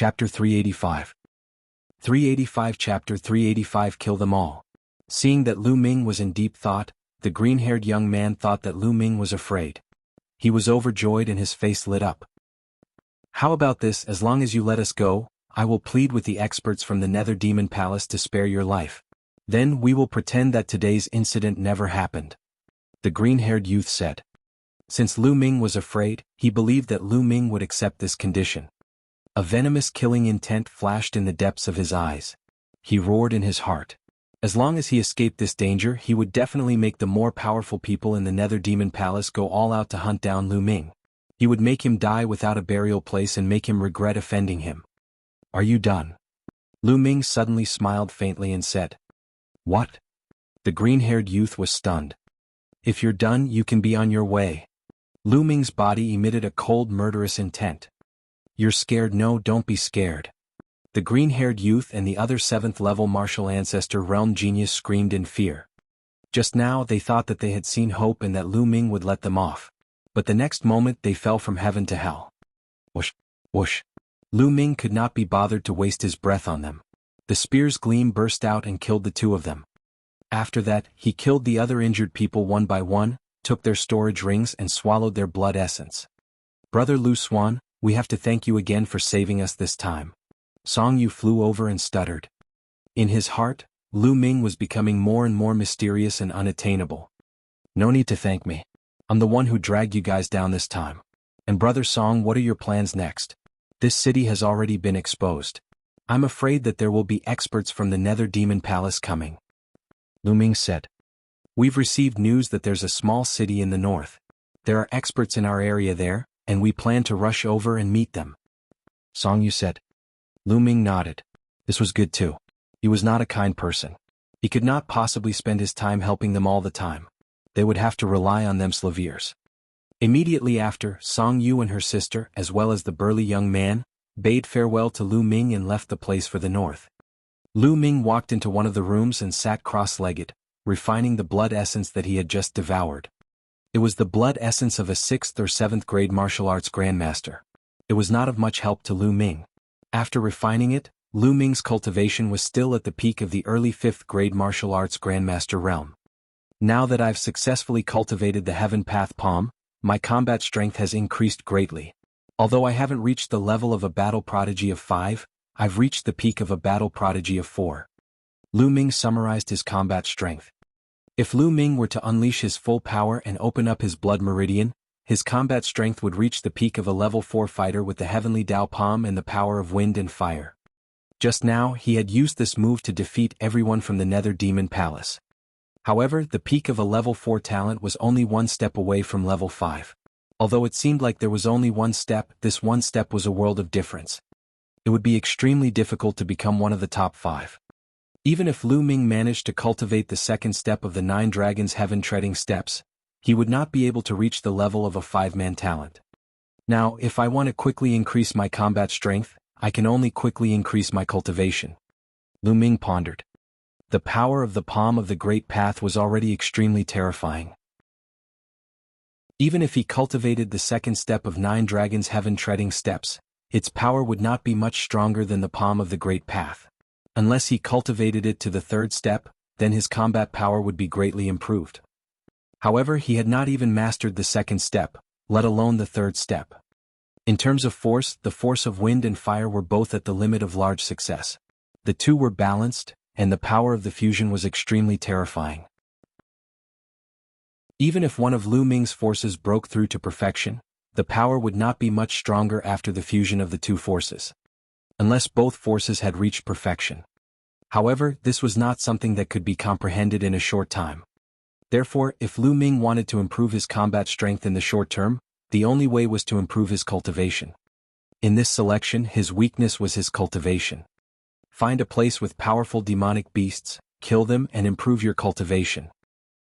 Chapter 385. 385 Chapter 385 Kill them all. Seeing that Lu Ming was in deep thought, the green-haired young man thought that Lu Ming was afraid. He was overjoyed and his face lit up. How about this? As long as you let us go, I will plead with the experts from the Nether Demon Palace to spare your life. Then we will pretend that today's incident never happened. The green-haired youth said. Since Lu Ming was afraid, he believed that Lu Ming would accept this condition. A venomous killing intent flashed in the depths of his eyes. He roared in his heart. As long as he escaped this danger, he would definitely make the more powerful people in the Nether Demon Palace go all out to hunt down Lu Ming. He would make him die without a burial place and make him regret offending him. Are you done? Lu Ming suddenly smiled faintly and said. What? The green-haired youth was stunned. If you're done, you can be on your way. Lu Ming's body emitted a cold, murderous intent. You're scared? No, don't be scared. The green-haired youth and the other 7th-level martial ancestor realm genius screamed in fear. Just now they thought that they had seen hope and that Lu Ming would let them off. But the next moment they fell from heaven to hell. Whoosh, whoosh. Lu Ming could not be bothered to waste his breath on them. The spear's gleam burst out and killed the two of them. After that, he killed the other injured people one by one, took their storage rings and swallowed their blood essence. Brother Lu Xuan, we have to thank you again for saving us this time. Song Yu flew over and stuttered. In his heart, Lu Ming was becoming more and more mysterious and unattainable. No need to thank me. I'm the one who dragged you guys down this time. And Brother Song, what are your plans next? This city has already been exposed. I'm afraid that there will be experts from the Nether Demon Palace coming. Lu Ming said. We've received news that there's a small city in the north. There are experts in our area there, and we plan to rush over and meet them. Song Yu said. Lu Ming nodded. This was good too. He was not a kind person. He could not possibly spend his time helping them all the time. They would have to rely on them Slaviers. Immediately after, Song Yu and her sister, as well as the burly young man, bade farewell to Lu Ming and left the place for the north. Lu Ming walked into one of the rooms and sat cross-legged, refining the blood essence that he had just devoured. It was the blood essence of a 6th or 7th grade martial arts grandmaster. It was not of much help to Lu Ming. After refining it, Lu Ming's cultivation was still at the peak of the early 5th grade martial arts grandmaster realm. Now that I've successfully cultivated the Heaven Path Palm, my combat strength has increased greatly. Although I haven't reached the level of a battle prodigy of 5, I've reached the peak of a battle prodigy of 4. Lu Ming summarized his combat strength. If Lu Ming were to unleash his full power and open up his blood meridian, his combat strength would reach the peak of a level 4 fighter with the heavenly Dao Palm and the power of wind and fire. Just now, he had used this move to defeat everyone from the Nether Demon Palace. However, the peak of a level 4 talent was only one step away from level 5. Although it seemed like there was only one step, this one step was a world of difference. It would be extremely difficult to become one of the top 5. Even if Lu Ming managed to cultivate the 2nd step of the 9 Dragons Heaven Treading Steps, he would not be able to reach the level of a 5-man talent. Now, if I want to quickly increase my combat strength, I can only quickly increase my cultivation. Lu Ming pondered. The power of the palm of the Great Path was already extremely terrifying. Even if he cultivated the 2nd step of 9 Dragons Heaven Treading Steps, its power would not be much stronger than the palm of the Great Path. Unless he cultivated it to the 3rd step, then his combat power would be greatly improved. However, he had not even mastered the 2nd step, let alone the 3rd step. In terms of force, the force of wind and fire were both at the limit of large success. The two were balanced, and the power of the fusion was extremely terrifying. Even if one of Lu Ming's forces broke through to perfection, the power would not be much stronger after the fusion of the two forces. Unless both forces had reached perfection. However, this was not something that could be comprehended in a short time. Therefore, if Lu Ming wanted to improve his combat strength in the short term, the only way was to improve his cultivation. In this selection, his weakness was his cultivation. Find a place with powerful demonic beasts, kill them and improve your cultivation.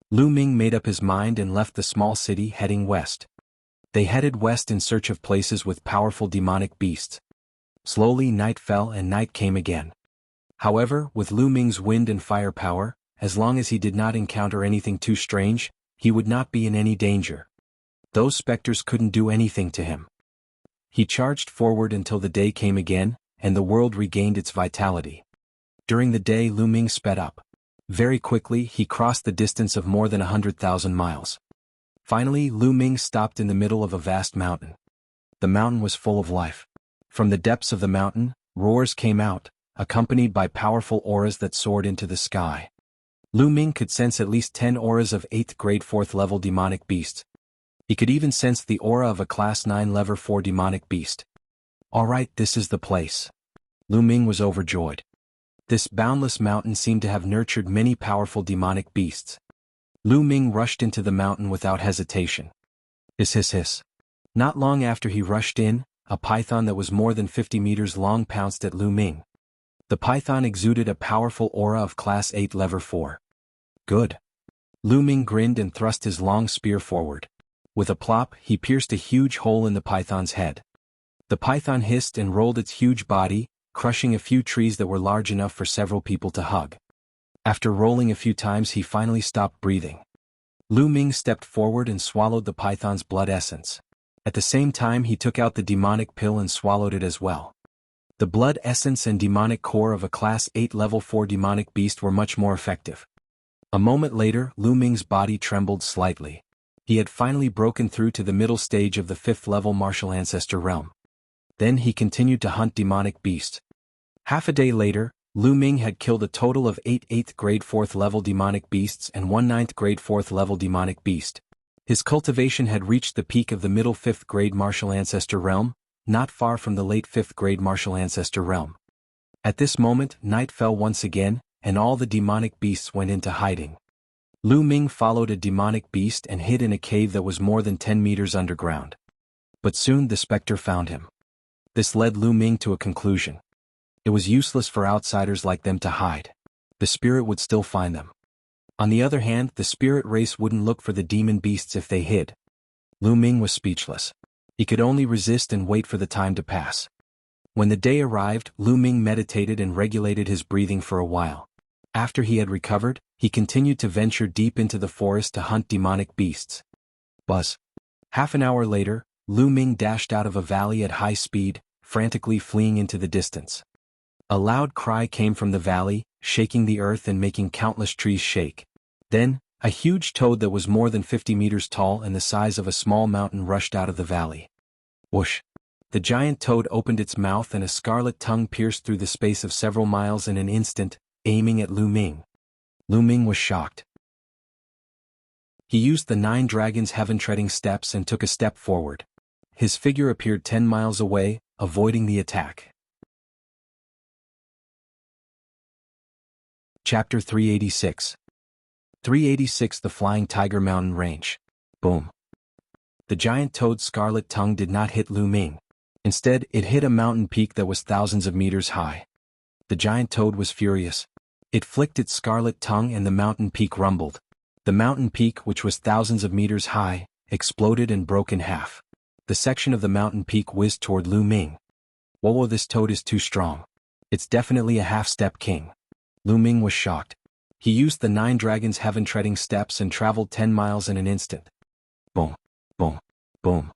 Lu Ming made up his mind and left the small city heading west. They headed west in search of places with powerful demonic beasts. Slowly night fell and night came again. However, with Lu Ming's wind and fire power, as long as he did not encounter anything too strange, he would not be in any danger. Those specters couldn't do anything to him. He charged forward until the day came again, and the world regained its vitality. During the day, Lu Ming sped up. Very quickly, he crossed the distance of more than 100,000 miles. Finally, Lu Ming stopped in the middle of a vast mountain. The mountain was full of life. From the depths of the mountain, roars came out, accompanied by powerful auras that soared into the sky. Lu Ming could sense at least 10 auras of 8th grade 4th level demonic beasts. He could even sense the aura of a class 9 level 4 demonic beast. Alright, this is the place. Lu Ming was overjoyed. This boundless mountain seemed to have nurtured many powerful demonic beasts. Lu Ming rushed into the mountain without hesitation. Hiss hiss hiss. Not long after he rushed in, a python that was more than 50 meters long pounced at Lu Ming. The python exuded a powerful aura of class 8 level 4. Good. Lu Ming grinned and thrust his long spear forward. With a plop, he pierced a huge hole in the python's head. The python hissed and rolled its huge body, crushing a few trees that were large enough for several people to hug. After rolling a few times, he finally stopped breathing. Lu Ming stepped forward and swallowed the python's blood essence. At the same time, he took out the demonic pill and swallowed it as well. The blood essence and demonic core of a class 8 level 4 demonic beast were much more effective. A moment later, Lu Ming's body trembled slightly. He had finally broken through to the middle stage of the 5th level martial ancestor realm. Then he continued to hunt demonic beasts. Half a day later, Lu Ming had killed a total of 8 8th grade 4th level demonic beasts and 1 9th grade 4th level demonic beast. His cultivation had reached the peak of the middle 5th grade martial ancestor realm, not far from the late 5th grade martial ancestor realm. At this moment, night fell once again, and all the demonic beasts went into hiding. Lu Ming followed a demonic beast and hid in a cave that was more than 10 meters underground. But soon the specter found him. This led Lu Ming to a conclusion. It was useless for outsiders like them to hide. The spirit would still find them. On the other hand, the spirit race wouldn't look for the demon beasts if they hid. Lu Ming was speechless. He could only resist and wait for the time to pass. When the day arrived, Lu Ming meditated and regulated his breathing for a while. After he had recovered, he continued to venture deep into the forest to hunt demonic beasts. Buzz. Half an hour later, Lu Ming dashed out of a valley at high speed, frantically fleeing into the distance. A loud cry came from the valley, shaking the earth and making countless trees shake. Then, a huge toad that was more than 50 meters tall and the size of a small mountain rushed out of the valley. Whoosh! The giant toad opened its mouth and a scarlet tongue pierced through the space of several miles in an instant, aiming at Lu Ming. Lu Ming was shocked. He used the 9 dragons' heaven-treading steps and took a step forward. His figure appeared 10 miles away, avoiding the attack. Chapter 386. 386 The Flying Tiger Mountain Range. Boom. The giant toad's scarlet tongue did not hit Lu Ming. Instead, it hit a mountain peak that was thousands of meters high. The giant toad was furious. It flicked its scarlet tongue and the mountain peak rumbled. The mountain peak, which was thousands of meters high, exploded and broke in half. The section of the mountain peak whizzed toward Lu Ming. Whoa, this toad is too strong. It's definitely a half-step king. Lu Ming was shocked. He used the 9 dragons' heaven-treading steps and traveled 10 miles in an instant. Boom, boom, boom.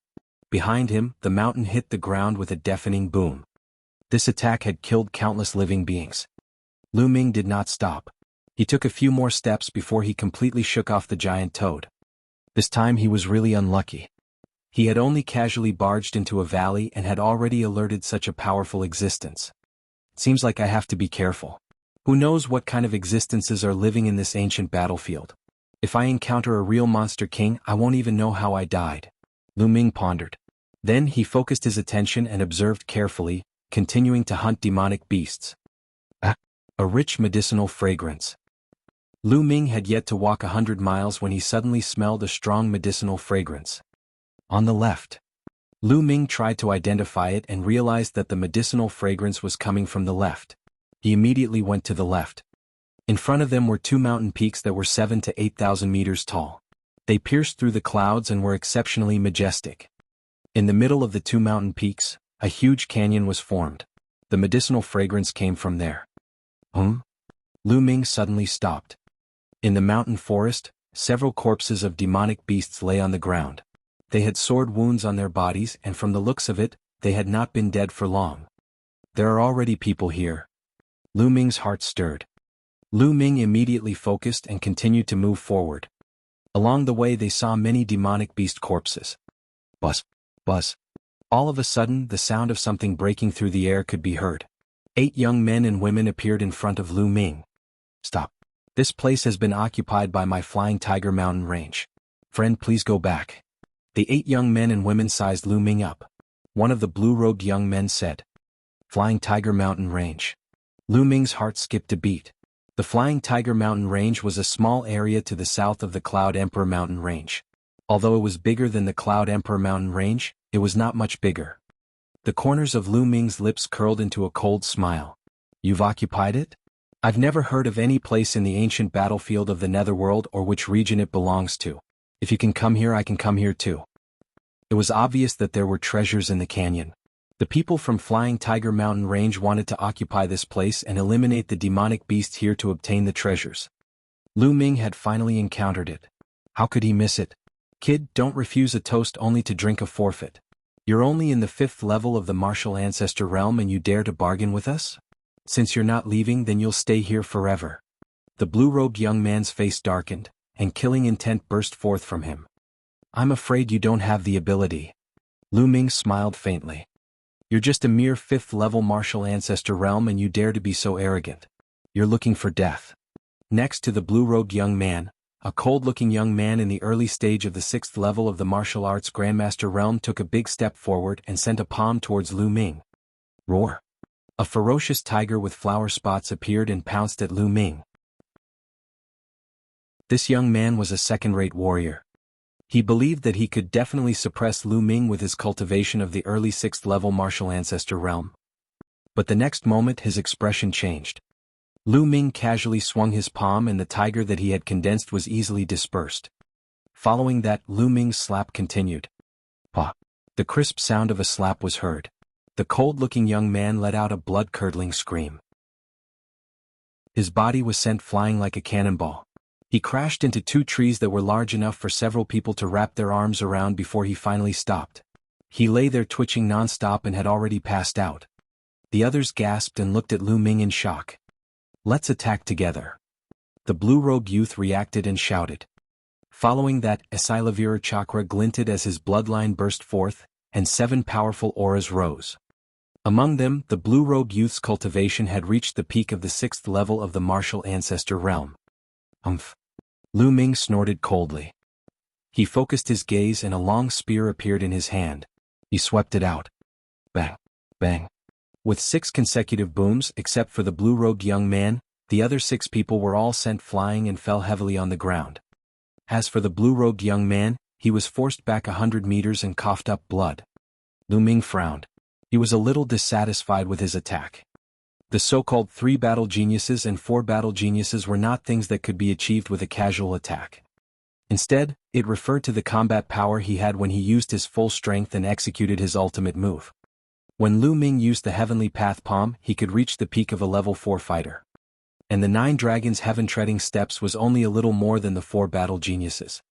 Behind him, the mountain hit the ground with a deafening boom. This attack had killed countless living beings. Lu Ming did not stop. He took a few more steps before he completely shook off the giant toad. This time he was really unlucky. He had only casually barged into a valley and had already alerted such a powerful existence. Seems like I have to be careful. Who knows what kind of existences are living in this ancient battlefield? If I encounter a real monster king, I won't even know how I died. Lu Ming pondered. Then he focused his attention and observed carefully, continuing to hunt demonic beasts. A rich medicinal fragrance. Lu Ming had yet to walk 100 miles when he suddenly smelled a strong medicinal fragrance. On the left. Lu Ming tried to identify it and realized that the medicinal fragrance was coming from the left. He immediately went to the left. In front of them were 2 mountain peaks that were 7,000 to 8,000 meters tall. They pierced through the clouds and were exceptionally majestic. In the middle of the 2 mountain peaks, a huge canyon was formed. The medicinal fragrance came from there. Lu Ming suddenly stopped. In the mountain forest, several corpses of demonic beasts lay on the ground. They had sword wounds on their bodies and from the looks of it, they had not been dead for long. There are already people here. Lu Ming's heart stirred. Lu Ming immediately focused and continued to move forward. Along the way they saw many demonic beast corpses. Buzz, buzz. All of a sudden the sound of something breaking through the air could be heard. 8 young men and women appeared in front of Lu Ming. Stop. This place has been occupied by my Flying Tiger mountain range. Friend, please go back. The 8 young men and women sized Lu Ming up. One of the blue-robed young men said, Flying Tiger mountain range. Lu Ming's heart skipped a beat. The Flying Tiger mountain range was a small area to the south of the Cloud Emperor mountain range. Although it was bigger than the Cloud Emperor mountain range, it was not much bigger. The corners of Lu Ming's lips curled into a cold smile. You've occupied it? I've never heard of any place in the ancient battlefield of the Netherworld or which region it belongs to. If you can come here, I can come here too. It was obvious that there were treasures in the canyon. The people from Flying Tiger mountain range wanted to occupy this place and eliminate the demonic beast here to obtain the treasures. Lu Ming had finally encountered it. How could he miss it? Kid, don't refuse a toast only to drink a forfeit. You're only in the 5th level of the martial ancestor realm and you dare to bargain with us? Since you're not leaving, then you'll stay here forever. The blue-robed young man's face darkened, and killing intent burst forth from him. I'm afraid you don't have the ability. Lu Ming smiled faintly. You're just a mere 5th level martial ancestor realm and you dare to be so arrogant. You're looking for death. Next to the blue-robed young man, a cold-looking young man in the early stage of the 6th level of the martial arts Grandmaster realm took a big step forward and sent a palm towards Lu Ming. Roar! A ferocious tiger with flower spots appeared and pounced at Lu Ming. This young man was a second-rate warrior. He believed that he could definitely suppress Lu Ming with his cultivation of the early 6th level martial ancestor realm. But the next moment his expression changed. Lu Ming casually swung his palm and the tiger that he had condensed was easily dispersed. Following that, Lu Ming's slap continued. Pa! The crisp sound of a slap was heard. The cold-looking young man let out a blood-curdling scream. His body was sent flying like a cannonball. He crashed into 2 trees that were large enough for several people to wrap their arms around before he finally stopped. He lay there twitching non-stop and had already passed out. The others gasped and looked at Lu Ming in shock. Let's attack together. The blue-robed youth reacted and shouted. Following that, a Silavira chakra glinted as his bloodline burst forth, and 7 powerful auras rose. Among them, the blue-robed youth's cultivation had reached the peak of the 6th level of the martial ancestor realm. Umph! Lu Ming snorted coldly. He focused his gaze and a long spear appeared in his hand. He swept it out. Bang! Bang! With 6 consecutive booms, except for the blue-robed young man, the other 6 people were all sent flying and fell heavily on the ground. As for the blue-robed young man, he was forced back 100 meters and coughed up blood. Lu Ming frowned. He was a little dissatisfied with his attack. The so-called 3 battle geniuses and 4 battle geniuses were not things that could be achieved with a casual attack. Instead, it referred to the combat power he had when he used his full strength and executed his ultimate move. When Lu Ming used the Heavenly Path Palm, he could reach the peak of a level 4 fighter. And the 9 Dragons' Heaven-treading steps was only a little more than the 4 battle geniuses.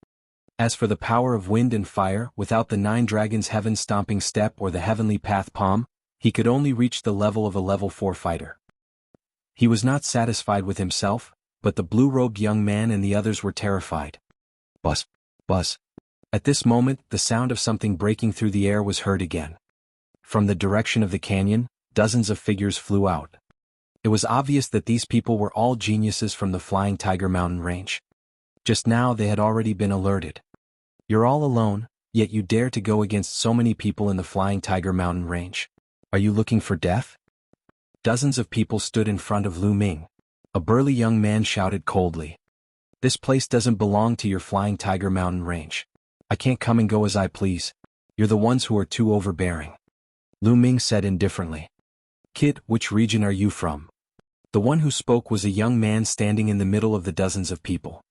As for the power of wind and fire, without the 9 Dragons' Heaven-stomping step or the Heavenly Path Palm, he could only reach the level of a level 4 fighter. He was not satisfied with himself, but the blue-robed young man and the others were terrified. Buzz! Buzz! At this moment, the sound of something breaking through the air was heard again. From the direction of the canyon, dozens of figures flew out. It was obvious that these people were all geniuses from the Flying Tiger mountain range. Just now they had already been alerted. You're all alone, yet you dare to go against so many people in the Flying Tiger mountain range. Are you looking for death? Dozens of people stood in front of Lu Ming. A burly young man shouted coldly. This place doesn't belong to your Flying Tiger mountain range. I can't come and go as I please. You're the ones who are too overbearing. Lu Ming said indifferently. Kid, which region are you from? The one who spoke was a young man standing in the middle of the dozens of people.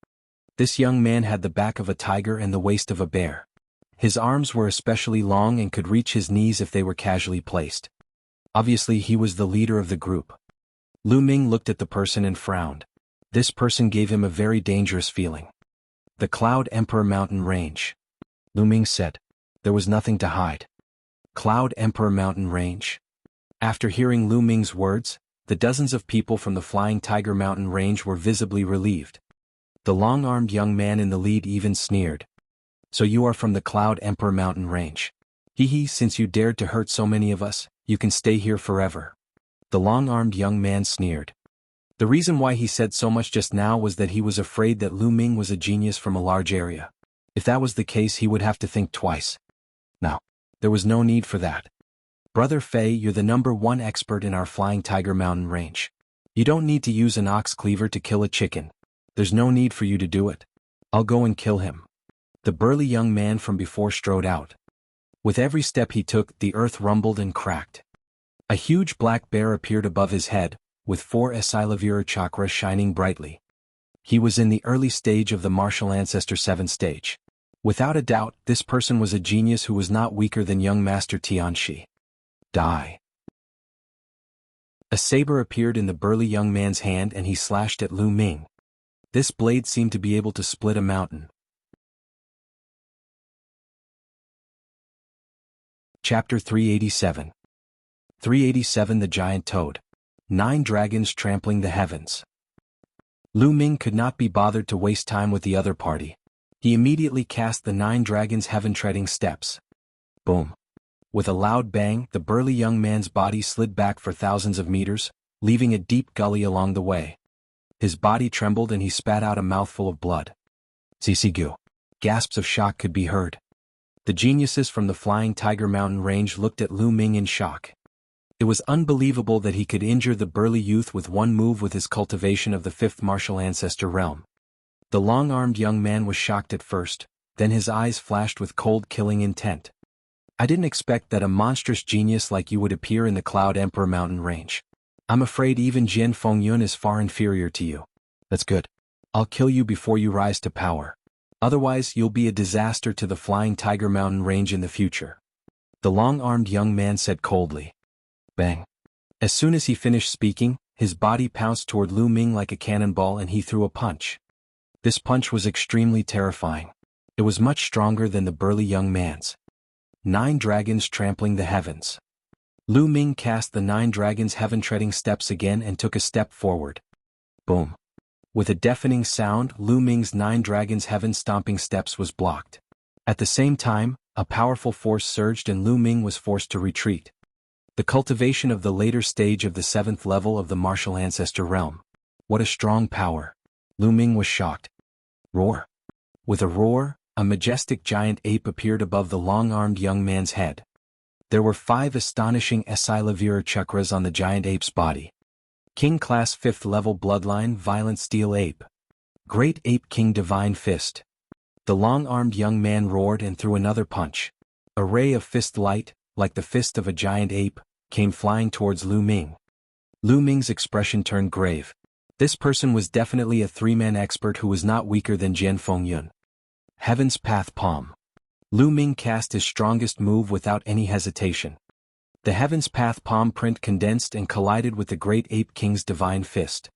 This young man had the back of a tiger and the waist of a bear. His arms were especially long and could reach his knees if they were casually placed. Obviously he was the leader of the group. Lu Ming looked at the person and frowned. This person gave him a very dangerous feeling. The Cloud Emperor mountain range. Lu Ming said. There was nothing to hide. Cloud Emperor mountain range? After hearing Lu Ming's words, the dozens of people from the Flying Tiger Mountain range were visibly relieved. The long-armed young man in the lead even sneered. So you are from the Cloud Emperor Mountain range. Hee, since you dared to hurt so many of us, you can stay here forever. The long-armed young man sneered. The reason why he said so much just now was that he was afraid that Lu Ming was a genius from a large area. If that was the case, he would have to think twice. Now, there was no need for that. Brother Fei, you're the #1 expert in our Flying Tiger Mountain range. You don't need to use an ox cleaver to kill a chicken. There's no need for you to do it. I'll go and kill him. The burly young man from before strode out. With every step he took, the earth rumbled and cracked. A huge black bear appeared above his head, with 4 Asilavira chakras shining brightly. He was in the early stage of the martial ancestor 7 stage. Without a doubt, this person was a genius who was not weaker than young Master Tianxi. Die. A saber appeared in the burly young man's hand and he slashed at Lu Ming. This blade seemed to be able to split a mountain. Chapter 387. 387 The Giant Toad. 9 Dragons Trampling the Heavens. Lu Ming could not be bothered to waste time with the other party. He immediately cast the 9 dragons' heaven-treading steps. Boom. With a loud bang, the burly young man's body slid back for thousands of meters, leaving a deep gully along the way. His body trembled and he spat out a mouthful of blood. Zisigu. Gasps of shock could be heard. The geniuses from the Flying Tiger Mountain range looked at Lu Ming in shock. It was unbelievable that he could injure the burly youth with one move with his cultivation of the 5th martial ancestor realm. The long-armed young man was shocked at first, then his eyes flashed with cold killing intent. I didn't expect that a monstrous genius like you would appear in the Cloud Emperor Mountain range. I'm afraid even Jian Fengyun is far inferior to you. That's good. I'll kill you before you rise to power. Otherwise, you'll be a disaster to the Flying Tiger Mountain range in the future. The long-armed young man said coldly. Bang. As soon as he finished speaking, his body pounced toward Lu Ming like a cannonball and he threw a punch. This punch was extremely terrifying. It was much stronger than the burly young man's. 9 dragons trampling the heavens. Lu Ming cast the 9 dragons' heaven-treading steps again and took a step forward. Boom. With a deafening sound, Lu Ming's 9 dragons' heaven-stomping steps was blocked. At the same time, a powerful force surged and Lu Ming was forced to retreat. The cultivation of the later stage of the 7th level of the martial ancestor realm. What a strong power. Lu Ming was shocked. Roar. With a roar, a majestic giant ape appeared above the long-armed young man's head. There were 5 astonishing Asilavira chakras on the giant ape's body. King Class 5th Level Bloodline Violent Steel Ape. Great Ape King Divine Fist. The long-armed young man roared and threw another punch. A ray of fist light, like the fist of a giant ape, came flying towards Lu Ming. Lu Ming's expression turned grave. This person was definitely a 3-man expert who was not weaker than Jian Fengyun. Heaven's Path Palm. Lu Ming cast his strongest move without any hesitation. The Heaven's Path palm print condensed and collided with the Great Ape King's divine fist.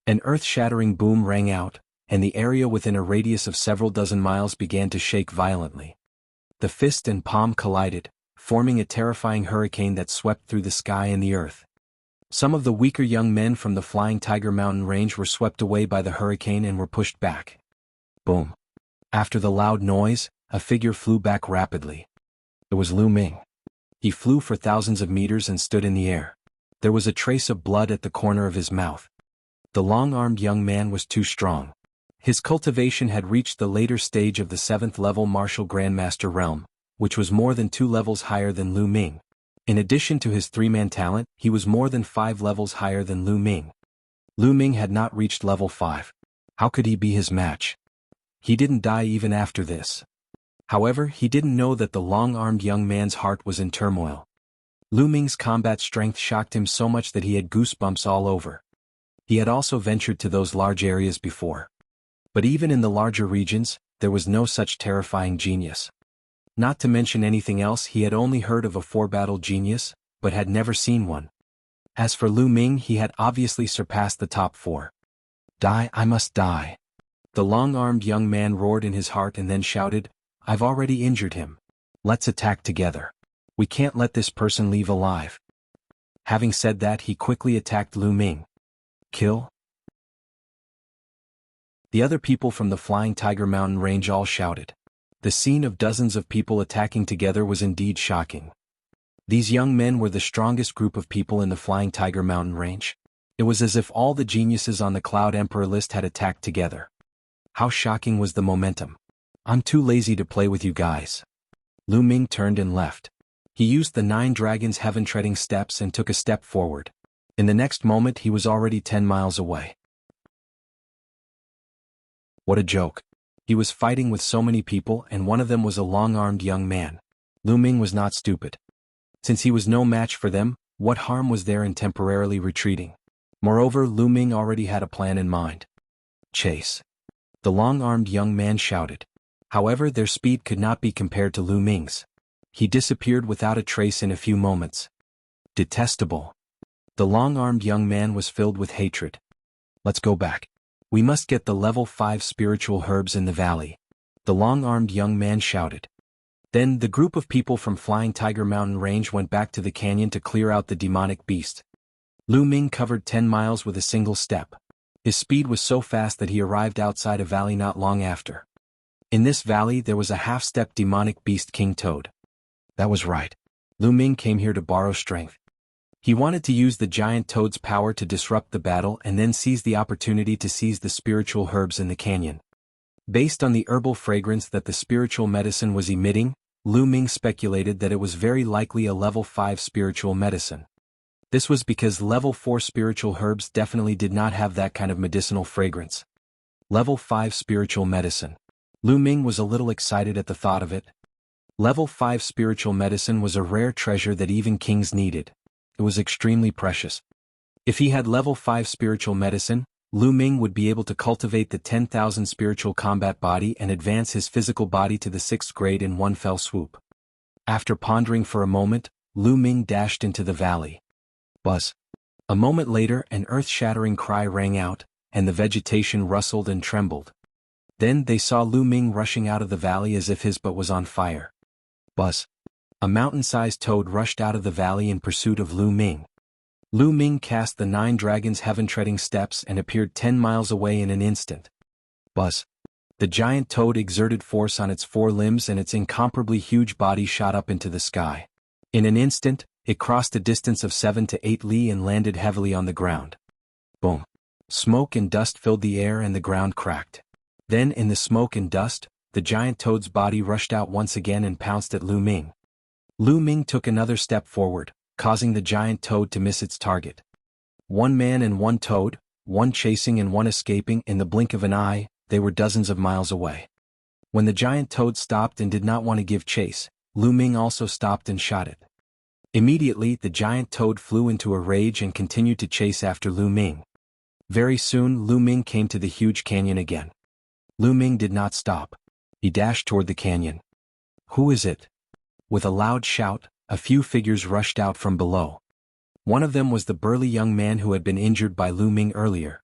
An earth-shattering boom rang out, and the area within a radius of several dozen miles began to shake violently. The fist and palm collided, forming a terrifying hurricane that swept through the sky and the earth. Some of the weaker young men from the Flying Tiger Mountain range were swept away by the hurricane and were pushed back. Boom. After the loud noise, a figure flew back rapidly. It was Lu Ming. He flew for thousands of meters and stood in the air. There was a trace of blood at the corner of his mouth. The long-armed young man was too strong. His cultivation had reached the later stage of the 7th level martial grandmaster realm, which was more than 2 levels higher than Lu Ming. In addition to his 3-man talent, he was more than 5 levels higher than Lu Ming. Lu Ming had not reached level 5. How could he be his match? He didn't die even after this. However, he didn't know that the long-armed young man's heart was in turmoil. Lu Ming's combat strength shocked him so much that he had goosebumps all over. He had also ventured to those large areas before. But even in the larger regions, there was no such terrifying genius. Not to mention anything else, he had only heard of a 4-battle genius, but had never seen one. As for Lu Ming, he had obviously surpassed the top 4. Die, I must die. The long-armed young man roared in his heart and then shouted, I've already injured him. Let's attack together. We can't let this person leave alive. Having said that, he quickly attacked Lu Ming. Kill? The other people from the Flying Tiger Mountain Range all shouted. The scene of dozens of people attacking together was indeed shocking. These young men were the strongest group of people in the Flying Tiger Mountain Range. It was as if all the geniuses on the Cloud Emperor list had attacked together. How shocking was the momentum. I'm too lazy to play with you guys. Lu Ming turned and left. He used the 9 Dragons Heaven-treading steps and took a step forward. In the next moment he was already 10 miles away. What a joke. He was fighting with so many people and one of them was a long-armed young man. Lu Ming was not stupid. Since he was no match for them, what harm was there in temporarily retreating? Moreover, Lu Ming already had a plan in mind. Chase. The long-armed young man shouted. However, their speed could not be compared to Lu Ming's. He disappeared without a trace in a few moments. Detestable. The long-armed young man was filled with hatred. Let's go back. We must get the level 5 spiritual herbs in the valley. The long-armed young man shouted. Then the group of people from Flying Tiger Mountain Range went back to the canyon to clear out the demonic beast. Lu Ming covered 10 miles with a single step. His speed was so fast that he arrived outside a valley not long after. In this valley there was a half-step demonic beast King Toad. That was right. Lu Ming came here to borrow strength. He wanted to use the giant toad's power to disrupt the battle and then seize the opportunity to seize the spiritual herbs in the canyon. Based on the herbal fragrance that the spiritual medicine was emitting, Lu Ming speculated that it was very likely a level 5 spiritual medicine. This was because level 4 spiritual herbs definitely did not have that kind of medicinal fragrance. Level 5 spiritual medicine. Lu Ming was a little excited at the thought of it. Level 5 spiritual medicine was a rare treasure that even kings needed. It was extremely precious. If he had level 5 spiritual medicine, Lu Ming would be able to cultivate the 10,000 spiritual combat body and advance his physical body to the 6th grade in one fell swoop. After pondering for a moment, Lu Ming dashed into the valley. Buzz. A moment later an earth-shattering cry rang out, and the vegetation rustled and trembled. Then they saw Lu Ming rushing out of the valley as if his butt was on fire. Buzz. A mountain-sized toad rushed out of the valley in pursuit of Lu Ming. Lu Ming cast the 9 Dragons Heaven-treading steps and appeared 10 miles away in an instant. Buzz. The giant toad exerted force on its 4 limbs and its incomparably huge body shot up into the sky. In an instant, it crossed a distance of 7 to 8 li and landed heavily on the ground. Boom. Smoke and dust filled the air and the ground cracked. Then in the smoke and dust, the giant toad's body rushed out once again and pounced at Lu Ming. Lu Ming took another step forward, causing the giant toad to miss its target. 1 man and 1 toad, 1 chasing and 1 escaping. In the blink of an eye, they were dozens of miles away. When the giant toad stopped and did not want to give chase, Lu Ming also stopped and shot it. Immediately the giant toad flew into a rage and continued to chase after Lu Ming. Very soon Lu Ming came to the huge canyon again. Lu Ming did not stop. He dashed toward the canyon. Who is it? With a loud shout, a few figures rushed out from below. One of them was the burly young man who had been injured by Lu Ming earlier.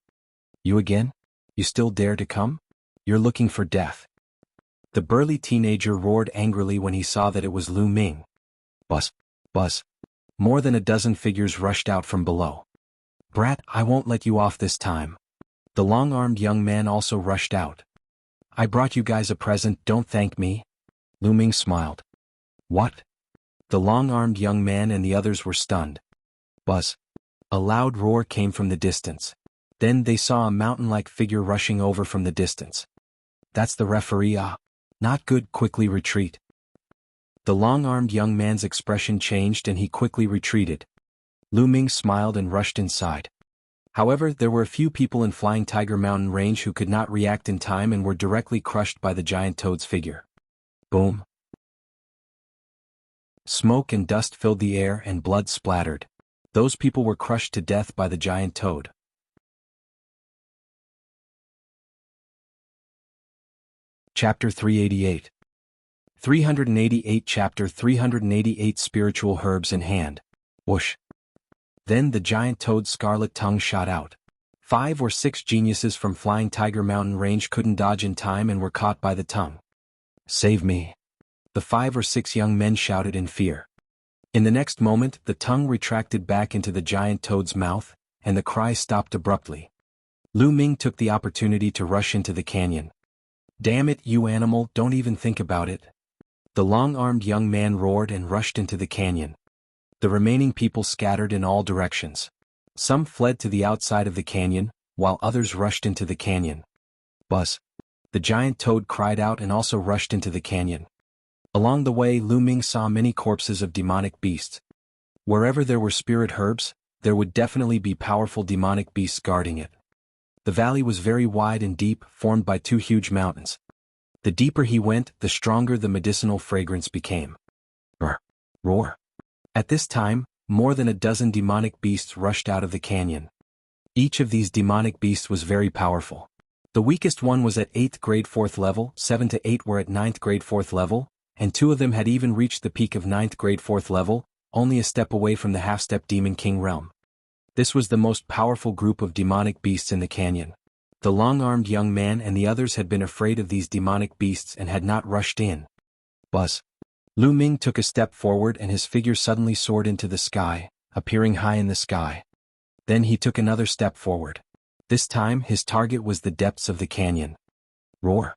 You again? You still dare to come? You're looking for death. The burly teenager roared angrily when he saw that it was Lu Ming. Buzz. Buzz. More than a dozen figures rushed out from below. Brat, I won't let you off this time. The long-armed young man also rushed out. I brought you guys a present, don't thank me. Lu Ming smiled. What? The long-armed young man and the others were stunned. Buzz. A loud roar came from the distance. Then they saw a mountain-like figure rushing over from the distance. That's the referee. Not good, quickly retreat. The long-armed young man's expression changed and he quickly retreated. Lu Ming smiled and rushed inside. However, there were a few people in Flying Tiger Mountain Range who could not react in time and were directly crushed by the giant toad's figure. Boom. Smoke and dust filled the air and blood splattered. Those people were crushed to death by the giant toad. Chapter 388. 388 Chapter 388 Spiritual Herbs in Hand. Whoosh. Then the giant toad's scarlet tongue shot out. 5 or 6 geniuses from Flying Tiger Mountain Range couldn't dodge in time and were caught by the tongue. Save me. The 5 or 6 young men shouted in fear. In the next moment, the tongue retracted back into the giant toad's mouth, and the cry stopped abruptly. Lu Ming took the opportunity to rush into the canyon. "Damn it, you animal, don't even think about it." The long-armed young man roared and rushed into the canyon. The remaining people scattered in all directions. Some fled to the outside of the canyon, while others rushed into the canyon. Buzz! The giant toad cried out and also rushed into the canyon. Along the way, Lu Ming saw many corpses of demonic beasts. Wherever there were spirit herbs, there would definitely be powerful demonic beasts guarding it. The valley was very wide and deep, formed by two huge mountains. The deeper he went, the stronger the medicinal fragrance became. Roar! At this time, more than a dozen demonic beasts rushed out of the canyon. Each of these demonic beasts was very powerful. The weakest one was at 8th grade 4th level, 7 to 8 were at 9th grade 4th level, and 2 of them had even reached the peak of 9th grade 4th level, only a step away from the half-step Demon King realm. This was the most powerful group of demonic beasts in the canyon. The long-armed young man and the others had been afraid of these demonic beasts and had not rushed in. Buzz! Lu Ming took a step forward and his figure suddenly soared into the sky, appearing high in the sky. Then he took another step forward. This time his target was the depths of the canyon. Roar!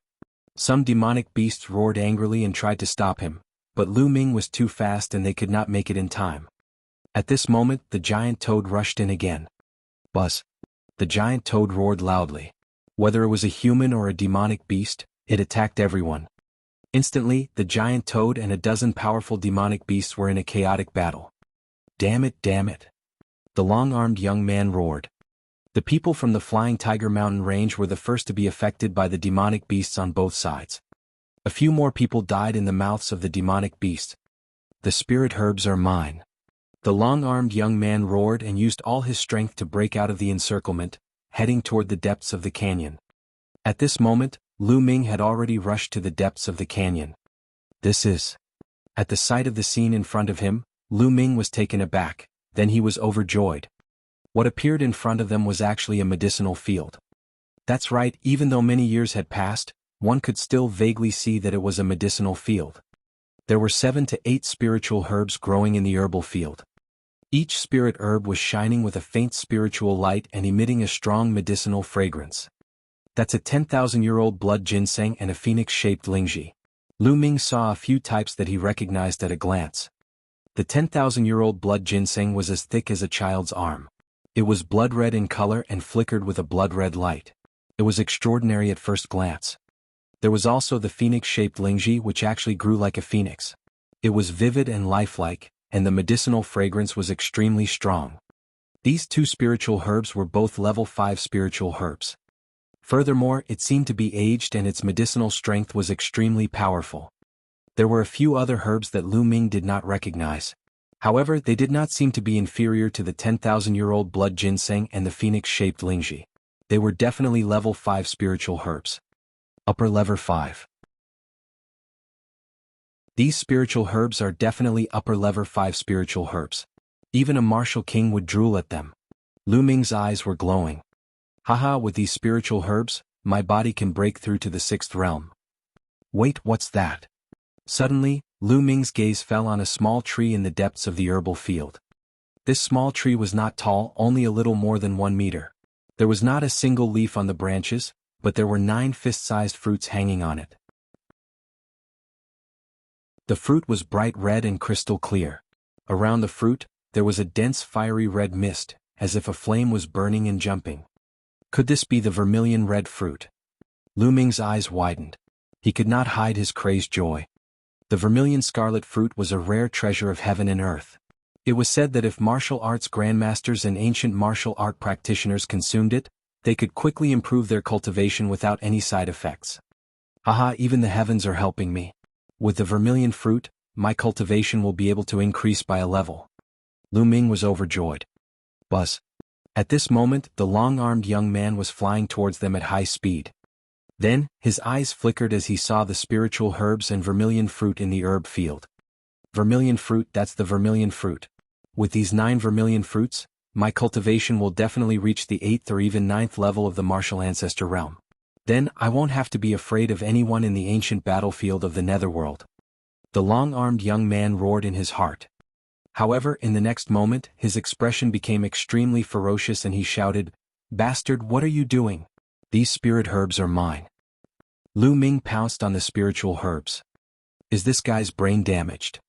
Some demonic beasts roared angrily and tried to stop him, but Lu Ming was too fast and they could not make it in time. At this moment, the giant toad rushed in again. Buzz! The giant toad roared loudly. Whether it was a human or a demonic beast, it attacked everyone. Instantly, the giant toad and a dozen powerful demonic beasts were in a chaotic battle. "Damn it, damn it!" The long-armed young man roared. The people from the Flying Tiger Mountain Range were the first to be affected by the demonic beasts on both sides. A few more people died in the mouths of the demonic beasts. "The spirit herbs are mine." The long-armed young man roared and used all his strength to break out of the encirclement, heading toward the depths of the canyon. At this moment, Lu Ming had already rushed to the depths of the canyon. This is... At the sight of the scene in front of him, Lu Ming was taken aback, then he was overjoyed. What appeared in front of them was actually a medicinal field. That's right, even though many years had passed, one could still vaguely see that it was a medicinal field. There were 7 to 8 spiritual herbs growing in the herbal field. Each spirit herb was shining with a faint spiritual light and emitting a strong medicinal fragrance. That's a 10,000-year-old blood ginseng and a phoenix-shaped lingji. Lu Ming saw a few types that he recognized at a glance. The 10,000-year-old blood ginseng was as thick as a child's arm. It was blood-red in color and flickered with a blood-red light. It was extraordinary at first glance. There was also the phoenix-shaped lingji which actually grew like a phoenix. It was vivid and lifelike, and the medicinal fragrance was extremely strong. These two spiritual herbs were both level 5 spiritual herbs. Furthermore, it seemed to be aged and its medicinal strength was extremely powerful. There were a few other herbs that Lu Ming did not recognize. However, they did not seem to be inferior to the 10,000-year-old blood ginseng and the phoenix-shaped lingji. They were definitely level 5 spiritual herbs. Upper level 5. These spiritual herbs are definitely upper level 5 spiritual herbs. Even a martial king would drool at them. Lu Ming's eyes were glowing. Haha, with these spiritual herbs, my body can break through to the 6th realm. Wait, what's that? Suddenly, Lu Ming's gaze fell on a small tree in the depths of the herbal field. This small tree was not tall, only a little more than 1 meter. There was not a single leaf on the branches, but there were 9 fist-sized fruits hanging on it. The fruit was bright red and crystal clear. Around the fruit, there was a dense fiery red mist, as if a flame was burning and jumping. Could this be the vermilion red fruit? Lu Ming's eyes widened. He could not hide his crazed joy. The vermilion scarlet fruit was a rare treasure of heaven and earth. It was said that if martial arts grandmasters and ancient martial art practitioners consumed it, they could quickly improve their cultivation without any side effects. Haha, even the heavens are helping me. With the vermilion fruit, my cultivation will be able to increase by a level. Lu Ming was overjoyed. Buzz! At this moment, the long-armed young man was flying towards them at high speed. Then, his eyes flickered as he saw the spiritual herbs and vermilion fruit in the herb field. Vermilion fruit, that's the vermilion fruit. With these 9 vermilion fruits, my cultivation will definitely reach the 8th or even 9th level of the martial ancestor realm. Then, I won't have to be afraid of anyone in the ancient battlefield of the netherworld. The long-armed young man roared in his heart. However, in the next moment, his expression became extremely ferocious and he shouted, "Bastard, what are you doing? These spirit herbs are mine." Lu Ming pounced on the spiritual herbs. Is this guy's brain damaged?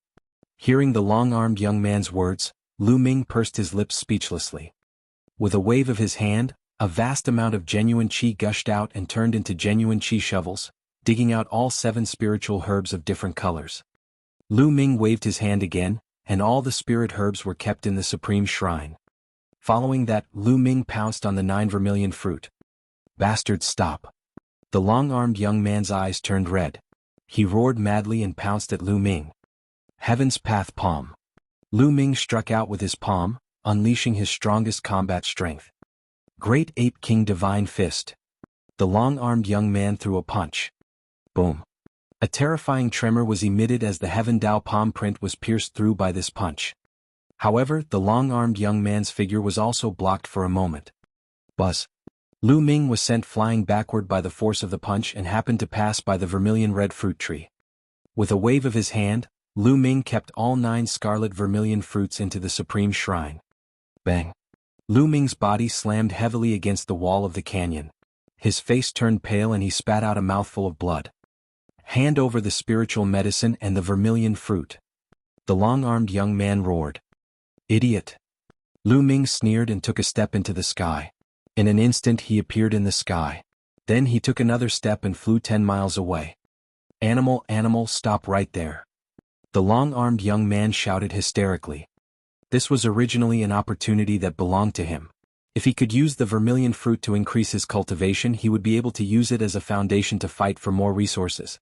Hearing the long-armed young man's words, Lu Ming pursed his lips speechlessly. With a wave of his hand, a vast amount of genuine qi gushed out and turned into genuine qi shovels, digging out all 7 spiritual herbs of different colors. Lu Ming waved his hand again, and all the spirit herbs were kept in the supreme shrine. Following that, Lu Ming pounced on the 9 vermilion fruit. Bastard, stop. The long-armed young man's eyes turned red. He roared madly and pounced at Lu Ming. Heaven's Path Palm. Lu Ming struck out with his palm, unleashing his strongest combat strength. Great Ape King Divine Fist. The long-armed young man threw a punch. Boom. A terrifying tremor was emitted as the Heaven Dao palm print was pierced through by this punch. However, the long-armed young man's figure was also blocked for a moment. Buzz. Lu Ming was sent flying backward by the force of the punch and happened to pass by the vermilion red fruit tree. With a wave of his hand, Lu Ming kept all 9 scarlet vermilion fruits into the supreme shrine. Bang. Lu Ming's body slammed heavily against the wall of the canyon. His face turned pale and he spat out a mouthful of blood. Hand over the spiritual medicine and the vermilion fruit. The long-armed young man roared. Idiot. Lu Ming sneered and took a step into the sky. In an instant he appeared in the sky. Then he took another step and flew 10 miles away. Animal, animal, stop right there. The long-armed young man shouted hysterically. This was originally an opportunity that belonged to him. If he could use the vermilion fruit to increase his cultivation, he would be able to use it as a foundation to fight for more resources.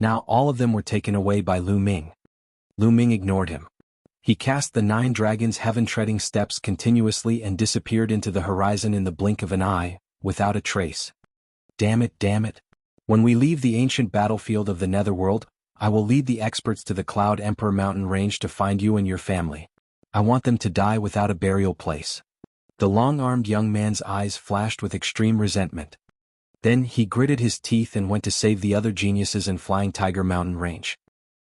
Now all of them were taken away by Lu Ming. Lu Ming ignored him. He cast the 9 dragons' heaven-treading steps continuously and disappeared into the horizon in the blink of an eye, without a trace. Damn it, damn it. When we leave the ancient battlefield of the Netherworld, I will lead the experts to the Cloud Emperor mountain range to find you and your family. I want them to die without a burial place. The long-armed young man's eyes flashed with extreme resentment. Then he gritted his teeth and went to save the other geniuses in Flying Tiger Mountain Range.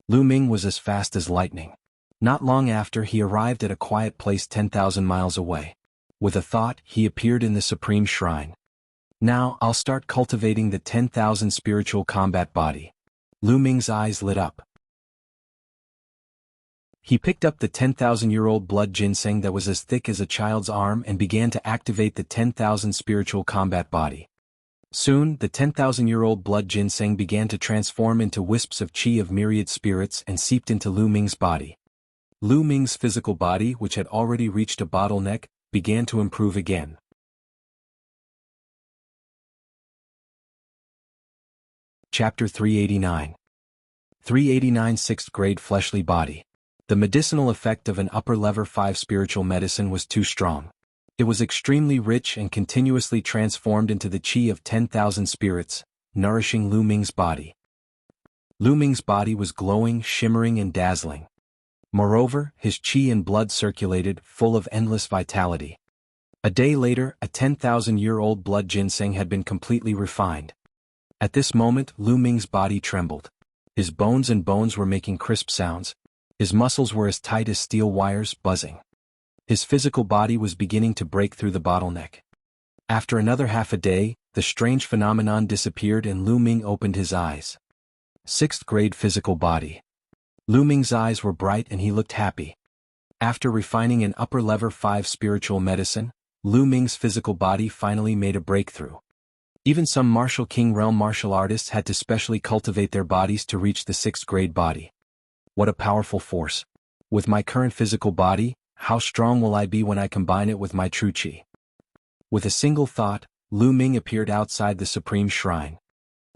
Lu Ming was as fast as lightning. Not long after, he arrived at a quiet place 10,000 miles away. With a thought, he appeared in the supreme shrine. Now, I'll start cultivating the 10,000 spiritual combat body. Lu Ming's eyes lit up. He picked up the 10,000-year-old blood ginseng that was as thick as a child's arm and began to activate the 10,000 spiritual combat body. Soon, the 10,000-year-old blood ginseng began to transform into wisps of qi of myriad spirits and seeped into Lu Ming's body. Lu Ming's physical body, which had already reached a bottleneck, began to improve again. Chapter 389. 389 6th Grade Fleshly Body. The medicinal effect of an upper level 5 spiritual medicine was too strong. It was extremely rich and continuously transformed into the qi of 10,000 spirits, nourishing Lu Ming's body. Lu Ming's body was glowing, shimmering and dazzling. Moreover, his qi and blood circulated, full of endless vitality. A day later, a 10,000-year-old blood ginseng had been completely refined. At this moment, Lu Ming's body trembled. His bones were making crisp sounds. His muscles were as tight as steel wires, buzzing. His physical body was beginning to break through the bottleneck. After another half a day, the strange phenomenon disappeared and Lu Ming opened his eyes. 6th Grade Physical Body. Lu Ming's eyes were bright and he looked happy. After refining an upper level 5 spiritual medicine, Lu Ming's physical body finally made a breakthrough. Even some martial king realm martial artists had to specially cultivate their bodies to reach the 6th grade body. What a powerful force. With my current physical body, how strong will I be when I combine it with my true qi? With a single thought, Lu Ming appeared outside the supreme shrine.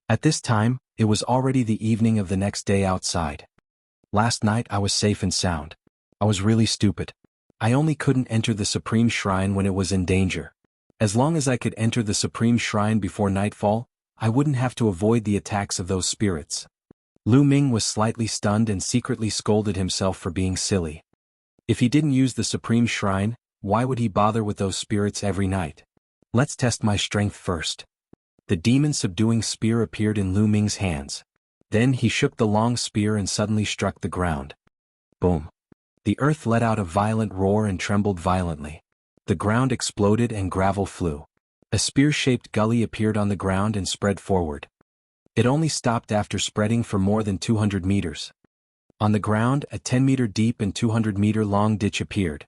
At this time, it was already the evening of the next day outside. Last night I was safe and sound. I was really stupid. I only couldn't enter the supreme shrine when it was in danger. As long as I could enter the supreme shrine before nightfall, I wouldn't have to avoid the attacks of those spirits. Lu Ming was slightly stunned and secretly scolded himself for being silly. If he didn't use the supreme shrine, why would he bother with those spirits every night? Let's test my strength first. The demon-subduing spear appeared in Lu Ming's hands. Then he shook the long spear and suddenly struck the ground. Boom. The earth let out a violent roar and trembled violently. The ground exploded and gravel flew. A spear-shaped gully appeared on the ground and spread forward. It only stopped after spreading for more than 200 meters. On the ground, a 10-meter deep and 200-meter long ditch appeared.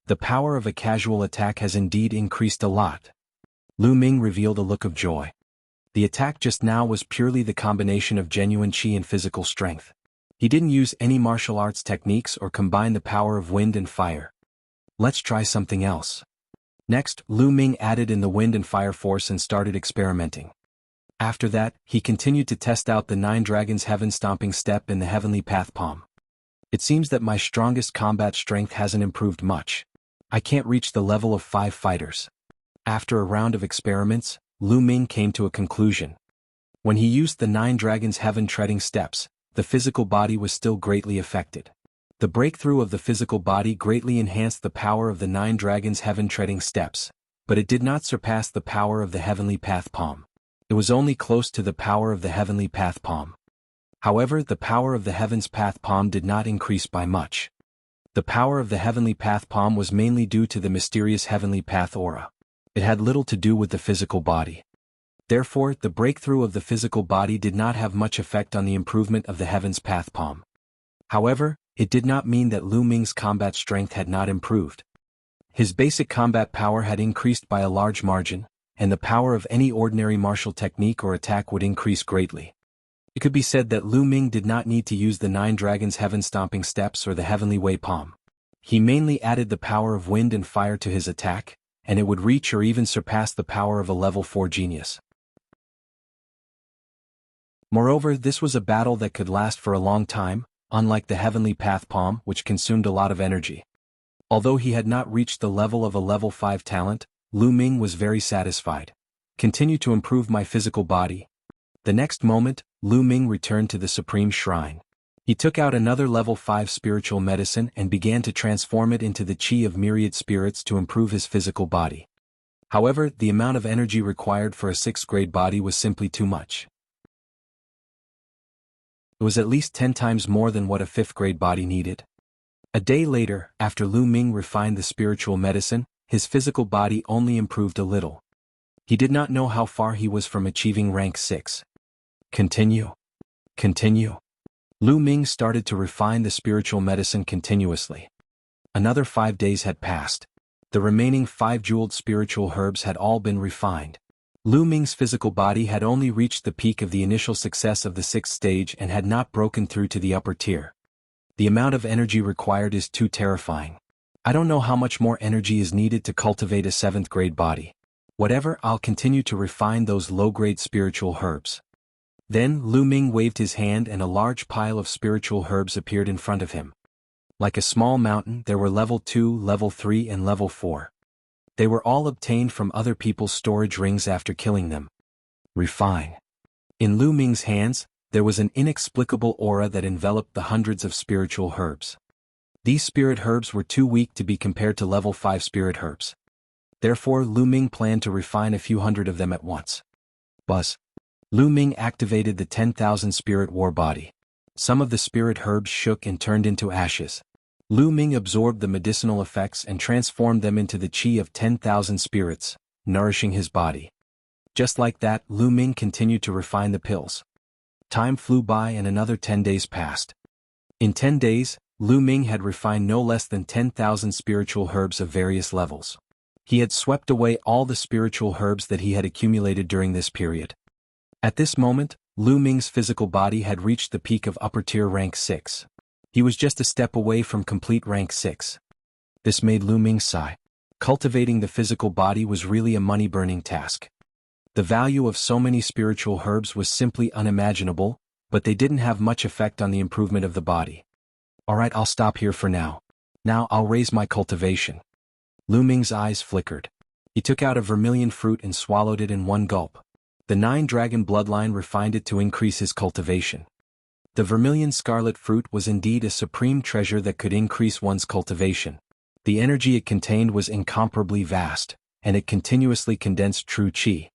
The power of a casual attack has indeed increased a lot. Lu Ming revealed a look of joy. The attack just now was purely the combination of genuine qi and physical strength. He didn't use any martial arts techniques or combine the power of wind and fire. Let's try something else. Next, Lu Ming added in the wind and fire force and started experimenting. After that, he continued to test out the 9 Dragons Heaven Stomping Step in the Heavenly Path Palm. It seems that my strongest combat strength hasn't improved much. I can't reach the level of 5 fighters. After a round of experiments, Lu Ming came to a conclusion. When he used the 9 Dragons Heaven Treading Steps, the physical body was still greatly affected. The breakthrough of the physical body greatly enhanced the power of the 9 Dragons Heaven Treading Steps, but it did not surpass the power of the Heavenly Path Palm. It was only close to the power of the Heavenly Path Palm. However, the power of the Heaven's Path Palm did not increase by much. The power of the Heavenly Path Palm was mainly due to the mysterious Heavenly Path aura. It had little to do with the physical body. Therefore, the breakthrough of the physical body did not have much effect on the improvement of the Heaven's Path Palm. However, it did not mean that Lu Ming's combat strength had not improved. His basic combat power had increased by a large margin, and the power of any ordinary martial technique or attack would increase greatly. It could be said that Lu Ming did not need to use the 9 Dragons Heaven Stomping Steps or the Heavenly Way Palm. He mainly added the power of wind and fire to his attack, and it would reach or even surpass the power of a level 4 genius. Moreover, this was a battle that could last for a long time, unlike the Heavenly Path Palm, which consumed a lot of energy. Although he had not reached the level of a level 5 talent, Lu Ming was very satisfied. Continue to improve my physical body. The next moment, Lu Ming returned to the Supreme Shrine. He took out another level 5 spiritual medicine and began to transform it into the qi of myriad spirits to improve his physical body. However, the amount of energy required for a 6th grade body was simply too much. It was at least 10 times more than what a 5th grade body needed. A day later, after Lu Ming refined the spiritual medicine, his physical body only improved a little. He did not know how far he was from achieving rank 6. Continue. Lu Ming started to refine the spiritual medicine continuously. Another 5 days had passed. The remaining 5 jeweled spiritual herbs had all been refined. Lu Ming's physical body had only reached the peak of the initial success of the 6th stage and had not broken through to the upper tier. The amount of energy required is too terrifying. I don't know how much more energy is needed to cultivate a 7th grade body. Whatever, I'll continue to refine those low-grade spiritual herbs. Then Lu Ming waved his hand and a large pile of spiritual herbs appeared in front of him. Like a small mountain, there were level 2, level 3 and level 4. They were all obtained from other people's storage rings after killing them. Refine. In Lu Ming's hands, there was an inexplicable aura that enveloped the hundreds of spiritual herbs. These spirit herbs were too weak to be compared to level 5 spirit herbs. Therefore, Lu Ming planned to refine a few hundred of them at once. Buzz. Lu Ming activated the 10,000 spirit war body. Some of the spirit herbs shook and turned into ashes. Lu Ming absorbed the medicinal effects and transformed them into the qi of 10,000 spirits, nourishing his body. Just like that, Lu Ming continued to refine the pills. Time flew by and another 10 days passed. In 10 days, Lu Ming had refined no less than 10,000 spiritual herbs of various levels. He had swept away all the spiritual herbs that he had accumulated during this period. At this moment, Lu Ming's physical body had reached the peak of upper tier rank 6. He was just a step away from complete rank 6. This made Lu Ming sigh. Cultivating the physical body was really a money-burning task. The value of so many spiritual herbs was simply unimaginable, but they didn't have much effect on the improvement of the body. Alright, I'll stop here for now. Now I'll raise my cultivation. Lu Ming's eyes flickered. He took out a vermilion fruit and swallowed it in one gulp. The 9-dragon bloodline refined it to increase his cultivation. The vermilion scarlet fruit was indeed a supreme treasure that could increase one's cultivation. The energy it contained was incomparably vast, and it continuously condensed true qi.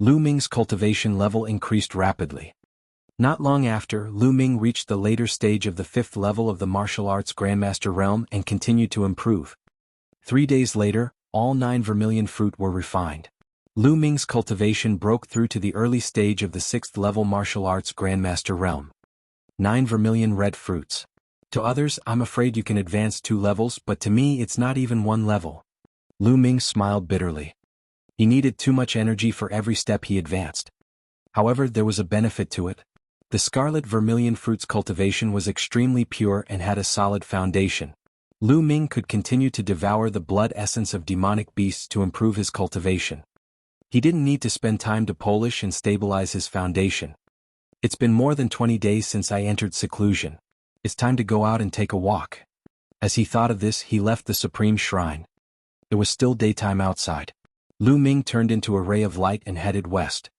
Lu Ming's cultivation level increased rapidly. Not long after, Lu Ming reached the later stage of the 5th level of the martial arts Grandmaster realm and continued to improve. 3 days later, all 9 vermilion fruit were refined. Lu Ming's cultivation broke through to the early stage of the 6th level martial arts Grandmaster realm. 9 vermilion red fruits. To others, I'm afraid you can advance 2 levels, but to me it's not even 1 level. Lu Ming smiled bitterly. He needed too much energy for every step he advanced. However, there was a benefit to it. The scarlet vermilion fruit's cultivation was extremely pure and had a solid foundation. Lu Ming could continue to devour the blood essence of demonic beasts to improve his cultivation. He didn't need to spend time to polish and stabilize his foundation. It's been more than 20 days since I entered seclusion. It's time to go out and take a walk. As he thought of this, he left the Supreme Shrine. It was still daytime outside. Lu Ming turned into a ray of light and headed west.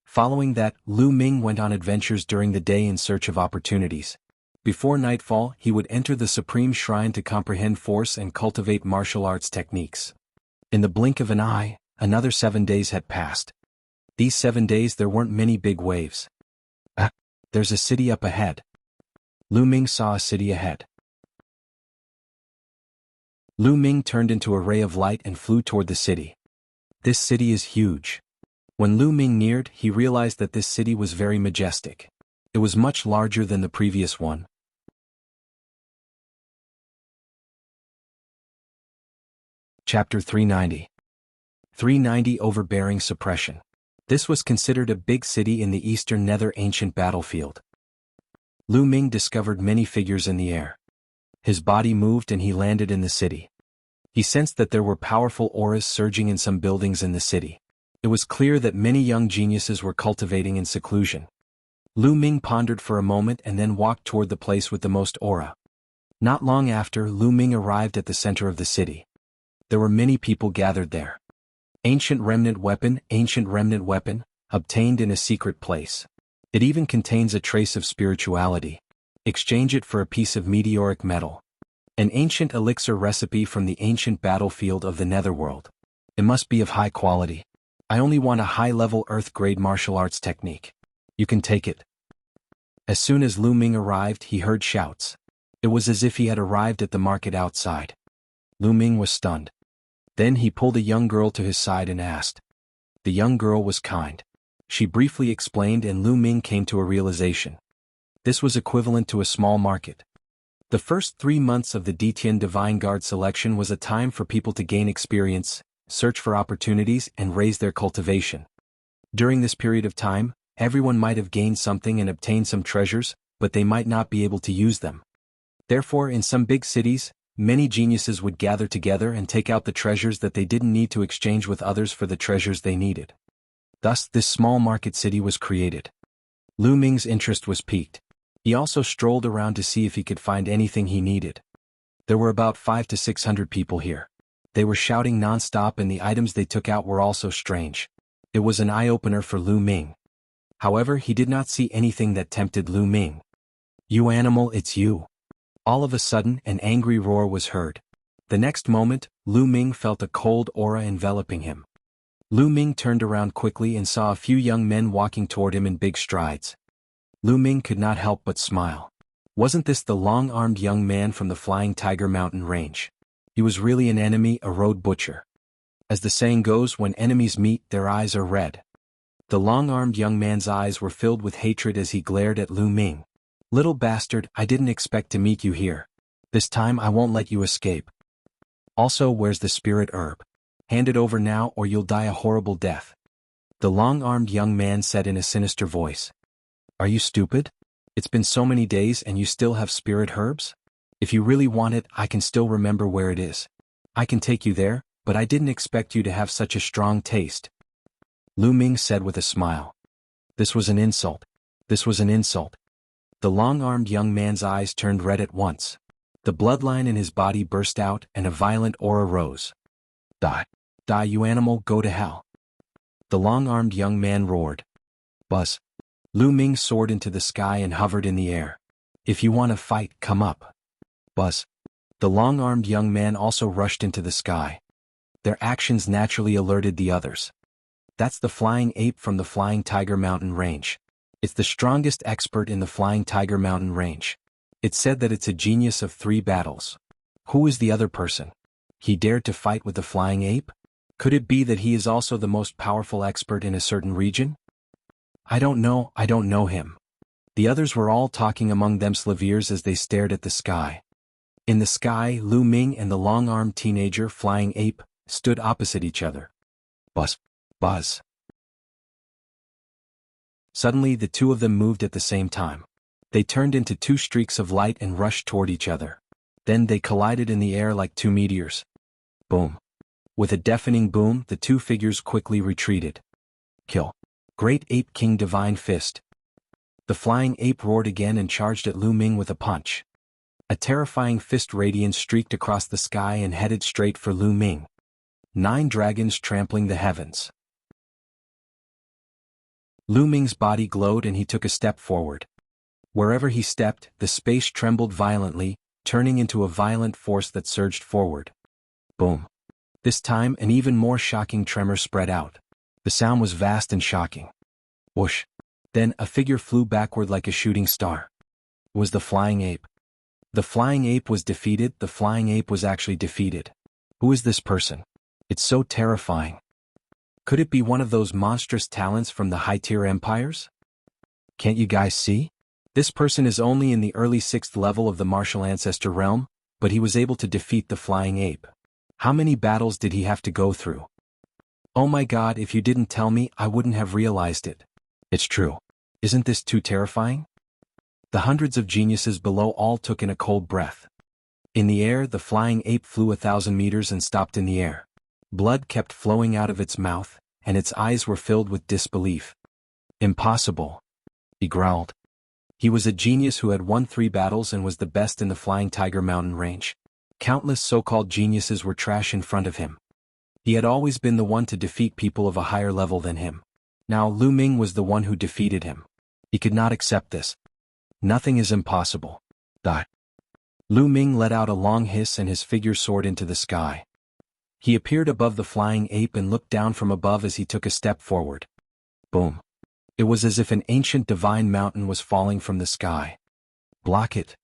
Following that, Lu Ming went on adventures during the day in search of opportunities. Before nightfall, he would enter the Supreme Shrine to comprehend force and cultivate martial arts techniques. In the blink of an eye, another 7 days had passed. These 7 days there weren't many big waves. There's a city up ahead. Lu Ming saw a city ahead. Lu Ming turned into a ray of light and flew toward the city. This city is huge. When Lu Ming neared, he realized that this city was very majestic. It was much larger than the previous one. Chapter 390. 390 Overbearing Suppression. This was considered a big city in the eastern nether ancient battlefield. Lu Ming discovered many figures in the air. His body moved and he landed in the city. He sensed that there were powerful auras surging in some buildings in the city. It was clear that many young geniuses were cultivating in seclusion. Lu Ming pondered for a moment and then walked toward the place with the most aura. Not long after, Lu Ming arrived at the center of the city. There were many people gathered there. Ancient remnant weapon, obtained in a secret place. It even contains a trace of spirituality. Exchange it for a piece of meteoric metal. An ancient elixir recipe from the ancient battlefield of the netherworld. It must be of high quality. I only want a high-level Earth-grade martial arts technique. You can take it. As soon as Lu Ming arrived, he heard shouts. It was as if he had arrived at the market outside. Lu Ming was stunned. Then he pulled a young girl to his side and asked. The young girl was kind. She briefly explained and Lu Ming came to a realization. This was equivalent to a small market. The first 3 months of the Detian Divine Guard selection was a time for people to gain experience, search for opportunities, and raise their cultivation. During this period of time, everyone might have gained something and obtained some treasures, but they might not be able to use them. Therefore, in some big cities, many geniuses would gather together and take out the treasures that they didn't need to exchange with others for the treasures they needed. Thus, this small market city was created. Lu Ming's interest was piqued. He also strolled around to see if he could find anything he needed. There were about 500 to 600 people here. They were shouting non-stop and the items they took out were also strange. It was an eye-opener for Lu Ming. However, he did not see anything that tempted Lu Ming. You animal, it's you. All of a sudden, an angry roar was heard. The next moment, Lu Ming felt a cold aura enveloping him. Lu Ming turned around quickly and saw a few young men walking toward him in big strides. Lu Ming could not help but smile. Wasn't this the long-armed young man from the Flying Tiger Mountain Range? He was really an enemy, a road butcher. As the saying goes, when enemies meet, their eyes are red. The long-armed young man's eyes were filled with hatred as he glared at Lu Ming. Little bastard, I didn't expect to meet you here. This time I won't let you escape. Also, where's the spirit herb? Hand it over now or you'll die a horrible death. The long-armed young man said in a sinister voice. Are you stupid? It's been so many days and you still have spirit herbs? If you really want it, I can still remember where it is. I can take you there, but I didn't expect you to have such a strong taste. Lu Ming said with a smile. This was an insult. This was an insult. The long-armed young man's eyes turned red at once. The bloodline in his body burst out and a violent aura rose. Die. Die, you animal, go to hell. The long-armed young man roared. Buzz. Lu Ming soared into the sky and hovered in the air. If you want to fight, come up. Buzz. The long-armed young man also rushed into the sky. Their actions naturally alerted the others. That's the flying ape from the Flying Tiger Mountain Range. It's the strongest expert in the Flying Tiger mountain range. It's said that it's a genius of 3 battles. Who is the other person? He dared to fight with the flying ape? Could it be that he is also the most powerful expert in a certain region? I don't know him. The others were all talking among themselves as they stared at the sky. In the sky, Lu Ming and the long-armed teenager flying ape stood opposite each other. Buzz. Buzz. Suddenly the two of them moved at the same time. They turned into 2 streaks of light and rushed toward each other. Then they collided in the air like 2 meteors. Boom. With a deafening boom, the 2 figures quickly retreated. Kill. Great Ape King Divine Fist. The flying ape roared again and charged at Lu Ming with a punch. A terrifying fist radiance streaked across the sky and headed straight for Lu Ming. 9 dragons trampling the heavens. Lu Ming's body glowed and he took a step forward. Wherever he stepped, the space trembled violently, turning into a violent force that surged forward. Boom. This time, an even more shocking tremor spread out. The sound was vast and shocking. Whoosh. Then, a figure flew backward like a shooting star. It was the flying ape. The flying ape was defeated. The flying ape was actually defeated. Who is this person? It's so terrifying. Could it be one of those monstrous talents from the high-tier empires? Can't you guys see? This person is only in the early 6th level of the martial ancestor realm, but he was able to defeat the flying ape. How many battles did he have to go through? Oh my god, if you didn't tell me, I wouldn't have realized it. It's true. Isn't this too terrifying? The hundreds of geniuses below all took in a cold breath. In the air, the flying ape flew 1,000 meters and stopped in the air. Blood kept flowing out of its mouth, and its eyes were filled with disbelief. Impossible. He growled. He was a genius who had won 3 battles and was the best in the Flying Tiger mountain range. Countless so-called geniuses were trash in front of him. He had always been the one to defeat people of a higher level than him. Now Lu Ming was the one who defeated him. He could not accept this. Nothing is impossible. Die. Lu Ming let out a long hiss and his figure soared into the sky. He appeared above the flying ape and looked down from above as he took a step forward. Boom. It was as if an ancient divine mountain was falling from the sky. Block it.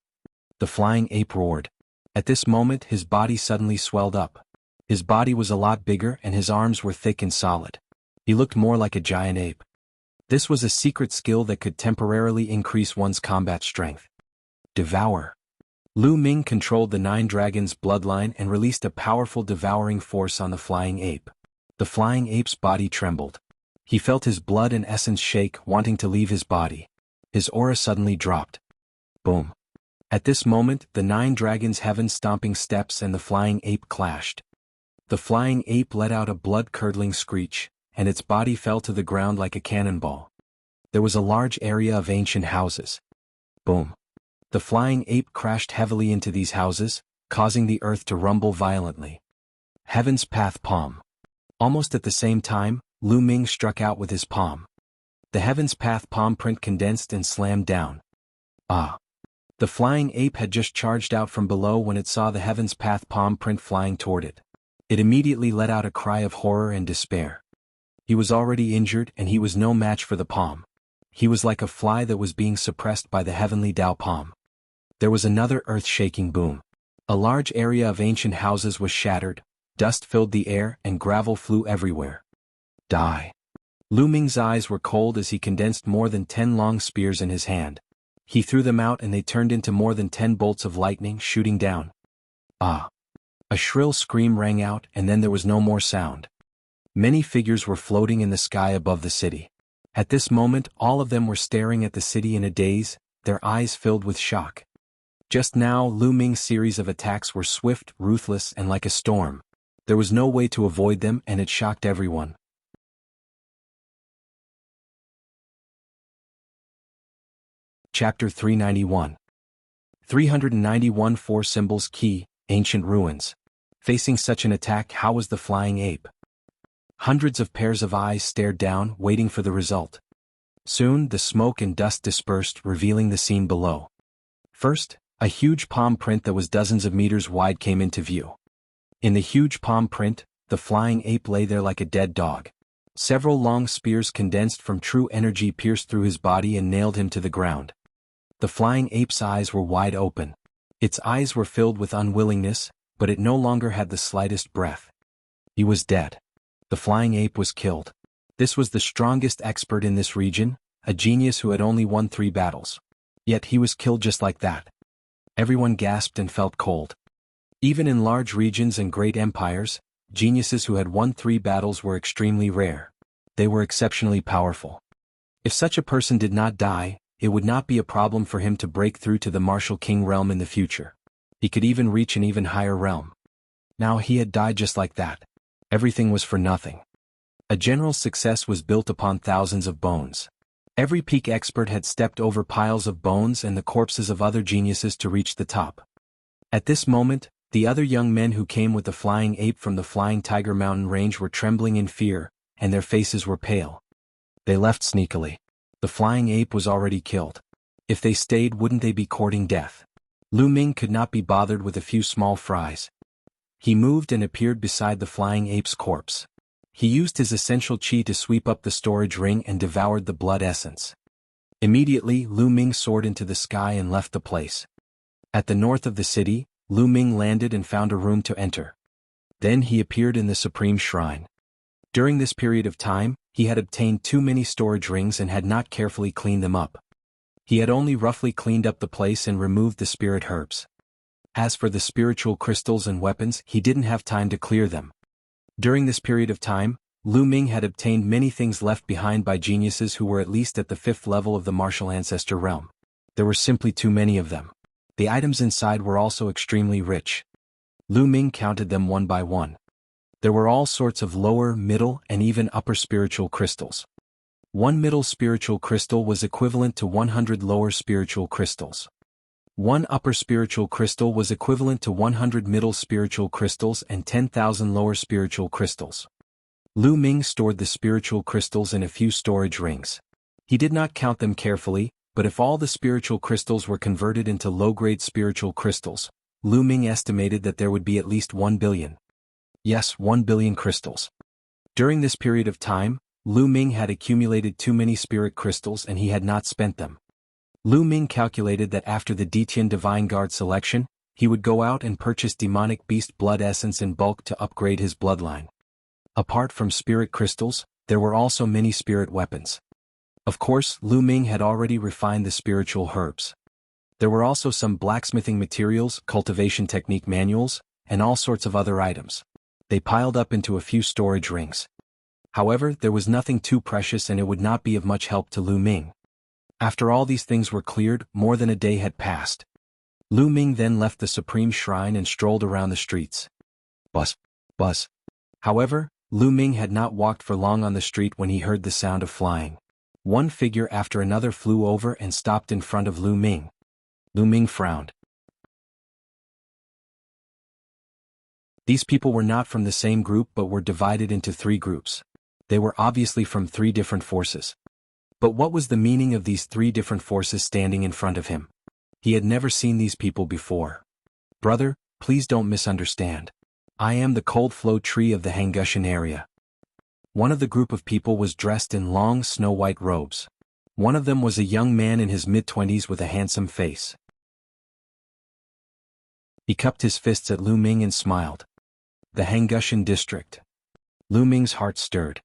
The flying ape roared. At this moment his body suddenly swelled up. His body was a lot bigger and his arms were thick and solid. He looked more like a giant ape. This was a secret skill that could temporarily increase one's combat strength. Devour. Lu Ming controlled the 9 dragons' bloodline and released a powerful devouring force on the flying ape. The flying ape's body trembled. He felt his blood and essence shake, wanting to leave his body. His aura suddenly dropped. Boom. At this moment, the 9 dragons' heaven-stomping steps and the flying ape clashed. The flying ape let out a blood-curdling screech, and its body fell to the ground like a cannonball. There was a large area of ancient houses. Boom. The flying ape crashed heavily into these houses, causing the earth to rumble violently. Heaven's Path Palm. Almost at the same time, Lu Ming struck out with his palm. The Heaven's Path palm print condensed and slammed down. Ah! The flying ape had just charged out from below when it saw the Heaven's Path palm print flying toward it. It immediately let out a cry of horror and despair. He was already injured and he was no match for the palm. He was like a fly that was being suppressed by the heavenly Tao palm. There was another earth-shaking boom. A large area of ancient houses was shattered, dust filled the air and gravel flew everywhere. Die. Lu Ming's eyes were cold as he condensed more than 10 long spears in his hand. He threw them out and they turned into more than 10 bolts of lightning shooting down. Ah! A shrill scream rang out and then there was no more sound. Many figures were floating in the sky above the city. At this moment, all of them were staring at the city in a daze, their eyes filled with shock. Just now, Lu Ming's series of attacks were swift, ruthless, and like a storm. There was no way to avoid them and it shocked everyone. Chapter 391. 391 Four Symbols Key, Ancient Ruins. Facing such an attack, how was the flying ape? Hundreds of pairs of eyes stared down, waiting for the result. Soon, the smoke and dust dispersed, revealing the scene below. First, a huge palm print that was dozens of meters wide came into view. In the huge palm print, the flying ape lay there like a dead dog. Several long spears condensed from true energy pierced through his body and nailed him to the ground. The flying ape's eyes were wide open. Its eyes were filled with unwillingness, but it no longer had the slightest breath. He was dead. The flying ape was killed. This was the strongest expert in this region, a genius who had only won 3 battles. Yet he was killed just like that. Everyone gasped and felt cold. Even in large regions and great empires, geniuses who had won 3 battles were extremely rare. They were exceptionally powerful. If such a person did not die, it would not be a problem for him to break through to the martial king realm in the future. He could even reach an even higher realm. Now he had died just like that. Everything was for nothing. A general success was built upon thousands of bones. Every peak expert had stepped over piles of bones and the corpses of other geniuses to reach the top. At this moment, the other young men who came with the flying ape from the Flying Tiger mountain range were trembling in fear, and their faces were pale. They left sneakily. The flying ape was already killed. If they stayed, wouldn't they be courting death? Lu Ming could not be bothered with a few small fries. He moved and appeared beside the flying ape's corpse. He used his essential qi to sweep up the storage ring and devoured the blood essence. Immediately, Lu Ming soared into the sky and left the place. At the north of the city, Lu Ming landed and found a room to enter. Then he appeared in the Supreme Shrine. During this period of time, he had obtained too many storage rings and had not carefully cleaned them up. He had only roughly cleaned up the place and removed the spirit herbs. As for the spiritual crystals and weapons, he didn't have time to clear them. During this period of time, Lu Ming had obtained many things left behind by geniuses who were at least at the 5th level of the martial ancestor realm. There were simply too many of them. The items inside were also extremely rich. Lu Ming counted them one by one. There were all sorts of lower, middle, and even upper spiritual crystals. One middle spiritual crystal was equivalent to 100 lower spiritual crystals. One upper spiritual crystal was equivalent to 100 middle spiritual crystals and 10,000 lower spiritual crystals. Lu Ming stored the spiritual crystals in a few storage rings. He did not count them carefully, but if all the spiritual crystals were converted into low-grade spiritual crystals, Lu Ming estimated that there would be at least 1 billion. Yes, 1 billion crystals. During this period of time, Lu Ming had accumulated too many spirit crystals and he had not spent them. Lu Ming calculated that after the Detian Divine Guard selection, he would go out and purchase demonic beast blood essence in bulk to upgrade his bloodline. Apart from spirit crystals, there were also many spirit weapons. Of course, Lu Ming had already refined the spiritual herbs. There were also some blacksmithing materials, cultivation technique manuals, and all sorts of other items. They piled up into a few storage rings. However, there was nothing too precious and it would not be of much help to Lu Ming. After all these things were cleared, more than a day had passed. Lu Ming then left the Supreme Shrine and strolled around the streets. Buzz, buzz. However, Lu Ming had not walked for long on the street when he heard the sound of flying. One figure after another flew over and stopped in front of Lu Ming. Lu Ming frowned. These people were not from the same group but were divided into 3 groups. They were obviously from 3 different forces. But what was the meaning of these 3 different forces standing in front of him? He had never seen these people before. Brother, please don't misunderstand. I am the cold flow tree of the Hangushan area. One of the group of people was dressed in long snow-white robes. One of them was a young man in his mid-20s with a handsome face. He cupped his fists at Lu Ming and smiled. The Hangushan district. Lu Ming's heart stirred.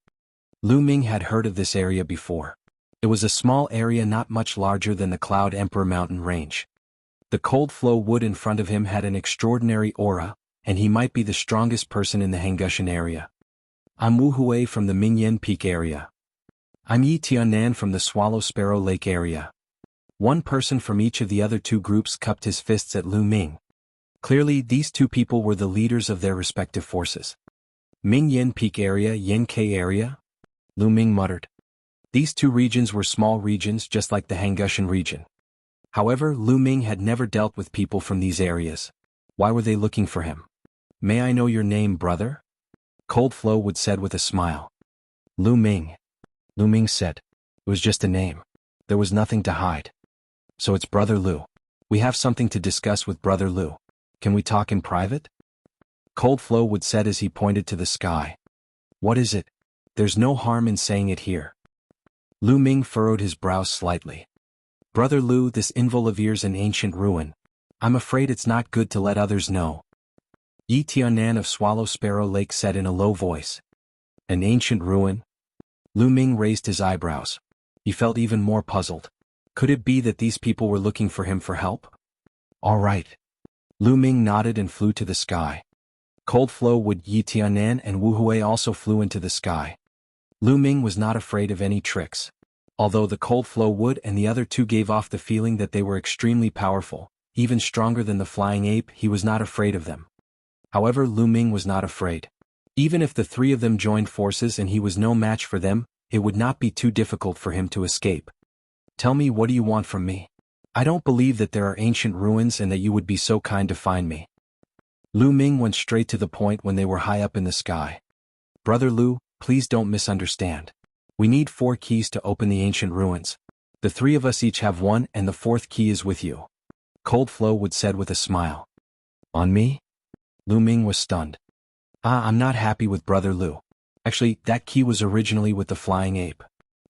Lu Ming had heard of this area before. It was a small area not much larger than the Cloud Emperor mountain range. The cold flow wood in front of him had an extraordinary aura, and he might be the strongest person in the Hangushan area. I'm Wu Hui from the Mingyan Peak area. I'm Yi Tianan from the Swallow Sparrow Lake area. One person from each of the other 2 groups cupped his fists at Lu Ming. Clearly, these 2 people were the leaders of their respective forces. Mingyan Peak area, Yenkai area? Lu Ming muttered. These 2 regions were small regions just like the Hangushan region. However, Lu Ming had never dealt with people from these areas. Why were they looking for him? May I know your name, brother? Cold Flow would said with a smile. Lu Ming. Lu Ming said. It was just a name. There was nothing to hide. So it's Brother Lu. We have something to discuss with Brother Lu. Can we talk in private? Cold Flow would said as he pointed to the sky. What is it? There's no harm in saying it here. Lu Ming furrowed his brows slightly. Brother Lu, this involveres an ancient ruin. I'm afraid it's not good to let others know. Yi Tianan of Swallow Sparrow Lake said in a low voice. An ancient ruin? Lu Ming raised his eyebrows. He felt even more puzzled. Could it be that these people were looking for him for help? All right. Lu Ming nodded and flew to the sky. Cold Flow Wood, Yi Tianan and Wu Hui also flew into the sky. Lu Ming was not afraid of any tricks. Although the Cold Flow Wood and the other two gave off the feeling that they were extremely powerful, even stronger than the flying ape, he was not afraid of them. However, Lu Ming was not afraid. Even if the three of them joined forces and he was no match for them, it would not be too difficult for him to escape. Tell me, what do you want from me? I don't believe that there are ancient ruins and that you would be so kind to find me. Lu Ming went straight to the point when they were high up in the sky. Brother Lu, please don't misunderstand. We need 4 keys to open the ancient ruins. The 3 of us each have 1 and the 4th key is with you. Cold Flow Wood said with a smile. On me? Lu Ming was stunned. I'm not happy with Brother Lu. Actually, that key was originally with the flying ape.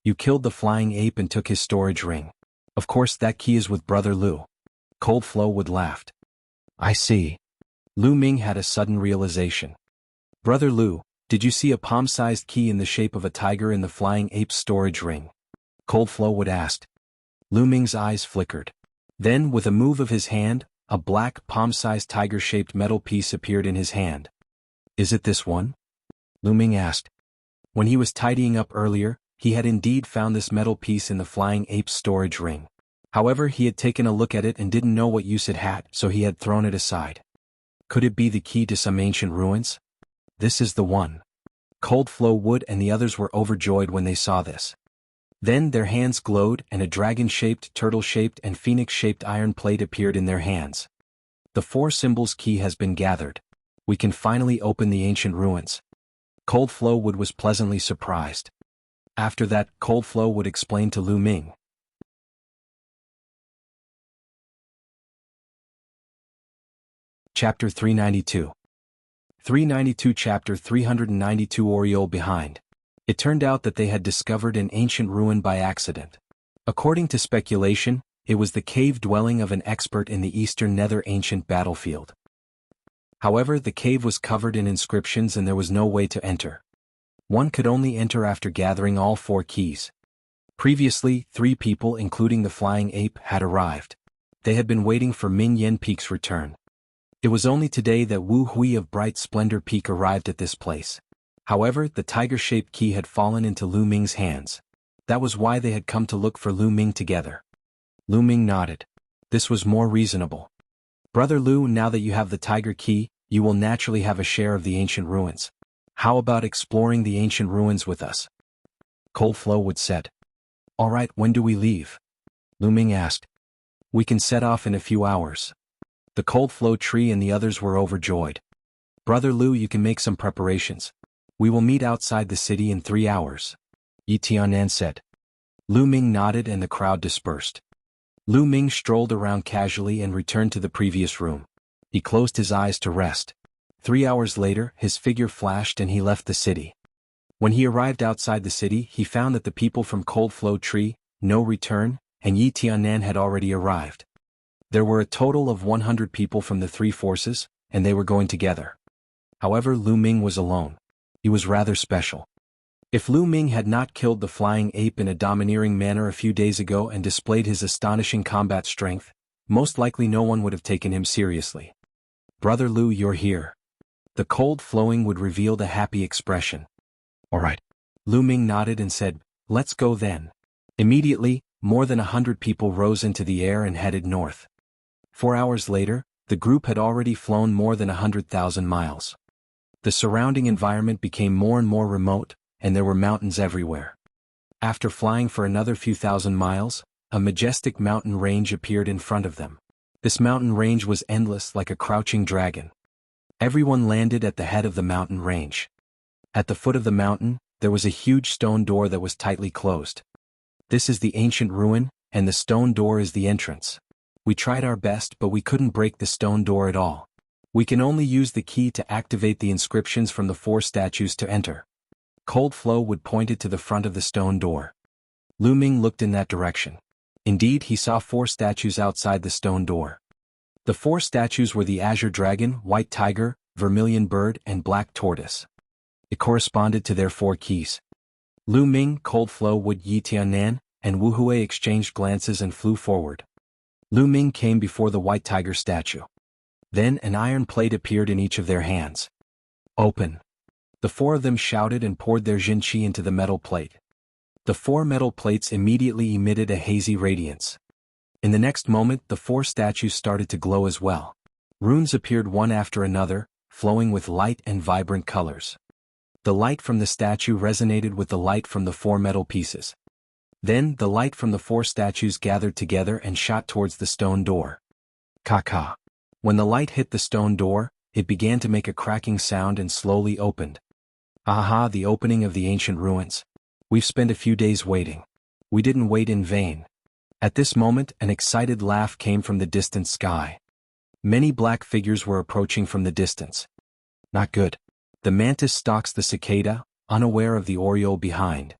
You killed the flying ape and took his storage ring. Of course that key is with Brother Lu. Cold Flow Wood laughed. I see. Lu Ming had a sudden realization. Brother Lu, did you see a palm-sized key in the shape of a tiger in the flying ape's storage ring? Cold Flow Wood asked. Lu Ming's eyes flickered. Then, with a move of his hand, a black, palm-sized tiger-shaped metal piece appeared in his hand. Is it this one? Lu Ming asked. When he was tidying up earlier, he had indeed found this metal piece in the flying ape's storage ring. However, he had taken a look at it and didn't know what use it had, so he had thrown it aside. Could it be the key to some ancient ruins? This is the one. Cold Flow Wood and the others were overjoyed when they saw this. Then their hands glowed and a dragon-shaped, turtle-shaped and phoenix-shaped iron plate appeared in their hands. The 4 symbols key has been gathered. We can finally open the ancient ruins. Cold Flow Wood was pleasantly surprised. After that, Cold Flow Wood explained to Lu Ming. Chapter 392. 392 Chapter 392 Oriole Behind. It turned out that they had discovered an ancient ruin by accident. According to speculation, it was the cave dwelling of an expert in the Eastern Nether ancient battlefield. However, the cave was covered in inscriptions and there was no way to enter. One could only enter after gathering all 4 keys. Previously, 3 people including the flying ape had arrived. They had been waiting for Min Yen Peak's return. It was only today that Wu Hui of Bright Splendor Peak arrived at this place. However, the tiger-shaped key had fallen into Lu Ming's hands. That was why they had come to look for Lu Ming together. Lu Ming nodded. This was more reasonable. Brother Lu, now that you have the tiger key, you will naturally have a share of the ancient ruins. How about exploring the ancient ruins with us? Cold Flow Wood said. All right, when do we leave? Lu Ming asked. We can set off in a few hours. The Cold Flow Tree and the others were overjoyed. Brother Lu, you can make some preparations. We will meet outside the city in 3 hours. Yi Tianan said. Lu Ming nodded and the crowd dispersed. Lu Ming strolled around casually and returned to the previous room. He closed his eyes to rest. 3 hours later, his figure flashed and he left the city. When he arrived outside the city, he found that the people from Cold Flow Tree, No Return, and Yi Tianan had already arrived. There were a total of 100 people from the 3 forces, and they were going together. However, Lu Ming was alone. He was rather special. If Lu Ming had not killed the flying ape in a domineering manner a few days ago and displayed his astonishing combat strength, most likely no one would have taken him seriously. Brother Lu, you're here. The cold flowing would revealed a happy expression. All right. Lu Ming nodded and said, let's go then. Immediately, more than 100 people rose into the air and headed north. 4 hours later, the group had already flown more than 100,000 miles. The surrounding environment became more and more remote, and there were mountains everywhere. After flying for another few thousand miles, a majestic mountain range appeared in front of them. This mountain range was endless like a crouching dragon. Everyone landed at the head of the mountain range. At the foot of the mountain, there was a huge stone door that was tightly closed. This is the ancient ruin, and the stone door is the entrance. We tried our best but we couldn't break the stone door at all. We can only use the key to activate the inscriptions from the 4 statues to enter. Cold Flow would pointed to the front of the stone door. Lu Ming looked in that direction. Indeed, he saw 4 statues outside the stone door. The 4 statues were the Azure Dragon, White Tiger, Vermilion Bird, and Black Tortoise. It corresponded to their 4 keys. Lu Ming, Cold Flow Wood Yi Tiannan, and Wu Hui exchanged glances and flew forward. Lu Ming came before the White Tiger statue. Then an iron plate appeared in each of their hands. Open. The 4 of them shouted and poured their Jin Qi into the metal plate. The 4 metal plates immediately emitted a hazy radiance. In the next moment, the 4 statues started to glow as well. Runes appeared one after another, flowing with light and vibrant colors. The light from the statue resonated with the light from the 4 metal pieces. Then, the light from the 4 statues gathered together and shot towards the stone door. Ka-ka. When the light hit the stone door, it began to make a cracking sound and slowly opened. Aha, the opening of the ancient ruins. We've spent a few days waiting. We didn't wait in vain. At this moment, an excited laugh came from the distant sky. Many black figures were approaching from the distance. Not good. The mantis stalks the cicada, unaware of the oriole behind.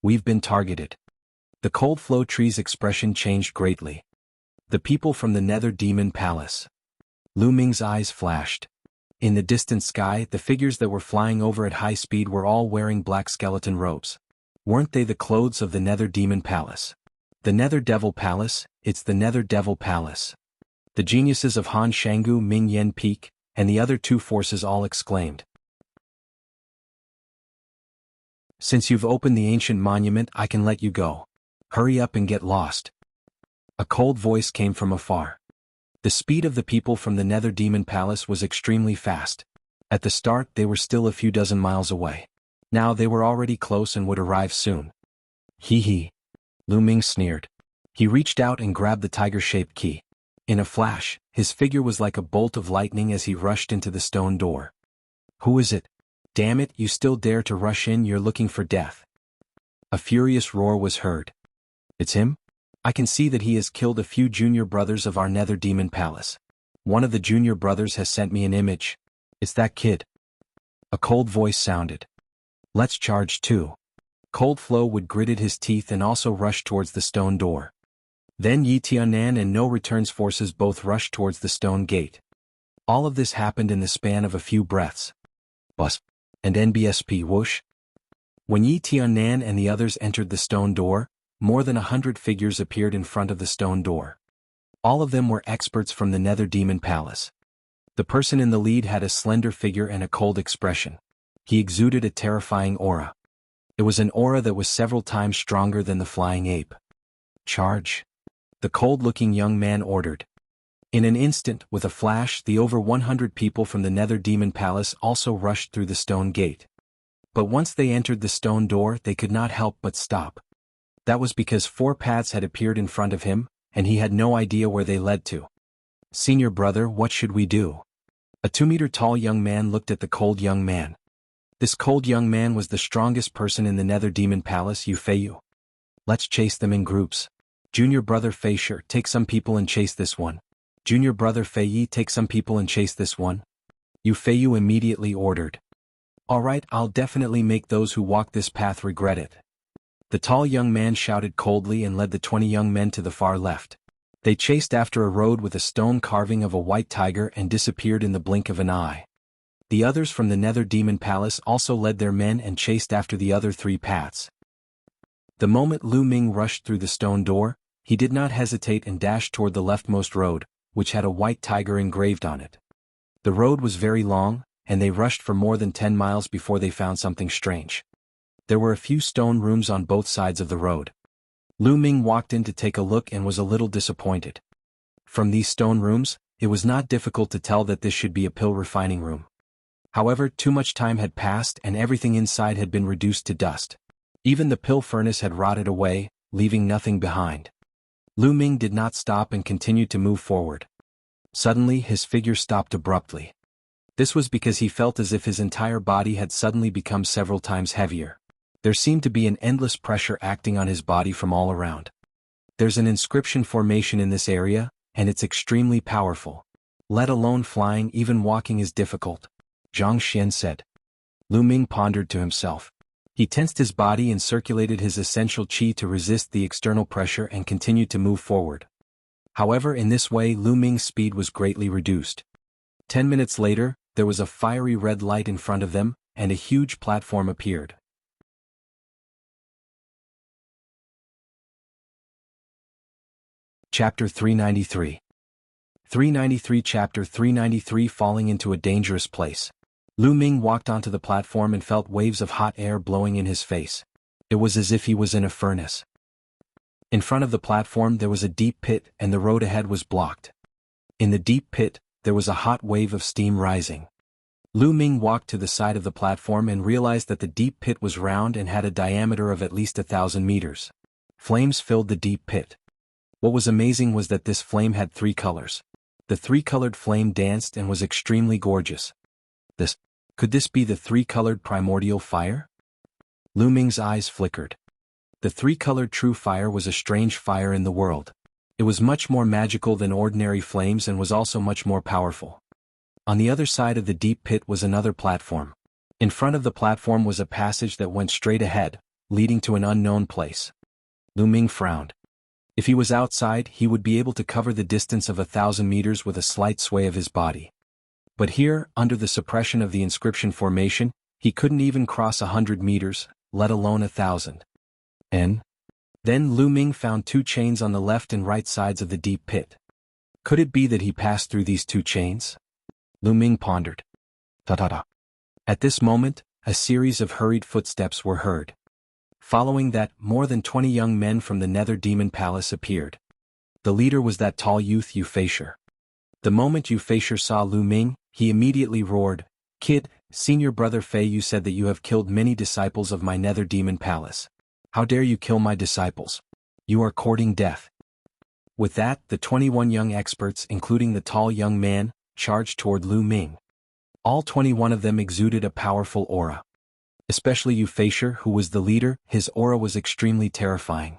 We've been targeted. The Cold Flow tree's expression changed greatly. The people from the Nether Demon Palace. Lu Ming's eyes flashed. In the distant sky, the figures that were flying over at high speed were all wearing black skeleton robes. Weren't they the clothes of the Nether Demon Palace? The Nether Devil Palace, it's the Nether Devil Palace. The geniuses of Han Shanggu, Ming Yen Peak, and the other 2 forces all exclaimed. Since you've opened the ancient monument, I can let you go. Hurry up and get lost. A cold voice came from afar. The speed of the people from the Nether Demon Palace was extremely fast. At the start, they were still a few dozen miles away. Now they were already close and would arrive soon. Hee hee. Lu Ming sneered. He reached out and grabbed the tiger-shaped key. In a flash, his figure was like a bolt of lightning as he rushed into the stone door. Who is it? Damn it, you still dare to rush in, you're looking for death. A furious roar was heard. It's him? I can see that he has killed a few junior brothers of our Nether Demon Palace. One of the junior brothers has sent me an image. It's that kid. A cold voice sounded. Let's charge too. Cold Flow would gritted his teeth and also rushed towards the stone door. Then Yi Tiannan and No Return's forces both rushed towards the stone gate. All of this happened in the span of a few breaths. Bus. And NBSP whoosh. When Yi Tiannan and the others entered the stone door, more than 100 figures appeared in front of the stone door. All of them were experts from the Nether Demon Palace. The person in the lead had a slender figure and a cold expression. He exuded a terrifying aura. It was an aura that was several times stronger than the flying ape. Charge. The cold-looking young man ordered. In an instant, with a flash, the over 100 people from the Nether Demon Palace also rushed through the stone gate. But once they entered the stone door, they could not help but stop. That was because 4 paths had appeared in front of him, and he had no idea where they led to. Senior brother, what should we do? A 2-meter-tall young man looked at the cold young man. This cold young man was the strongest person in the Nether Demon Palace, Yu Feiyu. Let's chase them in groups. Junior brother Fei Shi, take some people and chase this one. Junior brother Fei Yi, take some people and chase this one. Yu Feiyu immediately ordered. Alright, I'll definitely make those who walk this path regret it. The tall young man shouted coldly and led the 20 young men to the far left. They chased after a road with a stone carving of a white tiger and disappeared in the blink of an eye. The others from the Nether Demon Palace also led their men and chased after the other 3 paths. The moment Lu Ming rushed through the stone door, he did not hesitate and dashed toward the leftmost road, which had a white tiger engraved on it. The road was very long, and they rushed for more than 10 miles before they found something strange. There were a few stone rooms on both sides of the road. Lu Ming walked in to take a look and was a little disappointed. From these stone rooms, it was not difficult to tell that this should be a pill refining room. However, too much time had passed and everything inside had been reduced to dust. Even the pill furnace had rotted away, leaving nothing behind. Lu Ming did not stop and continued to move forward. Suddenly, his figure stopped abruptly. This was because he felt as if his entire body had suddenly become several times heavier. There seemed to be an endless pressure acting on his body from all around. There's an inscription formation in this area, and it's extremely powerful. Let alone flying, even walking is difficult, Zhang Xian said. Lu Ming pondered to himself. He tensed his body and circulated his essential qi to resist the external pressure and continued to move forward. However, in this way Lu Ming's speed was greatly reduced. 10 minutes later, there was a fiery red light in front of them, and a huge platform appeared. Chapter 393. 393 Chapter 393 Falling into a dangerous place. Lu Ming walked onto the platform and felt waves of hot air blowing in his face. It was as if he was in a furnace. In front of the platform there was a deep pit and the road ahead was blocked. In the deep pit, there was a hot wave of steam rising. Lu Ming walked to the side of the platform and realized that the deep pit was round and had a diameter of at least 1,000 meters. Flames filled the deep pit. What was amazing was that this flame had 3 colors. The 3-colored flame danced and was extremely gorgeous. Could this be the 3-colored primordial fire? Lu Ming's eyes flickered. The 3-colored true fire was a strange fire in the world. It was much more magical than ordinary flames and was also much more powerful. On the other side of the deep pit was another platform. In front of the platform was a passage that went straight ahead, leading to an unknown place. Lu Ming frowned. If he was outside, he would be able to cover the distance of 1,000 meters with a slight sway of his body. But here, under the suppression of the inscription formation, he couldn't even cross 100 meters, let alone 1,000. And then Lu Ming found 2 chains on the left and right sides of the deep pit. Could it be that he passed through these 2 chains? Lu Ming pondered. Ta-ta-ta. At this moment, a series of hurried footsteps were heard. Following that, more than 20 young men from the Nether Demon Palace appeared. The leader was that tall youth Euphasher. The moment Euphasher saw Lu Ming, he immediately roared, "Kid, senior brother Fei, you said that you have killed many disciples of my Nether Demon Palace. How dare you kill my disciples? You are courting death." With that, the 21 young experts, including the tall young man, charged toward Lu Ming. All 21 of them exuded a powerful aura. Especially Euphasher, who was the leader, his aura was extremely terrifying.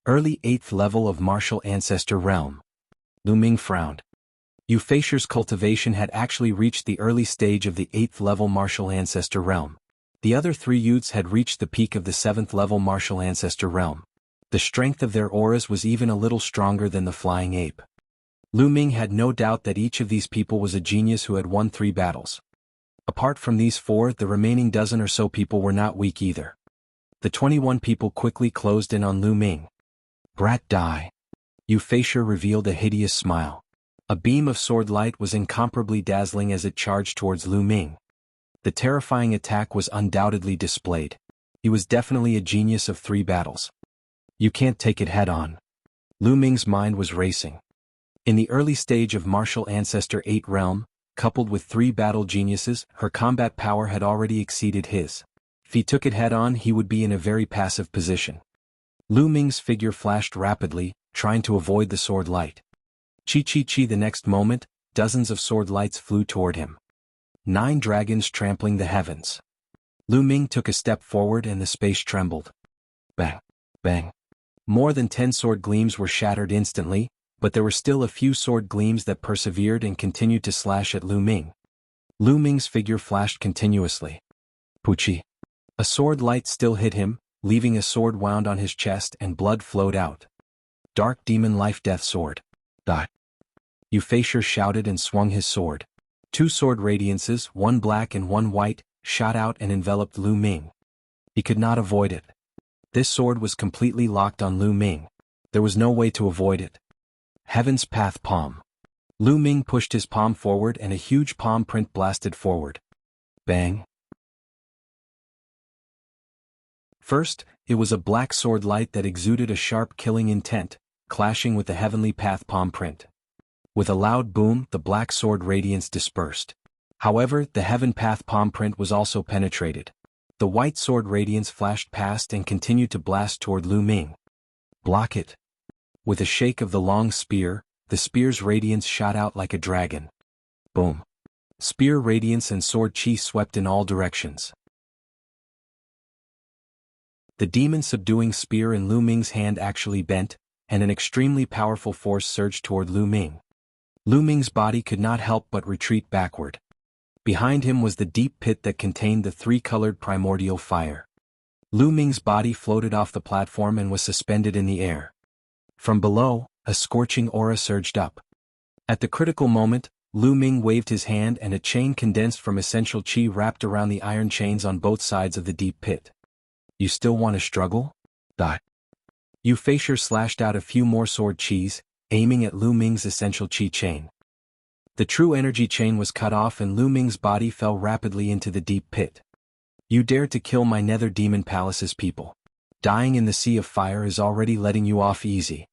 Early 8th level of Martial Ancestor Realm. Lu Ming frowned. Euphasher's cultivation had actually reached the early stage of the 8th level Martial Ancestor Realm. The other 3 youths had reached the peak of the 7th level Martial Ancestor Realm. The strength of their auras was even a little stronger than the flying ape. Lu Ming had no doubt that each of these people was a genius who had won 3 battles. Apart from these 4, the remaining dozen or so people were not weak either. The 21 people quickly closed in on Lu Ming. Brat die. Euphasher revealed a hideous smile. A beam of sword light was incomparably dazzling as it charged towards Lu Ming. The terrifying attack was undoubtedly displayed. He was definitely a genius of 3 battles. You can't take it head on. Lu Ming's mind was racing. In the early stage of Martial Ancestor 8 realm, coupled with 3 battle geniuses, her combat power had already exceeded his. If he took it head on, he would be in a very passive position. Lu Ming's figure flashed rapidly, trying to avoid the sword light. Chi. The next moment, dozens of sword lights flew toward him. 9 dragons trampling the heavens. Lu Ming took a step forward and the space trembled. Bang! Bang! More than 10 sword gleams were shattered instantly, but there were still a few sword gleams that persevered and continued to slash at Lu Ming. Lu Ming's figure flashed continuously. Puchi. A sword light still hit him, leaving a sword wound on his chest and blood flowed out. Dark Demon Life Death Sword. Die. Euphasher shouted and swung his sword. 2 sword radiances, one black and one white, shot out and enveloped Lu Ming. He could not avoid it. This sword was completely locked on Lu Ming. There was no way to avoid it. Heaven's Path Palm. Lu Ming pushed his palm forward and a huge palm print blasted forward. Bang. First, it was a black sword light that exuded a sharp killing intent, clashing with the Heavenly Path palm print. With a loud boom, the black sword radiance dispersed. However, the Heaven Path palm print was also penetrated. The white sword radiance flashed past and continued to blast toward Lu Ming. Block it. With a shake of the long spear, the spear's radiance shot out like a dragon. Boom. Spear radiance and sword chi swept in all directions. The demon-subduing spear in Lu Ming's hand actually bent, and an extremely powerful force surged toward Lu Ming. Lu Ming's body could not help but retreat backward. Behind him was the deep pit that contained the three-colored primordial fire. Lu Ming's body floated off the platform and was suspended in the air. From below, a scorching aura surged up. At the critical moment, Lu Ming waved his hand and a chain condensed from essential chi wrapped around the iron chains on both sides of the deep pit. You still want to struggle? Yu Feisher slashed out a few more sword chis, aiming at Lu Ming's essential chi chain. The true energy chain was cut off and Lu Ming's body fell rapidly into the deep pit. You dared to kill my Nether Demon Palace's people. Dying in the sea of fire is already letting you off easy.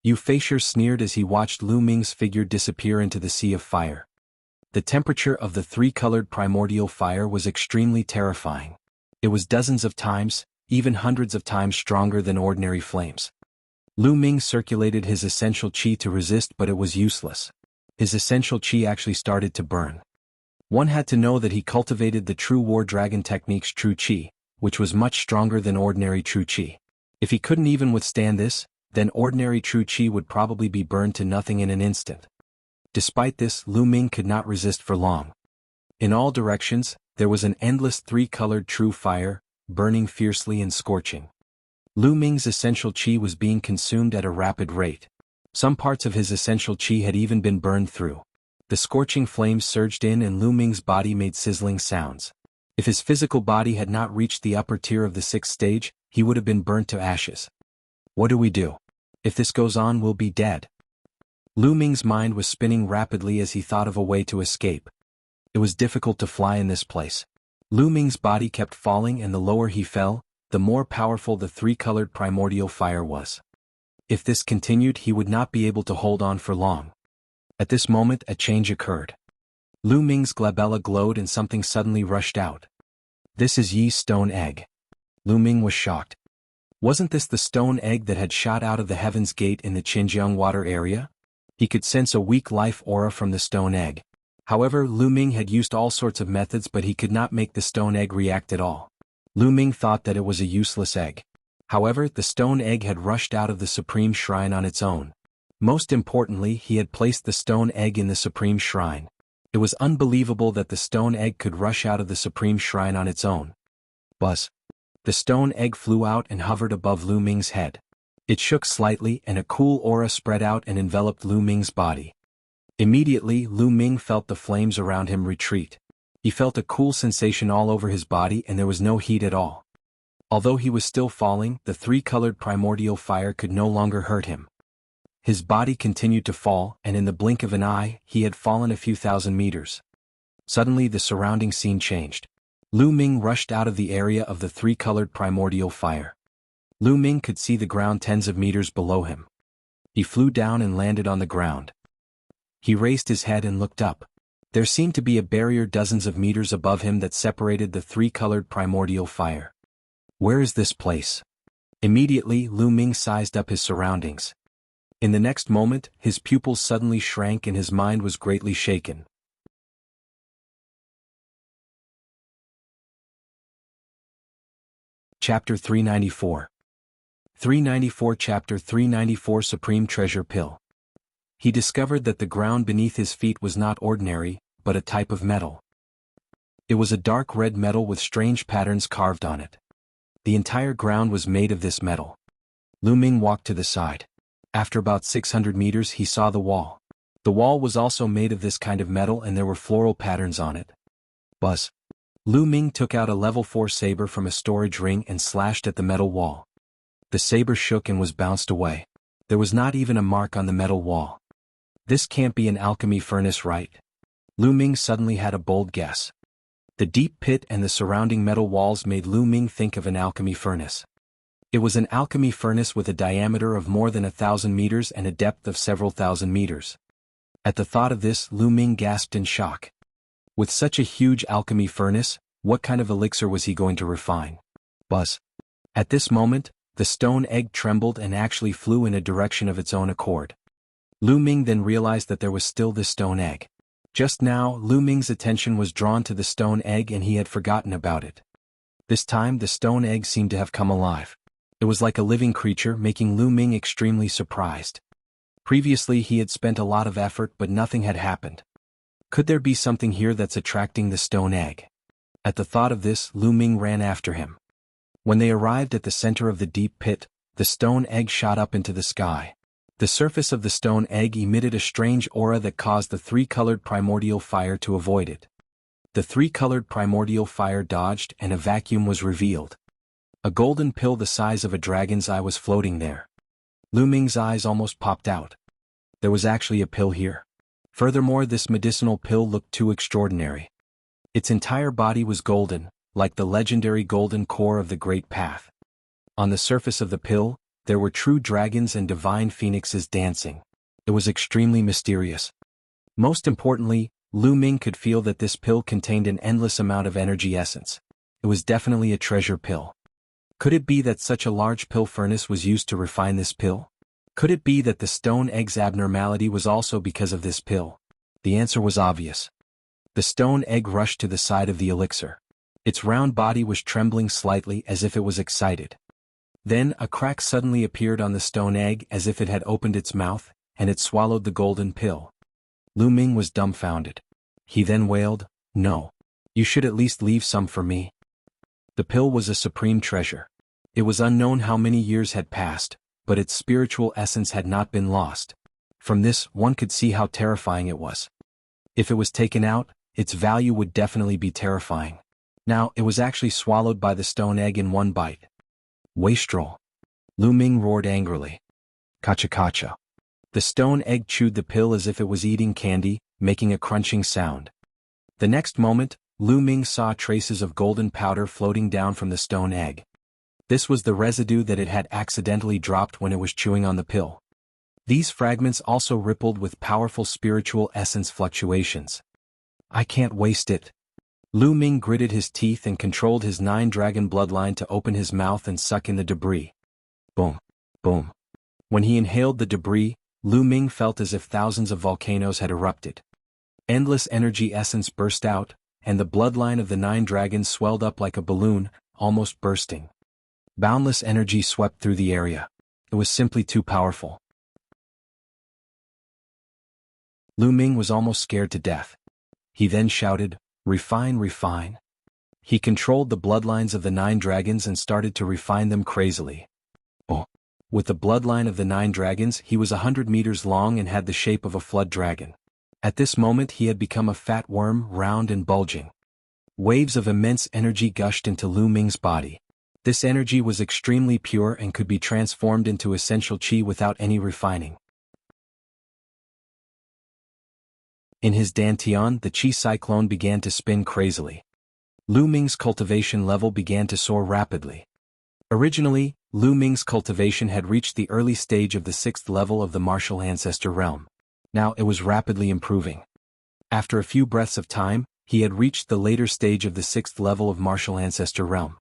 Yu Feisher sneered as he watched Lu Ming's figure disappear into the sea of fire. The temperature of the three-colored primordial fire was extremely terrifying. It was dozens of times, even hundreds of times stronger than ordinary flames. Lu Ming circulated his essential chi to resist, but it was useless. His essential chi actually started to burn. One had to know that he cultivated the true War Dragon technique's true chi, which was much stronger than ordinary true chi. If he couldn't even withstand this, then ordinary true chi would probably be burned to nothing in an instant. Despite this, Lu Ming could not resist for long. In all directions, there was an endless three-colored true fire, burning fiercely and scorching. Lu Ming's essential chi was being consumed at a rapid rate. Some parts of his essential chi had even been burned through. The scorching flames surged in and Lu Ming's body made sizzling sounds. If his physical body had not reached the upper tier of the 6th stage, he would have been burnt to ashes. What do we do? If this goes on, we'll be dead. Lu Ming's mind was spinning rapidly as he thought of a way to escape. It was difficult to fly in this place. Lu Ming's body kept falling and the lower he fell, the more powerful the three-colored primordial fire was. If this continued, he would not be able to hold on for long. At this moment, a change occurred. Lu Ming's glabella glowed and something suddenly rushed out. This is Yi's stone egg. Lu Ming was shocked. Wasn't this the stone egg that had shot out of the Heaven's Gate in the Xinjiang water area? He could sense a weak life aura from the stone egg. However, Lu Ming had used all sorts of methods, but he could not make the stone egg react at all. Lu Ming thought that it was a useless egg. However, the stone egg had rushed out of the Supreme Shrine on its own. Most importantly, he had placed the stone egg in the Supreme Shrine. It was unbelievable that the stone egg could rush out of the Supreme Shrine on its own. Buzz. The stone egg flew out and hovered above Lu Ming's head. It shook slightly and a cool aura spread out and enveloped Lu Ming's body. Immediately, Lu Ming felt the flames around him retreat. He felt a cool sensation all over his body and there was no heat at all. Although he was still falling, the three-colored primordial fire could no longer hurt him. His body continued to fall, and in the blink of an eye, he had fallen a few thousand meters. Suddenly the surrounding scene changed. Lu Ming rushed out of the area of the three-colored primordial fire. Lu Ming could see the ground tens of meters below him. He flew down and landed on the ground. He raised his head and looked up. There seemed to be a barrier dozens of meters above him that separated the three-colored primordial fire. Where is this place? Immediately, Lu Ming sized up his surroundings. In the next moment, his pupils suddenly shrank and his mind was greatly shaken. Chapter 394. 394 Chapter 394 Supreme Treasure Pill. He discovered that the ground beneath his feet was not ordinary, but a type of metal. It was a dark red metal with strange patterns carved on it. The entire ground was made of this metal. Lu Ming walked to the side. After about 600 meters he saw the wall. The wall was also made of this kind of metal and there were floral patterns on it. Buzz. Lu Ming took out a level 4 saber from a storage ring and slashed at the metal wall. The saber shook and was bounced away. There was not even a mark on the metal wall. This can't be an alchemy furnace, right? Lu Ming suddenly had a bold guess. The deep pit and the surrounding metal walls made Lu Ming think of an alchemy furnace. It was an alchemy furnace with a diameter of more than 1,000 meters and a depth of several thousand meters. At the thought of this, Lu Ming gasped in shock. With such a huge alchemy furnace, what kind of elixir was he going to refine? Buzz. At this moment, the stone egg trembled and actually flew in a direction of its own accord. Lu Ming then realized that there was still the stone egg. Just now, Lu Ming's attention was drawn to the stone egg and he had forgotten about it. This time the stone egg seemed to have come alive. It was like a living creature, making Lu Ming extremely surprised. Previously he had spent a lot of effort but nothing had happened. Could there be something here that's attracting the stone egg? At the thought of this, Lu Ming ran after him. When they arrived at the center of the deep pit, the stone egg shot up into the sky. The surface of the stone egg emitted a strange aura that caused the three-colored primordial fire to avoid it. The three-colored primordial fire dodged and a vacuum was revealed. A golden pill the size of a dragon's eye was floating there. Lu Ming's eyes almost popped out. There was actually a pill here. Furthermore, this medicinal pill looked too extraordinary. Its entire body was golden, like the legendary golden core of the Great Path. On the surface of the pill, there were true dragons and divine phoenixes dancing. It was extremely mysterious. Most importantly, Lu Ming could feel that this pill contained an endless amount of energy essence. It was definitely a treasure pill. Could it be that such a large pill furnace was used to refine this pill? Could it be that the stone egg's abnormality was also because of this pill? The answer was obvious. The stone egg rushed to the side of the elixir. Its round body was trembling slightly as if it was excited. Then a crack suddenly appeared on the stone egg as if it had opened its mouth, and it swallowed the golden pill. Lu Ming was dumbfounded. He then wailed, "No. You should at least leave some for me." The pill was a supreme treasure. It was unknown how many years had passed, but its spiritual essence had not been lost. From this, one could see how terrifying it was. If it was taken out, its value would definitely be terrifying. Now, it was actually swallowed by the stone egg in one bite. Wastrel! Lu Ming roared angrily. Kacha-kacha. The stone egg chewed the pill as if it was eating candy, making a crunching sound. The next moment, Lu Ming saw traces of golden powder floating down from the stone egg. This was the residue that it had accidentally dropped when it was chewing on the pill. These fragments also rippled with powerful spiritual essence fluctuations. I can't waste it. Lu Ming gritted his teeth and controlled his 9-dragon bloodline to open his mouth and suck in the debris. Boom. Boom. When he inhaled the debris, Lu Ming felt as if thousands of volcanoes had erupted. Endless energy essence burst out, and the bloodline of the 9 dragons swelled up like a balloon, almost bursting. Boundless energy swept through the area. It was simply too powerful. Lu Ming was almost scared to death. He then shouted, "Refine, refine." He controlled the bloodlines of the 9 dragons and started to refine them crazily. Oh! With the bloodline of the 9 dragons, he was 100 meters long and had the shape of a flood dragon. At this moment he had become a fat worm, round and bulging. Waves of immense energy gushed into Lu Ming's body. This energy was extremely pure and could be transformed into essential qi without any refining. In his dantian, the qi cyclone began to spin crazily. Lu Ming's cultivation level began to soar rapidly. Originally, Lu Ming's cultivation had reached the early stage of the 6th level of the martial ancestor realm. Now it was rapidly improving. After a few breaths of time, he had reached the later stage of the 6th level of martial ancestor realm.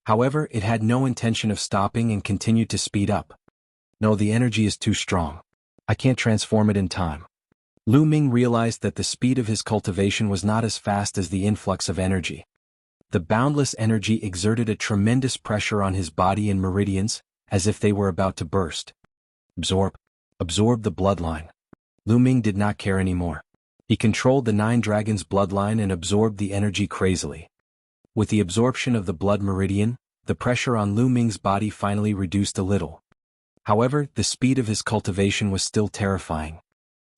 However, it had no intention of stopping and continued to speed up. No, the energy is too strong. I can't transform it in time. Lu Ming realized that the speed of his cultivation was not as fast as the influx of energy. The boundless energy exerted a tremendous pressure on his body and meridians, as if they were about to burst. Absorb. Absorb the bloodline. Lu Ming did not care anymore. He controlled the 9 dragons' bloodline and absorbed the energy crazily. With the absorption of the blood meridian, the pressure on Lu Ming's body finally reduced a little. However, the speed of his cultivation was still terrifying.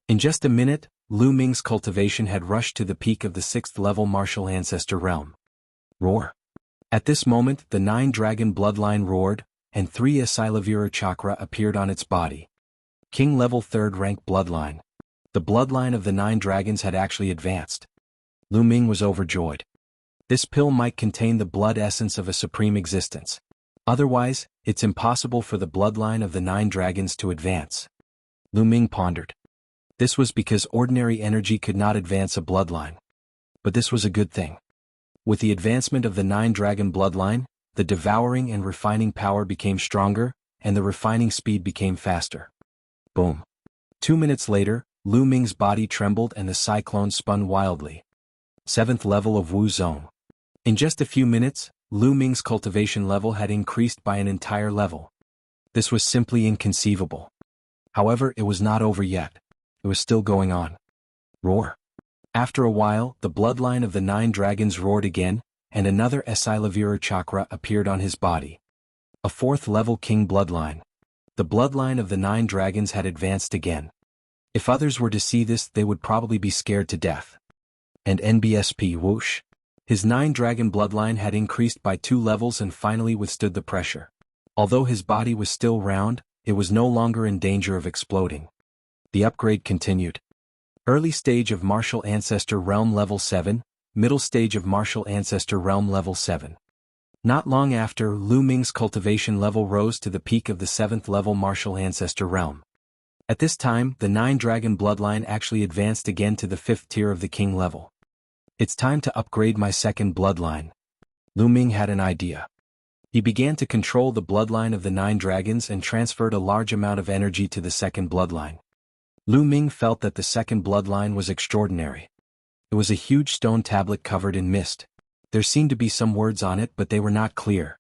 In just a minute, Lu Ming's cultivation had rushed to the peak of the 6th level martial ancestor realm. Roar. At this moment, the 9-dragon bloodline roared, and 3 Asilavira chakra appeared on its body. King level 3rd rank bloodline. The bloodline of the 9 dragons had actually advanced. Lu Ming was overjoyed. This pill might contain the blood essence of a supreme existence. Otherwise, it's impossible for the bloodline of the 9 dragons to advance. Lu Ming pondered. This was because ordinary energy could not advance a bloodline. But this was a good thing. With the advancement of the 9-dragon bloodline, the devouring and refining power became stronger, and the refining speed became faster. Boom. 2 minutes later, Lu Ming's body trembled and the cyclone spun wildly. 7th level of Wu Zone. In just a few minutes, Lu Ming's cultivation level had increased by an entire level. This was simply inconceivable. However, it was not over yet. It was still going on. Roar. After a while, the bloodline of the 9 dragons roared again, and another Esilavira chakra appeared on his body. A 4th-level king bloodline. The bloodline of the 9 dragons had advanced again. If others were to see this, they would probably be scared to death. And NBSP whoosh. His 9-dragon bloodline had increased by 2 levels and finally withstood the pressure. Although his body was still round, it was no longer in danger of exploding. The upgrade continued. Early stage of Martial Ancestor Realm Level 7, middle stage of Martial Ancestor Realm Level 7. Not long after, Lu Ming's cultivation level rose to the peak of the 7th level Martial Ancestor Realm. At this time, the 9-dragon bloodline actually advanced again to the 5th tier of the king level. It's time to upgrade my 2nd bloodline. Lu Ming had an idea. He began to control the bloodline of the 9 dragons and transferred a large amount of energy to the 2nd bloodline. Lu Ming felt that the 2nd bloodline was extraordinary. It was a huge stone tablet covered in mist. There seemed to be some words on it, but they were not clear.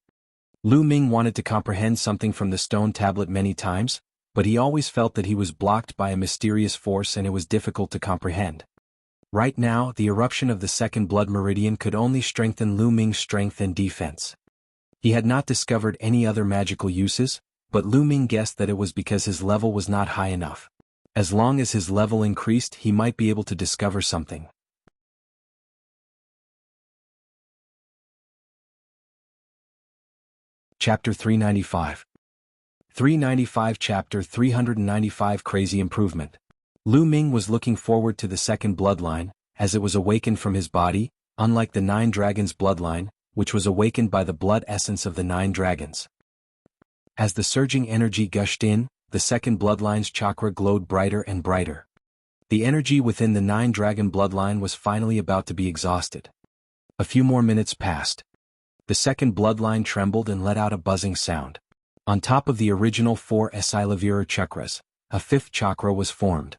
Lu Ming wanted to comprehend something from the stone tablet many times, but he always felt that he was blocked by a mysterious force and it was difficult to comprehend. Right now, the eruption of the 2nd blood meridian could only strengthen Lu Ming's strength and defense. He had not discovered any other magical uses, but Lu Ming guessed that it was because his level was not high enough. As long as his level increased, he might be able to discover something. Chapter 395. 395 Chapter 395 Crazy Improvement. Lu Ming was looking forward to the 2nd bloodline, as it was awakened from his body, unlike the 9 dragons' bloodline, which was awakened by the blood essence of the 9 dragons. As the surging energy gushed in, the 2nd bloodline's chakra glowed brighter and brighter. The energy within the 9-dragon bloodline was finally about to be exhausted. A few more minutes passed. The 2nd bloodline trembled and let out a buzzing sound. On top of the original 4 Esilavira chakras, a 5th chakra was formed.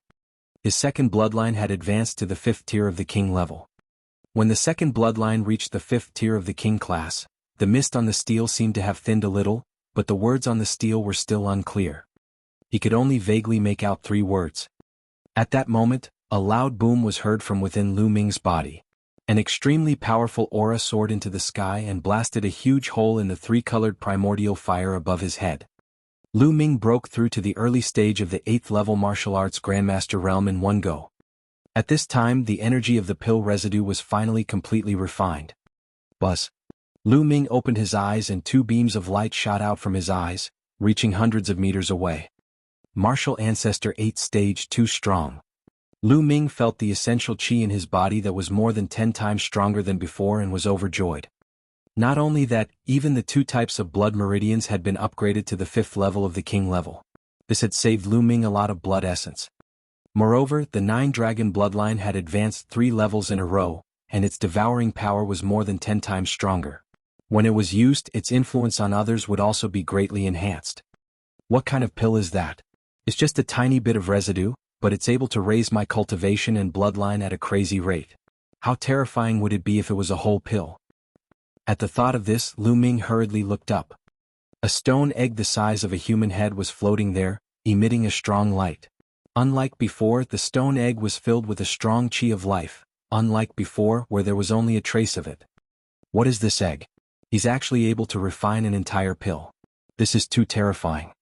His 2nd bloodline had advanced to the 5th tier of the king level. When the 2nd bloodline reached the 5th tier of the king class, the mist on the steel seemed to have thinned a little, but the words on the steel were still unclear. He could only vaguely make out 3 words. At that moment, a loud boom was heard from within Lu Ming's body. An extremely powerful aura soared into the sky and blasted a huge hole in the 3-colored primordial fire above his head. Lu Ming broke through to the early stage of the 8th level martial arts Grandmaster realm in one go. At this time, the energy of the pill residue was finally completely refined. Buzz. Lu Ming opened his eyes and 2 beams of light shot out from his eyes, reaching hundreds of meters away. Martial Ancestor 8 Stage 2 Strong. Lu Ming felt the essential qi in his body that was more than 10 times stronger than before and was overjoyed. Not only that, even the 2 types of blood meridians had been upgraded to the 5th level of the king level. This had saved Lu Ming a lot of blood essence. Moreover, the 9-dragon bloodline had advanced 3 levels in a row, and its devouring power was more than 10 times stronger. When it was used, its influence on others would also be greatly enhanced. What kind of pill is that? It's just a tiny bit of residue, but it's able to raise my cultivation and bloodline at a crazy rate. How terrifying would it be if it was a whole pill? At the thought of this, Lu Ming hurriedly looked up. A stone egg the size of a human head was floating there, emitting a strong light. Unlike before, the stone egg was filled with a strong qi of life, unlike before where there was only a trace of it. What is this egg? He's actually able to refine an entire pill. This is too terrifying.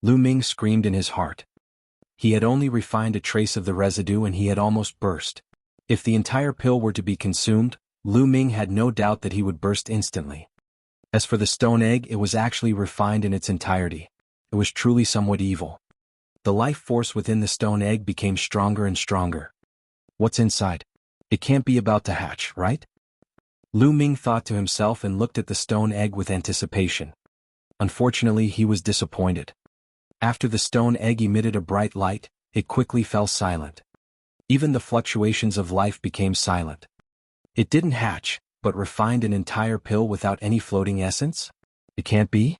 Lu Ming screamed in his heart. He had only refined a trace of the residue and he had almost burst. If the entire pill were to be consumed, Lu Ming had no doubt that he would burst instantly. As for the stone egg, it was actually refined in its entirety. It was truly somewhat evil. The life force within the stone egg became stronger and stronger. What's inside? It can't be about to hatch, right? Lu Ming thought to himself and looked at the stone egg with anticipation. Unfortunately, he was disappointed. After the stone egg emitted a bright light, it quickly fell silent. Even the fluctuations of life became silent. It didn't hatch, but refined an entire pill without any floating essence? It can't be?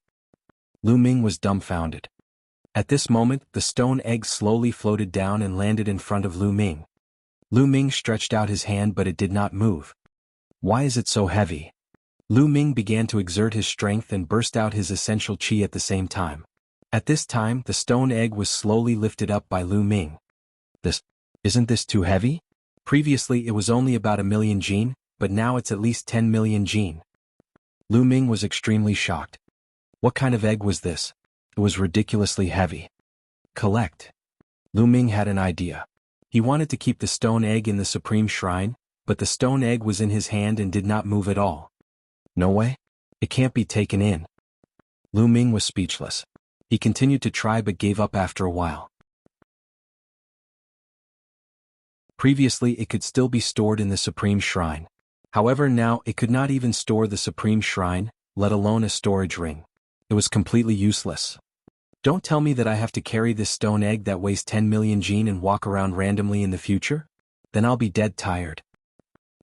Lu Ming was dumbfounded. At this moment, the stone egg slowly floated down and landed in front of Lu Ming. Lu Ming stretched out his hand, but it did not move. Why is it so heavy? Lu Ming began to exert his strength and burst out his essential qi at the same time. At this time, the stone egg was slowly lifted up by Lu Ming. Isn't this too heavy? Previously it was only about 1,000,000 gene, but now it's at least 10,000,000 gene. Lu Ming was extremely shocked. What kind of egg was this? It was ridiculously heavy. Collect. Lu Ming had an idea. He wanted to keep the stone egg in the supreme shrine, but the stone egg was in his hand and did not move at all. No way? It can't be taken in. Lu Ming was speechless. He continued to try but gave up after a while. Previously it could still be stored in the supreme shrine. However, now it could not even store the supreme shrine, let alone a storage ring. It was completely useless. Don't tell me that I have to carry this stone egg that weighs 10,000,000 gene and walk around randomly in the future? Then I'll be dead tired.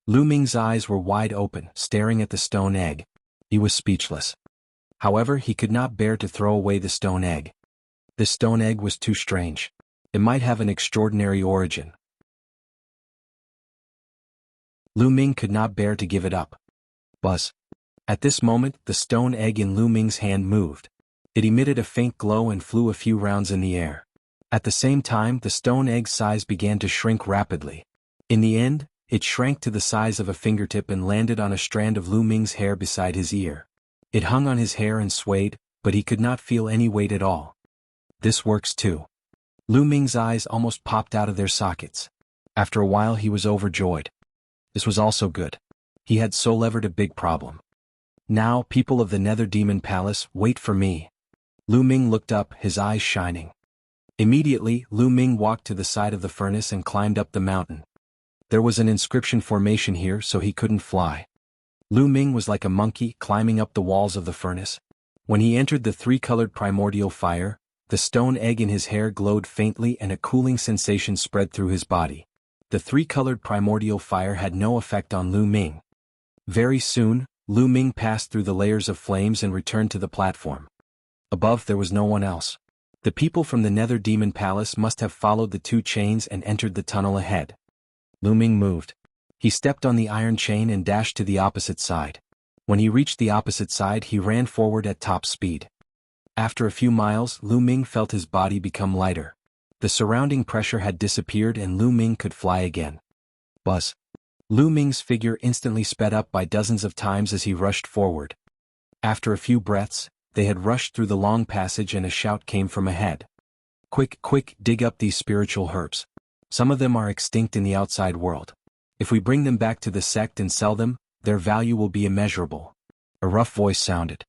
Lu Ming's eyes were wide open, staring at the stone egg. He was speechless. However, he could not bear to throw away the stone egg. This stone egg was too strange. It might have an extraordinary origin. Lu Ming could not bear to give it up. Buzz. At this moment, the stone egg in Lu Ming's hand moved. It emitted a faint glow and flew a few rounds in the air. At the same time, the stone egg's size began to shrink rapidly. In the end, it shrank to the size of a fingertip and landed on a strand of Lu Ming's hair beside his ear. It hung on his hair and swayed, but he could not feel any weight at all. This works too. Lu Ming's eyes almost popped out of their sockets. After a while he was overjoyed. This was also good. He had solved a big problem. Now, people of the Nether Demon Palace, wait for me. Lu Ming looked up, his eyes shining. Immediately, Lu Ming walked to the side of the furnace and climbed up the mountain. There was an inscription formation here, so he couldn't fly. Lu Ming was like a monkey climbing up the walls of the furnace. When he entered the three-colored primordial fire, the stone egg in his hair glowed faintly and a cooling sensation spread through his body. The three-colored primordial fire had no effect on Lu Ming. Very soon, Lu Ming passed through the layers of flames and returned to the platform. Above there was no one else. The people from the Nether Demon Palace must have followed the two chains and entered the tunnel ahead. Lu Ming moved. He stepped on the iron chain and dashed to the opposite side. When he reached the opposite side, he ran forward at top speed. After a few miles, Lu Ming felt his body become lighter. The surrounding pressure had disappeared and Lu Ming could fly again. Buzz. Lu Ming's figure instantly sped up by dozens of times as he rushed forward. After a few breaths, they had rushed through the long passage and a shout came from ahead. Quick, quick, dig up these spiritual herbs. Some of them are extinct in the outside world. If we bring them back to the sect and sell them, their value will be immeasurable. A rough voice sounded.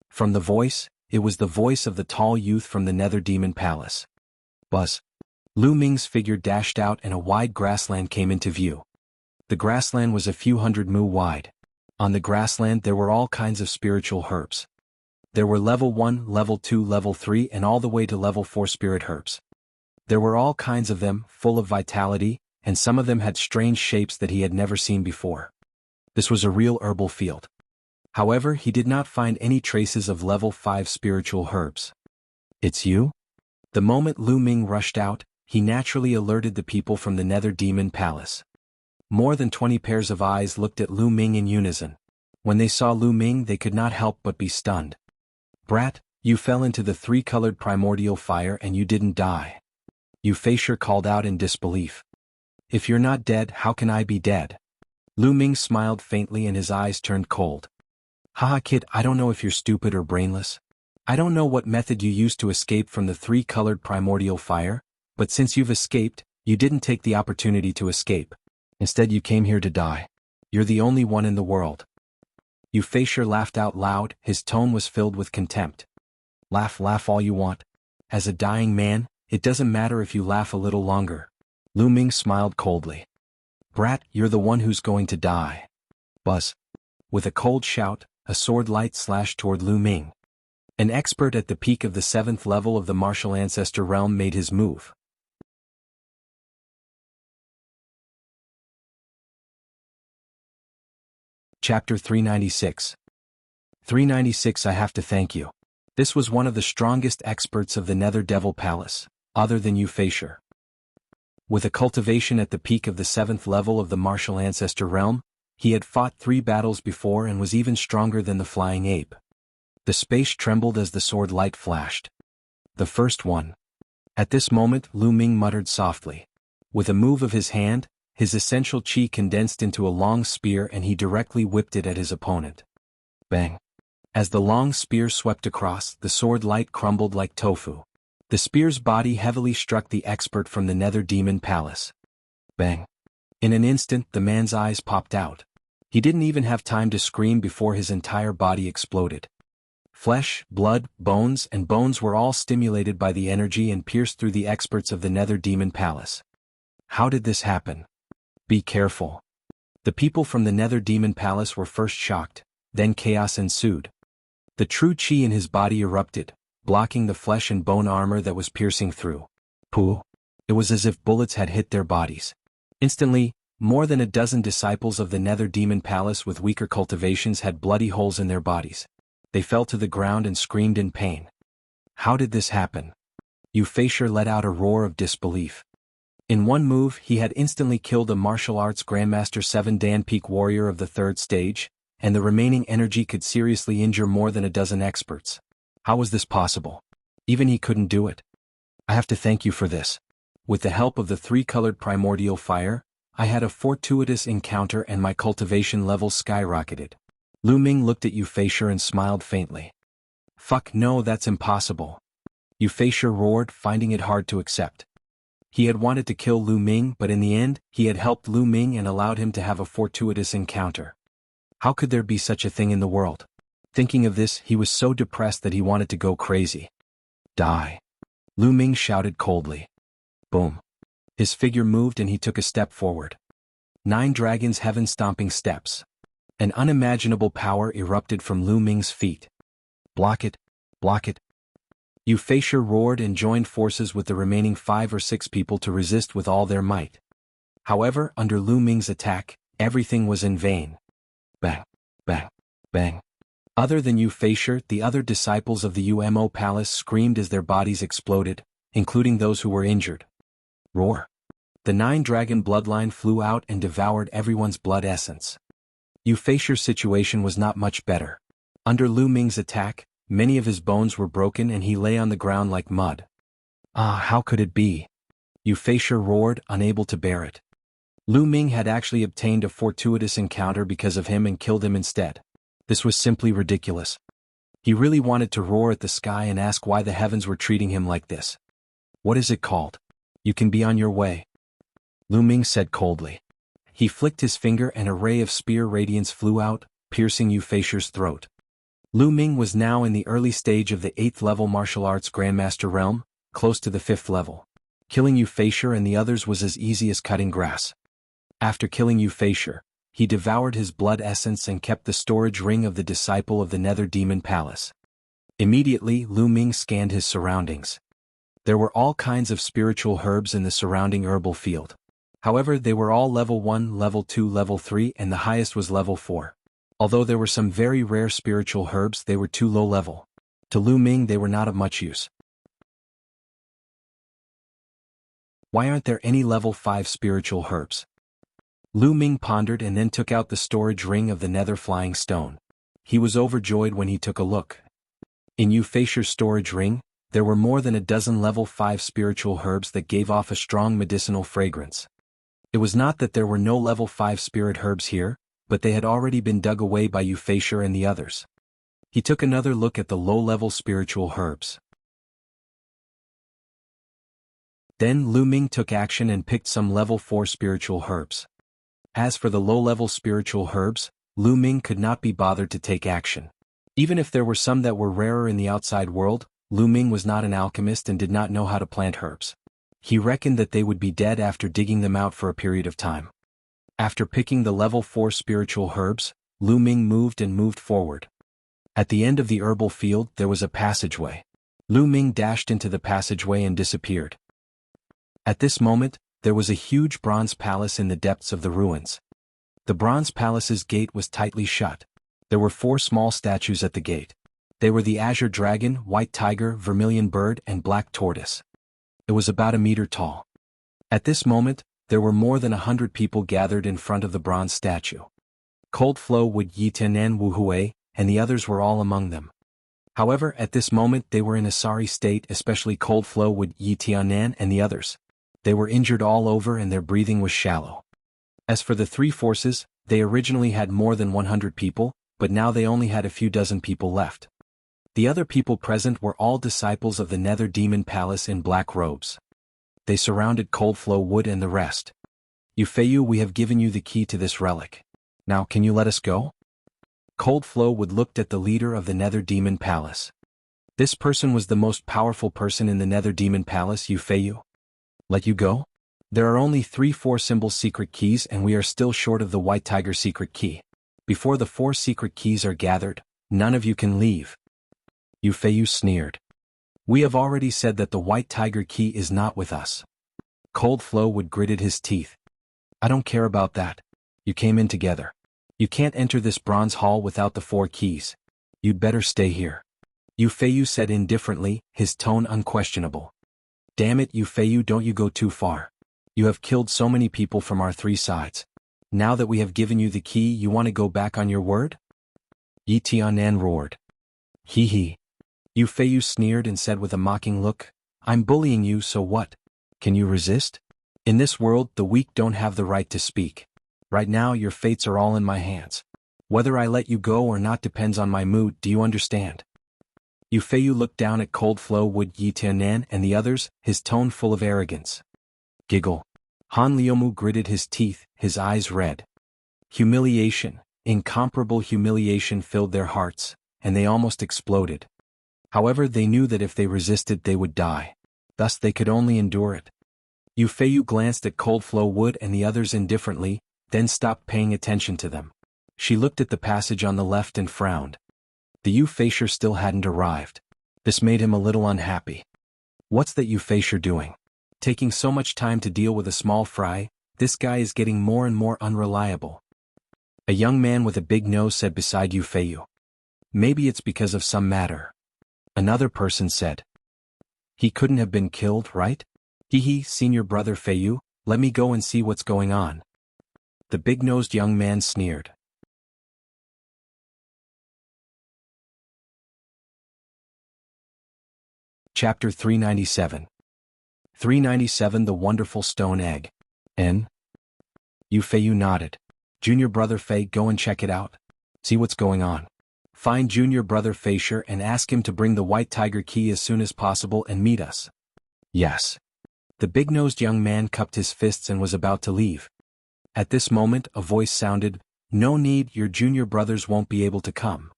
From the voice, it was the voice of the tall youth from the Nether Demon Palace. Buzz. Lu Ming's figure dashed out and a wide grassland came into view. The grassland was a few hundred mu wide. On the grassland there were all kinds of spiritual herbs. There were level 1, level 2, level 3 and all the way to level 4 spirit herbs. There were all kinds of them, full of vitality, and some of them had strange shapes that he had never seen before. This was a real herbal field. However, he did not find any traces of level 5 spiritual herbs. It's you? The moment Lu Ming rushed out, he naturally alerted the people from the Nether Demon Palace. More than 20 pairs of eyes looked at Lu Ming in unison. When they saw Lu Ming they could not help but be stunned. Brat, you fell into the three-colored primordial fire and you didn't die. Wuxia called out in disbelief. If you're not dead, how can I be dead? Lu Ming smiled faintly and his eyes turned cold. Haha kid, I don't know if you're stupid or brainless. I don't know what method you used to escape from the three-colored primordial fire, but since you've escaped, you didn't take the opportunity to escape. Instead you came here to die. You're the only one in the world. Wuxia laughed out loud, his tone was filled with contempt. Laugh, laugh all you want. As a dying man, it doesn't matter if you laugh a little longer. Lu Ming smiled coldly. Brat, you're the one who's going to die. Buzz. With a cold shout, a sword light slashed toward Lu Ming. An expert at the peak of the 7th level of the martial ancestor realm made his move. Chapter 396. 396 I have to thank you. This was one of the strongest experts of the Nether Devil Palace, other than Wuxia. With a cultivation at the peak of the 7th level of the martial ancestor realm, he had fought 3 battles before and was even stronger than the flying ape. The space trembled as the sword light flashed. The first one. At this moment Lu Ming muttered softly. With a move of his hand, his essential chi condensed into a long spear and he directly whipped it at his opponent. Bang! As the long spear swept across, the sword light crumbled like tofu. The spear's body heavily struck the expert from the Nether Demon Palace. Bang! In an instant, the man's eyes popped out. He didn't even have time to scream before his entire body exploded. Flesh, blood, bones, and bones were all stimulated by the energy and pierced through the experts of the Nether Demon Palace. How did this happen? Be careful. The people from the Nether Demon Palace were first shocked, then chaos ensued. The true chi in his body erupted, blocking the flesh and bone armor that was piercing through. Pooh! It was as if bullets had hit their bodies. Instantly, more than a dozen disciples of the Nether Demon Palace with weaker cultivations had bloody holes in their bodies. They fell to the ground and screamed in pain. How did this happen? Wuxia let out a roar of disbelief. In one move, he had instantly killed a martial arts Grandmaster 7 Dan Peak warrior of the 3rd stage, and the remaining energy could seriously injure more than a dozen experts. How was this possible? Even he couldn't do it. I have to thank you for this. With the help of the 3-colored primordial fire, I had a fortuitous encounter and my cultivation levels skyrocketed. Lu Ming looked at Wuxia and smiled faintly. Fuck no, that's impossible. Wuxia roared, finding it hard to accept. He had wanted to kill Lu Ming, but in the end, he had helped Lu Ming and allowed him to have a fortuitous encounter. How could there be such a thing in the world? Thinking of this, he was so depressed that he wanted to go crazy. Die! Lu Ming shouted coldly. Boom! His figure moved and he took a step forward. 9 dragons' heaven-stomping steps. An unimaginable power erupted from Lu Ming's feet. Block it! Block it! Wuxia roared and joined forces with the remaining 5 or 6 people to resist with all their might. However, under Lu Ming's attack, everything was in vain. Bang! Bang! Bang! Other than Wuxia, the other disciples of the UMO Palace screamed as their bodies exploded, including those who were injured. Roar! The 9-dragon bloodline flew out and devoured everyone's blood essence. Wuxia's situation was not much better. Under Lu Ming's attack, many of his bones were broken and he lay on the ground like mud. Ah, how could it be? Wuxia roared, unable to bear it. Lu Ming had actually obtained a fortuitous encounter because of him and killed him instead. This was simply ridiculous. He really wanted to roar at the sky and ask why the heavens were treating him like this. What is it called? You can be on your way. Lu Ming said coldly. He flicked his finger and a ray of spear radiance flew out, piercing Wuxia's throat. Lu Ming was now in the early stage of the 8th level martial arts Grandmaster realm, close to the 5th level. Killing Wuxia and the others was as easy as cutting grass. After killing Wuxia, he devoured his blood essence and kept the storage ring of the disciple of the Nether Demon Palace. Immediately, Lu Ming scanned his surroundings. There were all kinds of spiritual herbs in the surrounding herbal field. However, they were all level 1, level 2, level 3, and the highest was level 4. Although there were some very rare spiritual herbs, they were too low level. To Lu Ming, they were not of much use. Why aren't there any level 5 spiritual herbs? Lu Ming pondered and then took out the storage ring of the Nether Flying Stone. He was overjoyed when he took a look. In Wuxia's storage ring, there were more than a dozen level 5 spiritual herbs that gave off a strong medicinal fragrance. It was not that there were no level 5 spirit herbs here, but they had already been dug away by Wuxia and the others. He took another look at the low-level spiritual herbs. Then Lu Ming took action and picked some level 4 spiritual herbs. As for the low-level spiritual herbs, Lu Ming could not be bothered to take action. Even if there were some that were rarer in the outside world, Lu Ming was not an alchemist and did not know how to plant herbs. He reckoned that they would be dead after digging them out for a period of time. After picking the level 4 spiritual herbs, Lu Ming moved forward. At the end of the herbal field there was a passageway. Lu Ming dashed into the passageway and disappeared. At this moment, there was a huge bronze palace in the depths of the ruins. The bronze palace's gate was tightly shut. There were 4 small statues at the gate. They were the azure dragon, white tiger, vermilion bird, and black tortoise. It was about a meter tall. At this moment, there were more than 100 people gathered in front of the bronze statue. Cold Flow Would Yitianan Wu Hui, and the others were all among them. However, at this moment they were in a sorry state, especially Cold Flow Would Yitianan and the others. They were injured all over and their breathing was shallow. As for the three forces, they originally had more than 100 people, but now they only had a few dozen people left. The other people present were all disciples of the Nether Demon Palace in black robes. They surrounded Coldflow Wood and the rest. Yufeiyu, we have given you the key to this relic. Now can you let us go? Coldflow Wood looked at the leader of the Nether Demon Palace. This person was the most powerful person in the Nether Demon Palace, Yufeiyu. Let you go? There are only 3 4-symbol secret keys and we are still short of the White Tiger secret key. Before the 4 secret keys are gathered, none of you can leave. Yufeiyu sneered. We have already said that the White Tiger key is not with us. Coldflow Wood gritted his teeth. I don't care about that. You came in together. You can't enter this bronze hall without the 4 keys. You'd better stay here. Yufeiyu said indifferently, his tone unquestionable. Damn it, Yufeiyu, don't you go too far. You have killed so many people from our 3 sides. Now that we have given you the key, you want to go back on your word? Yi Tianan roared. Hee hee. Yufeiyu sneered and said with a mocking look, I'm bullying you, so what? Can you resist? In this world, the weak don't have the right to speak. Right now, your fates are all in my hands. Whether I let you go or not depends on my mood, do you understand? Yufeiyu looked down at Coldflow Wood, Yi Tianan and the others, his tone full of arrogance. Giggle. Han Liumu gritted his teeth, his eyes red. Humiliation, incomparable humiliation filled their hearts, and they almost exploded. However, they knew that if they resisted they would die. Thus they could only endure it. Yufeiyu glanced at Coldflow Wood and the others indifferently, then stopped paying attention to them. She looked at the passage on the left and frowned. The Yufeiyu still hadn't arrived. This made him a little unhappy. What's that Yufeiyu doing? Taking so much time to deal with a small fry, this guy is getting more and more unreliable. A young man with a big nose said beside Yufeiyu. Maybe it's because of some matter. Another person said. He couldn't have been killed, right? Hee senior brother Feiyu, let me go and see what's going on. The big-nosed young man sneered. Chapter 397. 397 The Wonderful Stone Egg. N. Yufeiyu nodded. Junior brother Fei, go and check it out. See what's going on. Find junior brother Feishi and ask him to bring the White Tiger key as soon as possible and meet us. Yes. The big-nosed young man cupped his fists and was about to leave. At this moment, a voice sounded, No need, your junior brothers won't be able to come.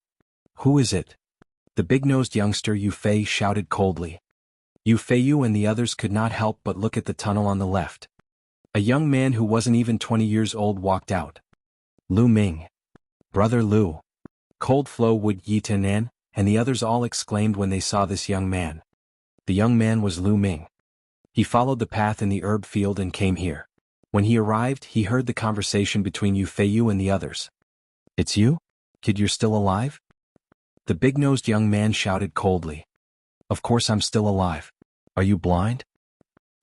Who is it? The big-nosed youngster Yufei shouted coldly. Yufeiyu and the others could not help but look at the tunnel on the left. A young man who wasn't even 20 years old walked out. Lu Ming. Brother Lu. Coldflow Wood, Yi Tianan, and the others all exclaimed when they saw this young man. The young man was Lu Ming. He followed the path in the herb field and came here. When he arrived, he heard the conversation between Yufeiyu and the others. It's you? Kid, you're still alive? The big-nosed young man shouted coldly. Of course I'm still alive. Are you blind?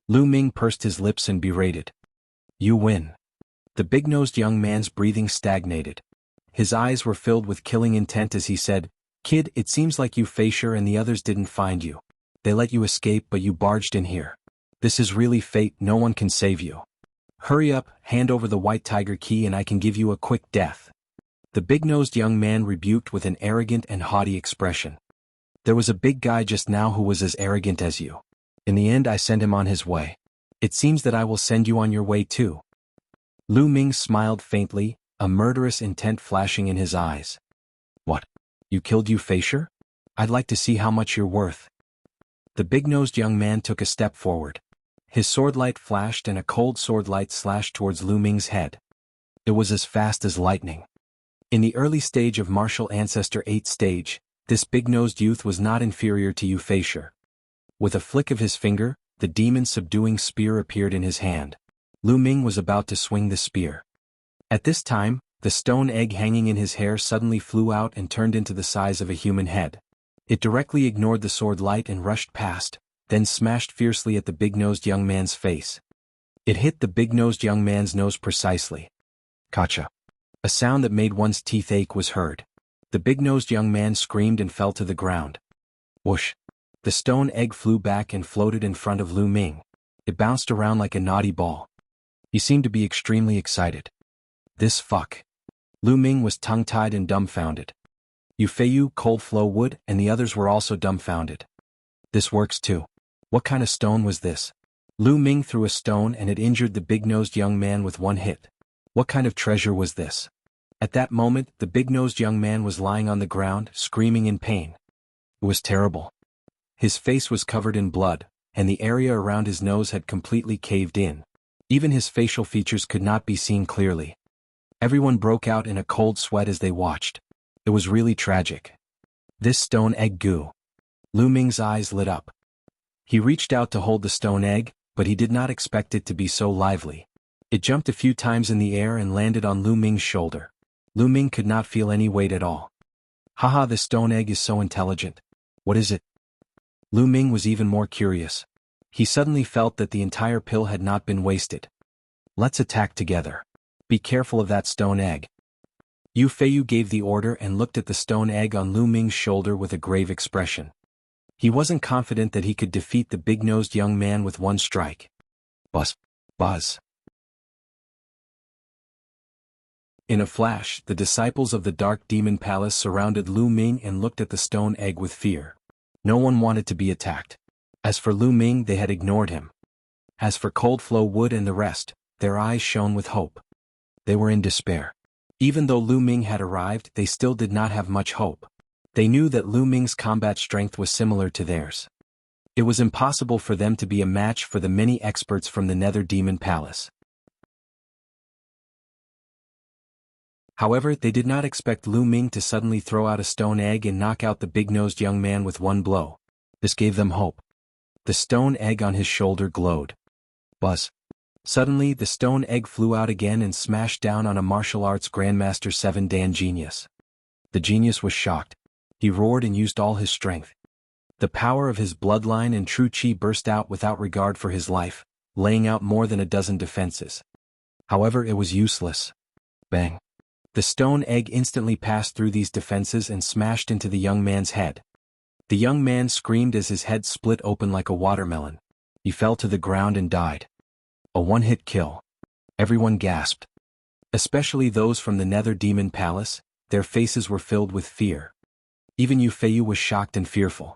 Lu Ming pursed his lips and berated. You win. The big-nosed young man's breathing stagnated. His eyes were filled with killing intent as he said, Kid, it seems like Yufeiyu and the others didn't find you. They let you escape but you barged in here. This is really fate, no one can save you. Hurry up, hand over the White Tiger key and I can give you a quick death. The big-nosed young man rebuked with an arrogant and haughty expression. There was a big guy just now who was as arrogant as you. In the end I sent him on his way. It seems that I will send you on your way too. Lu Ming smiled faintly, a murderous intent flashing in his eyes. What? You killed Yufeiyu? I'd like to see how much you're worth. The big-nosed young man took a step forward. His sword light flashed and a cold sword light slashed towards Lu Ming's head. It was as fast as lightning. In the early stage of Martial Ancestor 8 stage, this big-nosed youth was not inferior to Yufeiyu. With a flick of his finger, the demon-subduing spear appeared in his hand. Lu Ming was about to swing the spear. At this time, the stone egg hanging in his hair suddenly flew out and turned into the size of a human head. It directly ignored the sword light and rushed past, then smashed fiercely at the big-nosed young man's face. It hit the big-nosed young man's nose precisely. Kacha. A sound that made one's teeth ache was heard. The big-nosed young man screamed and fell to the ground. Whoosh. The stone egg flew back and floated in front of Lu Ming. It bounced around like a naughty ball. He seemed to be extremely excited. This fuck. Lu Ming was tongue-tied and dumbfounded. Yu Feiyu, Cold Flow Wood, and the others were also dumbfounded. This works too. What kind of stone was this? Lu Ming threw a stone and it injured the big-nosed young man with one hit. What kind of treasure was this? At that moment, the big-nosed young man was lying on the ground, screaming in pain. It was terrible. His face was covered in blood, and the area around his nose had completely caved in. Even his facial features could not be seen clearly. Everyone broke out in a cold sweat as they watched. It was really tragic. This stone egg goo. Lu Ming's eyes lit up. He reached out to hold the stone egg, but he did not expect it to be so lively. It jumped a few times in the air and landed on Lu Ming's shoulder. Lu Ming could not feel any weight at all. Haha, the stone egg is so intelligent. What is it? Lu Ming was even more curious. He suddenly felt that the entire pill had not been wasted. Let's attack together. Be careful of that stone egg. Yu Feiyu gave the order and looked at the stone egg on Lu Ming's shoulder with a grave expression. He wasn't confident that he could defeat the big-nosed young man with one strike. Buzz. Buzz. In a flash, the disciples of the Dark Demon Palace surrounded Lu Ming and looked at the stone egg with fear. No one wanted to be attacked. As for Lu Ming, they had ignored him. As for Cold Flow Wood and the rest, their eyes shone with hope. They were in despair. Even though Lu Ming had arrived, they still did not have much hope. They knew that Lu Ming's combat strength was similar to theirs. It was impossible for them to be a match for the many experts from the Nether Demon Palace. However, they did not expect Lu Ming to suddenly throw out a stone egg and knock out the big-nosed young man with one blow. This gave them hope. The stone egg on his shoulder glowed. Buzz. Suddenly, the stone egg flew out again and smashed down on a martial arts Grandmaster 7 Dan genius. The genius was shocked. He roared and used all his strength. The power of his bloodline and true chi burst out without regard for his life, laying out more than a dozen defenses. However, it was useless. Bang. The stone egg instantly passed through these defenses and smashed into the young man's head. The young man screamed as his head split open like a watermelon. He fell to the ground and died. A one-hit kill. Everyone gasped. Especially those from the Nether Demon Palace, their faces were filled with fear. Even Yu Feiyu was shocked and fearful.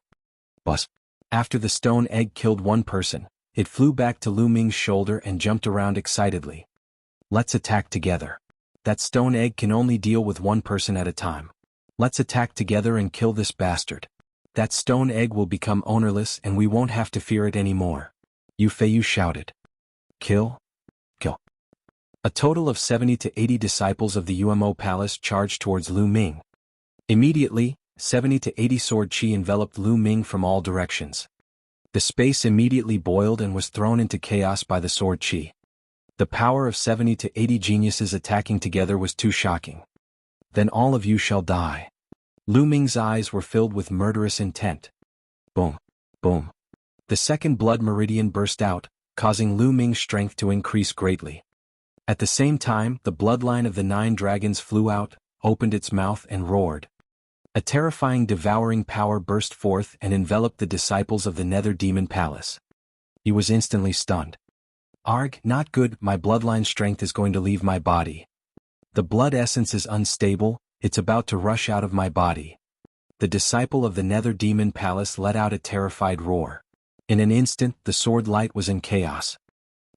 Buzz. After the stone egg killed one person, it flew back to Lu Ming's shoulder and jumped around excitedly. Let's attack together. That stone egg can only deal with one person at a time. Let's attack together and kill this bastard. That stone egg will become ownerless and we won't have to fear it anymore. Yu Feiyu shouted. Kill? Kill. A total of 70 to 80 disciples of the UMO Palace charged towards Lu Ming. Immediately, 70 to 80 sword chi enveloped Lu Ming from all directions. The space immediately boiled and was thrown into chaos by the sword chi. The power of 70 to 80 geniuses attacking together was too shocking. Then all of you shall die. Lu Ming's eyes were filled with murderous intent. Boom. Boom. The second blood meridian burst out, causing Lu Ming's strength to increase greatly. At the same time, the bloodline of the 9 dragons flew out, opened its mouth and roared. A terrifying devouring power burst forth and enveloped the disciples of the Nether Demon Palace. He was instantly stunned. Arg, not good, my bloodline strength is going to leave my body. The blood essence is unstable, it's about to rush out of my body. The disciple of the Nether Demon Palace let out a terrified roar. In an instant, the sword light was in chaos.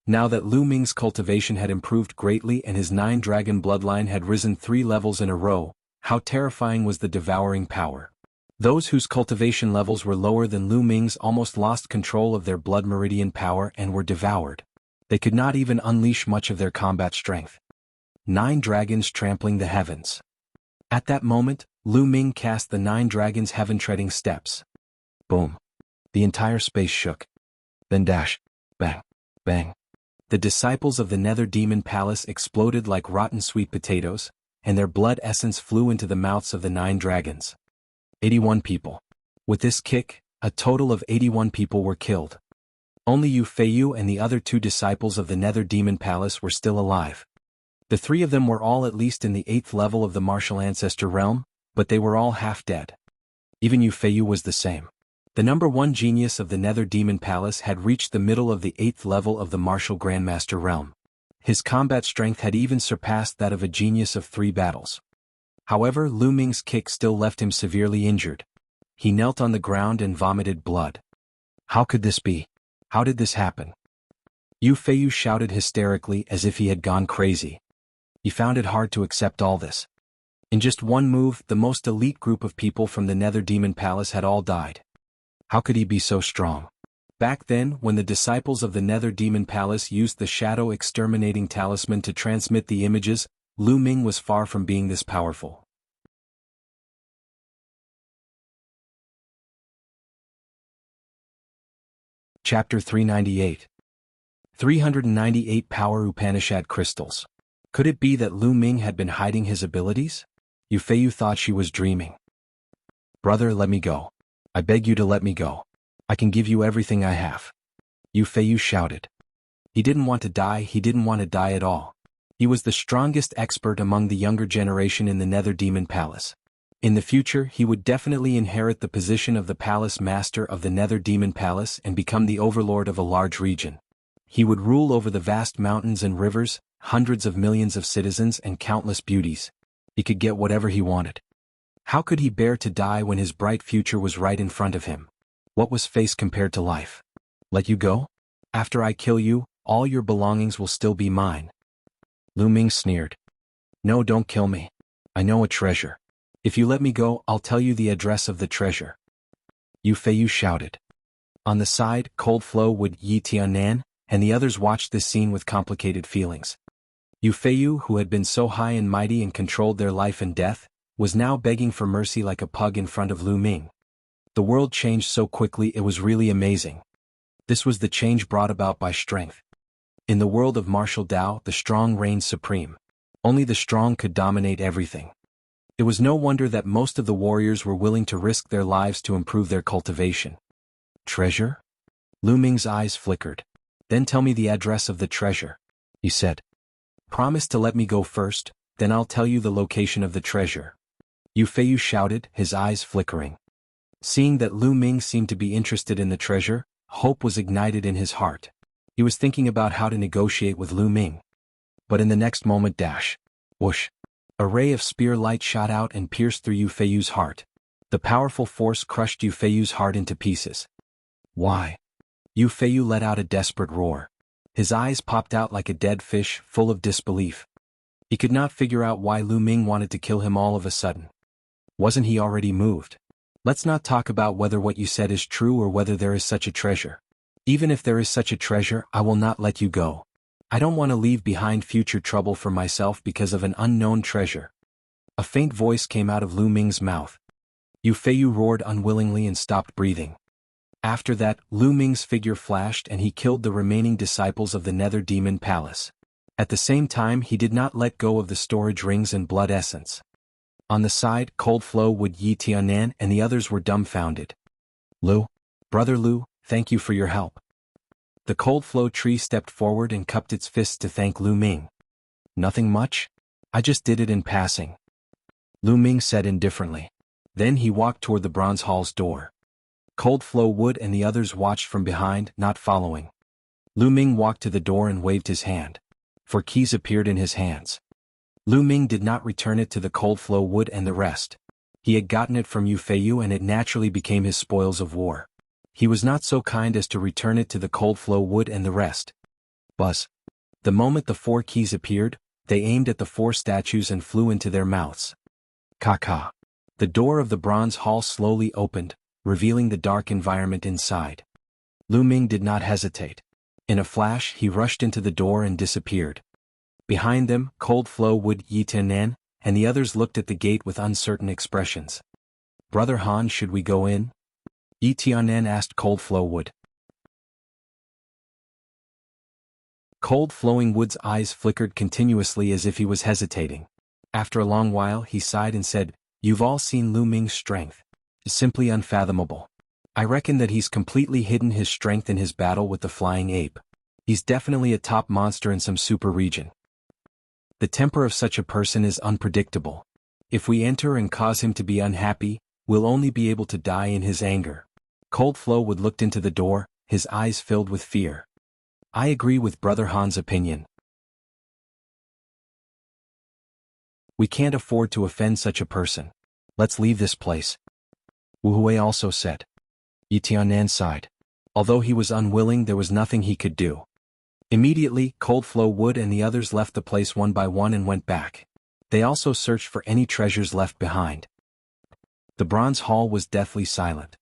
Now that Lu Ming's cultivation had improved greatly and his 9-dragon bloodline had risen 3 levels in a row, how terrifying was the devouring power. Those whose cultivation levels were lower than Lu Ming's almost lost control of their blood meridian power and were devoured. They could not even unleash much of their combat strength. 9 dragons trampling the heavens. At that moment, Lu Ming cast the 9 dragons' heaven-treading steps. Boom. The entire space shook. Then dash. Bang. Bang. The disciples of the Nether Demon Palace exploded like rotten sweet potatoes, and their blood essence flew into the mouths of the 9 dragons. 81 people. With this kick, a total of 81 people were killed. Only Yu Feiyu and the other 2 disciples of the Nether Demon Palace were still alive. The 3 of them were all at least in the 8th level of the martial ancestor realm, but they were all half dead. Even Yu Feiyu was the same. The number 1 genius of the Nether Demon Palace had reached the middle of the 8th level of the martial grandmaster realm. His combat strength had even surpassed that of a genius of 3 battles. However, Lu Ming's kick still left him severely injured. He knelt on the ground and vomited blood. How could this be? How did this happen? Yu Feiyu shouted hysterically as if he had gone crazy. He found it hard to accept all this. In just one move, the most elite group of people from the Nether Demon Palace had all died. How could he be so strong? Back then, when the disciples of the Nether Demon Palace used the Shadow Exterminating Talisman to transmit the images, Lu Ming was far from being this powerful. Chapter 398. 398 Power Upanishad Crystals. Could it be that Lu Ming had been hiding his abilities? Yu Feiyu thought she was dreaming. Brother, let me go. I beg you to let me go. I can give you everything I have. Yu Feiyu shouted. He didn't want to die, he didn't want to die at all. He was the strongest expert among the younger generation in the Nether Demon Palace. In the future, he would definitely inherit the position of the Palace Master of the Nether Demon Palace and become the overlord of a large region. He would rule over the vast mountains and rivers, hundreds of millions of citizens and countless beauties. He could get whatever he wanted. How could he bear to die when his bright future was right in front of him? What was face compared to life? Let you go? After I kill you, all your belongings will still be mine. Lu Ming sneered. No, don't kill me. I know a treasure. If you let me go, I'll tell you the address of the treasure. Yu Feiyu shouted. On the side, Cold Flow would Yi Tianan, and the others watched this scene with complicated feelings. Yu Feiyu, who had been so high and mighty and controlled their life and death, was now begging for mercy like a pug in front of Lu Ming. The world changed so quickly it was really amazing. This was the change brought about by strength. In the world of martial Tao, the strong reigned supreme. Only the strong could dominate everything. It was no wonder that most of the warriors were willing to risk their lives to improve their cultivation. Treasure? Lu Ming's eyes flickered. Then tell me the address of the treasure, he said. Promise to let me go first, then I'll tell you the location of the treasure. Yu Feiyu shouted, his eyes flickering. Seeing that Lu Ming seemed to be interested in the treasure, hope was ignited in his heart. He was thinking about how to negotiate with Lu Ming. But in the next moment, whoosh! A ray of spear light shot out and pierced through Yu Feiyu's heart. The powerful force crushed Yu Feiyu's heart into pieces. Why? Yu Feiyu let out a desperate roar. His eyes popped out like a dead fish, full of disbelief. He could not figure out why Lu Ming wanted to kill him all of a sudden. Wasn't he already moved? Let's not talk about whether what you said is true or whether there is such a treasure. Even if there is such a treasure, I will not let you go. I don't want to leave behind future trouble for myself because of an unknown treasure. A faint voice came out of Lu Ming's mouth. Yu Feiyu roared unwillingly and stopped breathing. After that, Lu Ming's figure flashed and he killed the remaining disciples of the Nether Demon Palace. At the same time, he did not let go of the storage rings and blood essence. On the side, Cold Flow would Yi Tianan and the others were dumbfounded. Lu? Brother Lu, thank you for your help. The Cold Flow tree stepped forward and cupped its fists to thank Lu Ming. Nothing much? I just did it in passing. Lu Ming said indifferently. Then he walked toward the bronze hall's door. Cold Flow Wood and the others watched from behind, not following. Lu Ming walked to the door and waved his hand. 4 keys appeared in his hands. Lu Ming did not return it to the Cold Flow Wood and the rest. He had gotten it from Yu Feiyu and it naturally became his spoils of war. He was not so kind as to return it to the Cold Flow Wood and the rest. Buzz. The moment the 4 keys appeared, they aimed at the 4 statues and flew into their mouths. Ka-ka. The door of the bronze hall slowly opened, revealing the dark environment inside. Lu Ming did not hesitate. In a flash, he rushed into the door and disappeared. Behind them, Cold Flow Wood Yi Tianan, and the others looked at the gate with uncertain expressions. Brother Han, should we go in? Yi Tianan asked Cold Flow Wood. Cold Flowing Wood's eyes flickered continuously as if he was hesitating. After a long while, he sighed and said, You've all seen Lu Ming's strength. Simply unfathomable. I reckon that he's completely hidden his strength in his battle with the flying ape. He's definitely a top monster in some super region. The temper of such a person is unpredictable. If we enter and cause him to be unhappy, we'll only be able to die in his anger. Cold Flow Wood looked into the door, his eyes filled with fear. I agree with Brother Han's opinion. We can't afford to offend such a person. Let's leave this place. Wu Hui also said. Yi Tianan sighed. Although he was unwilling, there was nothing he could do. Immediately, Cold Flow Wood and the others left the place one by one and went back. They also searched for any treasures left behind. The bronze hall was deathly silent.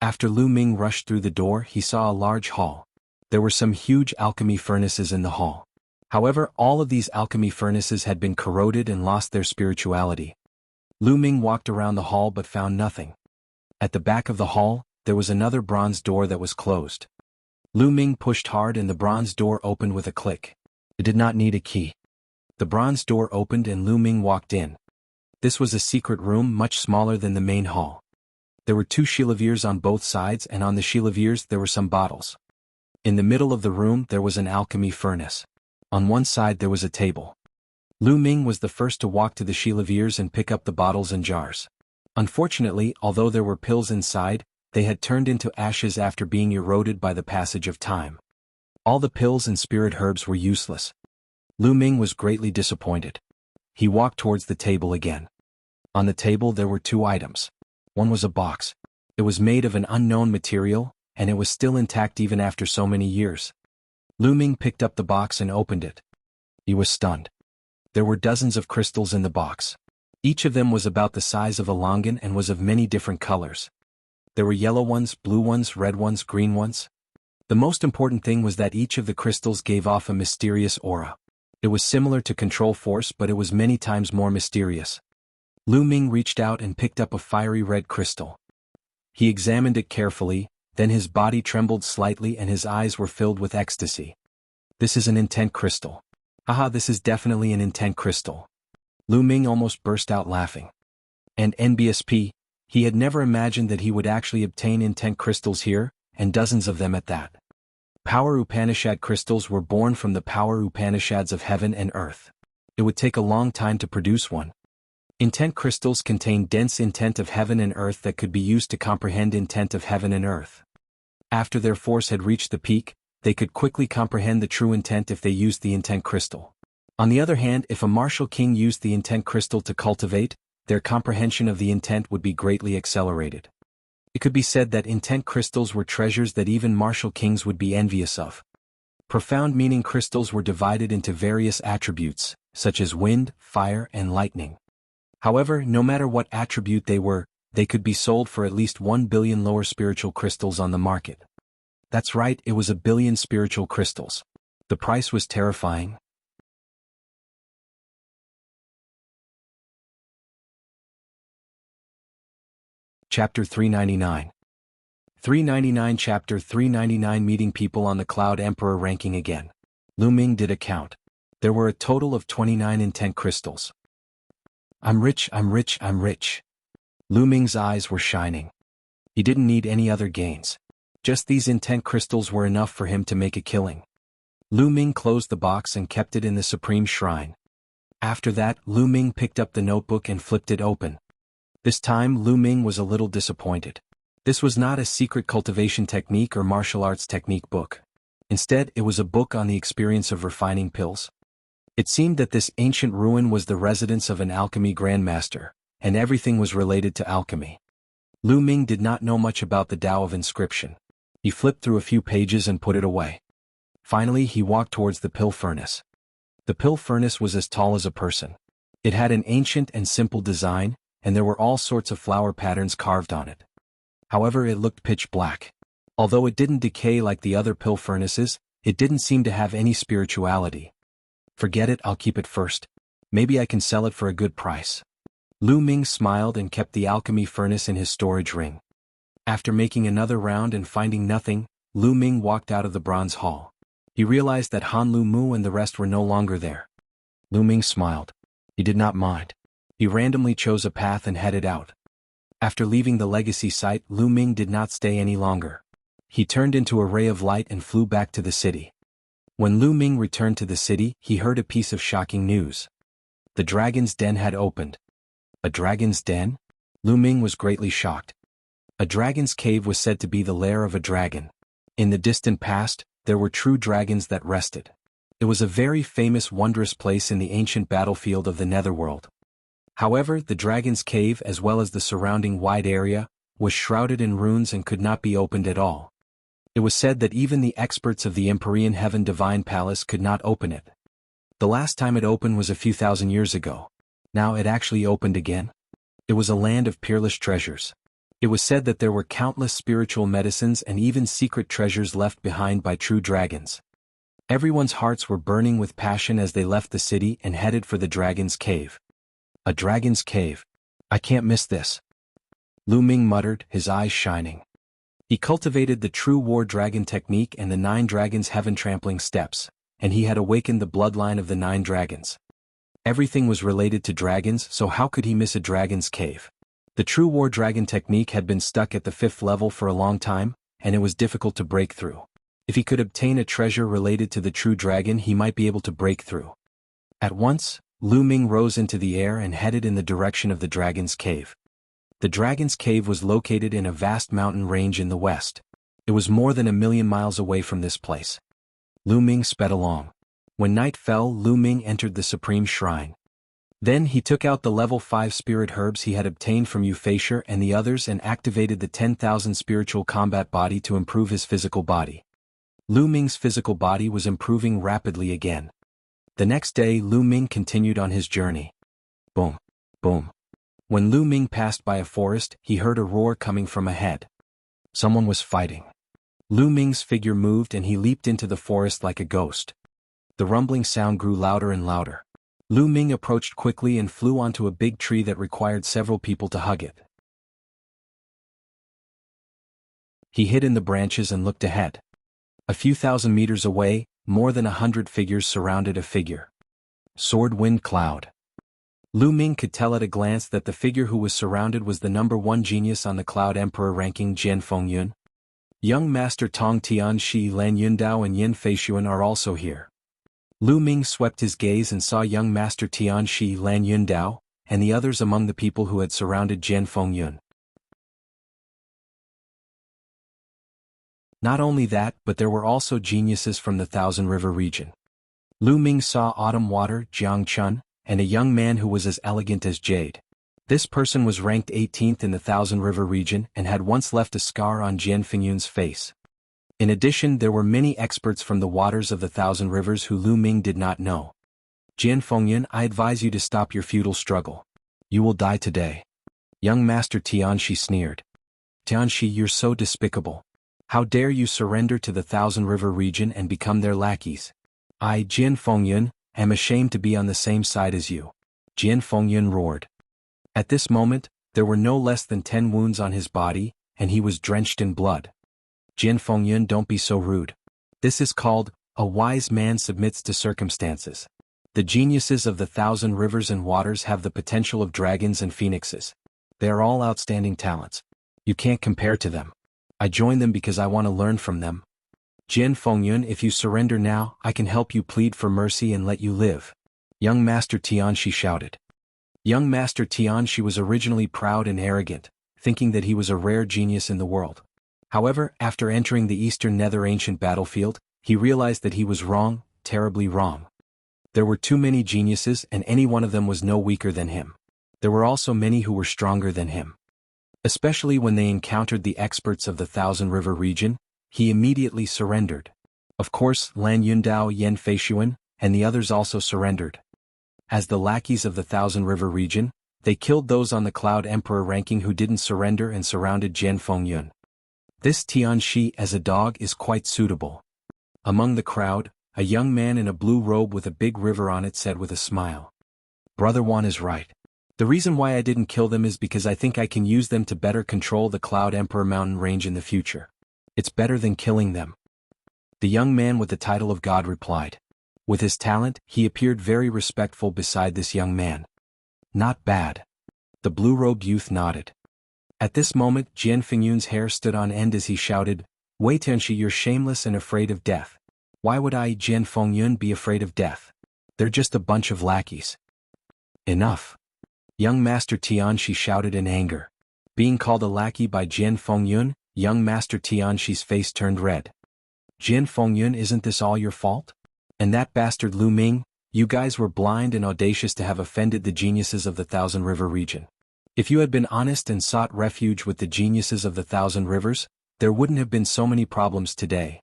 After Lu Ming rushed through the door, he saw a large hall. There were some huge alchemy furnaces in the hall. However, all of these alchemy furnaces had been corroded and lost their spirituality. Lu Ming walked around the hall but found nothing. At the back of the hall, there was another bronze door that was closed. Lu Ming pushed hard and the bronze door opened with a click. It did not need a key. The bronze door opened and Lu Ming walked in. This was a secret room much smaller than the main hall. There were 2 chileviers on both sides, and on the chileviers there were some bottles. In the middle of the room there was an alchemy furnace. On one side there was a table. Lu Ming was the first to walk to the chileviers and pick up the bottles and jars. Unfortunately, although there were pills inside, they had turned into ashes after being eroded by the passage of time. All the pills and spirit herbs were useless. Lu Ming was greatly disappointed. He walked towards the table again. On the table there were 2 items. One was a box. It was made of an unknown material, and it was still intact even after so many years. Lu Ming picked up the box and opened it. He was stunned. There were dozens of crystals in the box. Each of them was about the size of a longan and was of many different colors. There were yellow ones, blue ones, red ones, green ones. The most important thing was that each of the crystals gave off a mysterious aura. It was similar to control force, but it was many times more mysterious. Lu Ming reached out and picked up a fiery red crystal. He examined it carefully, then his body trembled slightly and his eyes were filled with ecstasy. This is an intent crystal. Haha, this is definitely an intent crystal. Lu Ming almost burst out laughing. And NBSP, he had never imagined that he would actually obtain intent crystals here, and dozens of them at that. Power Upanishad crystals were born from the power Upanishads of heaven and earth. It would take a long time to produce one. Intent crystals contain dense intent of heaven and earth that could be used to comprehend intent of heaven and earth. After their force had reached the peak, they could quickly comprehend the true intent if they used the intent crystal. On the other hand, if a martial king used the intent crystal to cultivate, their comprehension of the intent would be greatly accelerated. It could be said that intent crystals were treasures that even martial kings would be envious of. Profound meaning crystals were divided into various attributes, such as wind, fire, and lightning. However, no matter what attribute they were, they could be sold for at least 1 billion lower spiritual crystals on the market. That's right, it was 1 billion spiritual crystals. The price was terrifying. Chapter 399. 399 Chapter 399 Meeting people on the Cloud Emperor ranking again. Lu Ming did a count. There were a total of 29 intent crystals. I'm rich, I'm rich, I'm rich. Lu Ming's eyes were shining. He didn't need any other gains. Just these intent crystals were enough for him to make a killing. Lu Ming closed the box and kept it in the Supreme Shrine. After that, Lu Ming picked up the notebook and flipped it open. This time Lu Ming was a little disappointed. This was not a secret cultivation technique or martial arts technique book. Instead, it was a book on the experience of refining pills. It seemed that this ancient ruin was the residence of an alchemy grandmaster, and everything was related to alchemy. Lu Ming did not know much about the Tao of inscription. He flipped through a few pages and put it away. Finally, he walked towards the pill furnace. The pill furnace was as tall as a person. It had an ancient and simple design, and there were all sorts of flower patterns carved on it. However, it looked pitch black. Although it didn't decay like the other pill furnaces, it didn't seem to have any spirituality. Forget it, I'll keep it first. Maybe I can sell it for a good price. Lu Ming smiled and kept the alchemy furnace in his storage ring. After making another round and finding nothing, Lu Ming walked out of the bronze hall. He realized that Han Lu Mu and the rest were no longer there. Lu Ming smiled. He did not mind. He randomly chose a path and headed out. After leaving the legacy site, Lu Ming did not stay any longer. He turned into a ray of light and flew back to the city. When Lu Ming returned to the city, he heard a piece of shocking news. The dragon's den had opened. A dragon's den? Lu Ming was greatly shocked. A dragon's cave was said to be the lair of a dragon. In the distant past, there were true dragons that rested. It was a very famous, wondrous place in the ancient battlefield of the Netherworld. However, the dragon's cave as well as the surrounding wide area was shrouded in ruins and could not be opened at all. It was said that even the experts of the Empyrean Heaven Divine Palace could not open it. The last time it opened was a few thousand years ago. Now it actually opened again. It was a land of peerless treasures. It was said that there were countless spiritual medicines and even secret treasures left behind by true dragons. Everyone's hearts were burning with passion as they left the city and headed for the dragon's cave. A dragon's cave. I can't miss this. Lu Ming muttered, his eyes shining. He cultivated the true war dragon technique and the 9 dragons' heaven-trampling steps, and he had awakened the bloodline of the 9 dragons. Everything was related to dragons, so how could he miss a dragon's cave? The true war dragon technique had been stuck at the 5th level for a long time, and it was difficult to break through. If he could obtain a treasure related to the true dragon, he might be able to break through. At once, Lu Ming rose into the air and headed in the direction of the dragon's cave. The dragon's cave was located in a vast mountain range in the west. It was more than 1,000,000 miles away from this place. Lu Ming sped along. When night fell, Lu Ming entered the supreme shrine. Then he took out the level 5 spirit herbs he had obtained from Euphasher and the others and activated the 10,000 spiritual combat body to improve his physical body. Lu Ming's physical body was improving rapidly again. The next day, Lu Ming continued on his journey. Boom, boom. When Lu Ming passed by a forest, he heard a roar coming from ahead. Someone was fighting. Lu Ming's figure moved and he leaped into the forest like a ghost. The rumbling sound grew louder and louder. Lu Ming approached quickly and flew onto a big tree that required several people to hug it. He hid in the branches and looked ahead. A few thousand meters away, more than 100 figures surrounded a figure. Sword Wind Cloud. Lu Ming could tell at a glance that the figure who was surrounded was the number 1 genius on the Cloud Emperor ranking, Jian Fengyun. Young Master Tong Tianxi, Lan Yundao and Yin Feishuan are also here. Lu Ming swept his gaze and saw young Master Tianxi, Lan Yundao, and the others among the people who had surrounded Jian Fengyun. Not only that, but there were also geniuses from the Thousand River region. Lu Ming saw Autumn Water, Jiang Chun, and a young man who was as elegant as jade. This person was ranked 18th in the Thousand River region and had once left a scar on Jian Fengyun's face. In addition, there were many experts from the waters of the Thousand Rivers who Lu Ming did not know. Jian Fengyun, I advise you to stop your futile struggle. You will die today. Young Master Tianxi sneered. Tianxi, you're so despicable. How dare you surrender to the Thousand River region and become their lackeys? I, Jian Fengyun, am ashamed to be on the same side as you. Jian Fengyun roared. At this moment, there were no less than 10 wounds on his body, and he was drenched in blood. Jian Fengyun, don't be so rude. This is called, a wise man submits to circumstances. The geniuses of the Thousand Rivers and Waters have the potential of dragons and phoenixes. They are all outstanding talents. You can't compare to them. I joined them because I want to learn from them. Jian Fengyun, if you surrender now, I can help you plead for mercy and let you live. Young Master Tianxi shouted. Young Master Tianxi was originally proud and arrogant, thinking that he was a rare genius in the world. However, after entering the Eastern Nether Ancient battlefield, he realized that he was wrong, terribly wrong. There were too many geniuses and any one of them was no weaker than him. There were also many who were stronger than him. Especially when they encountered the experts of the Thousand River region, he immediately surrendered. Of course, Lan Yundao, Yin Feishuan, and the others also surrendered. As the lackeys of the Thousand River region, they killed those on the Cloud Emperor ranking who didn't surrender and surrounded Jian Fengyun. This Tianxi as a dog is quite suitable. Among the crowd, a young man in a blue robe with a big river on it said with a smile. Brother Wan is right. The reason why I didn't kill them is because I think I can use them to better control the Cloud Emperor mountain range in the future. It's better than killing them. The young man with the title of God replied. With his talent, he appeared very respectful beside this young man. Not bad. The blue-robed youth nodded. At this moment, Jian Fengyun's hair stood on end as he shouted, Wei Tianxi, you're shameless and afraid of death. Why would I, Jian Fengyun, be afraid of death? They're just a bunch of lackeys. Enough. Young Master Tianxi shouted in anger. Being called a lackey by Jian Fengyun, young Master Tianxi's face turned red. Jian Fengyun, isn't this all your fault? And that bastard Lu Ming, You guys were blind and audacious to have offended the geniuses of the Thousand River region. If you had been honest and sought refuge with the geniuses of the Thousand Rivers, there wouldn't have been so many problems today.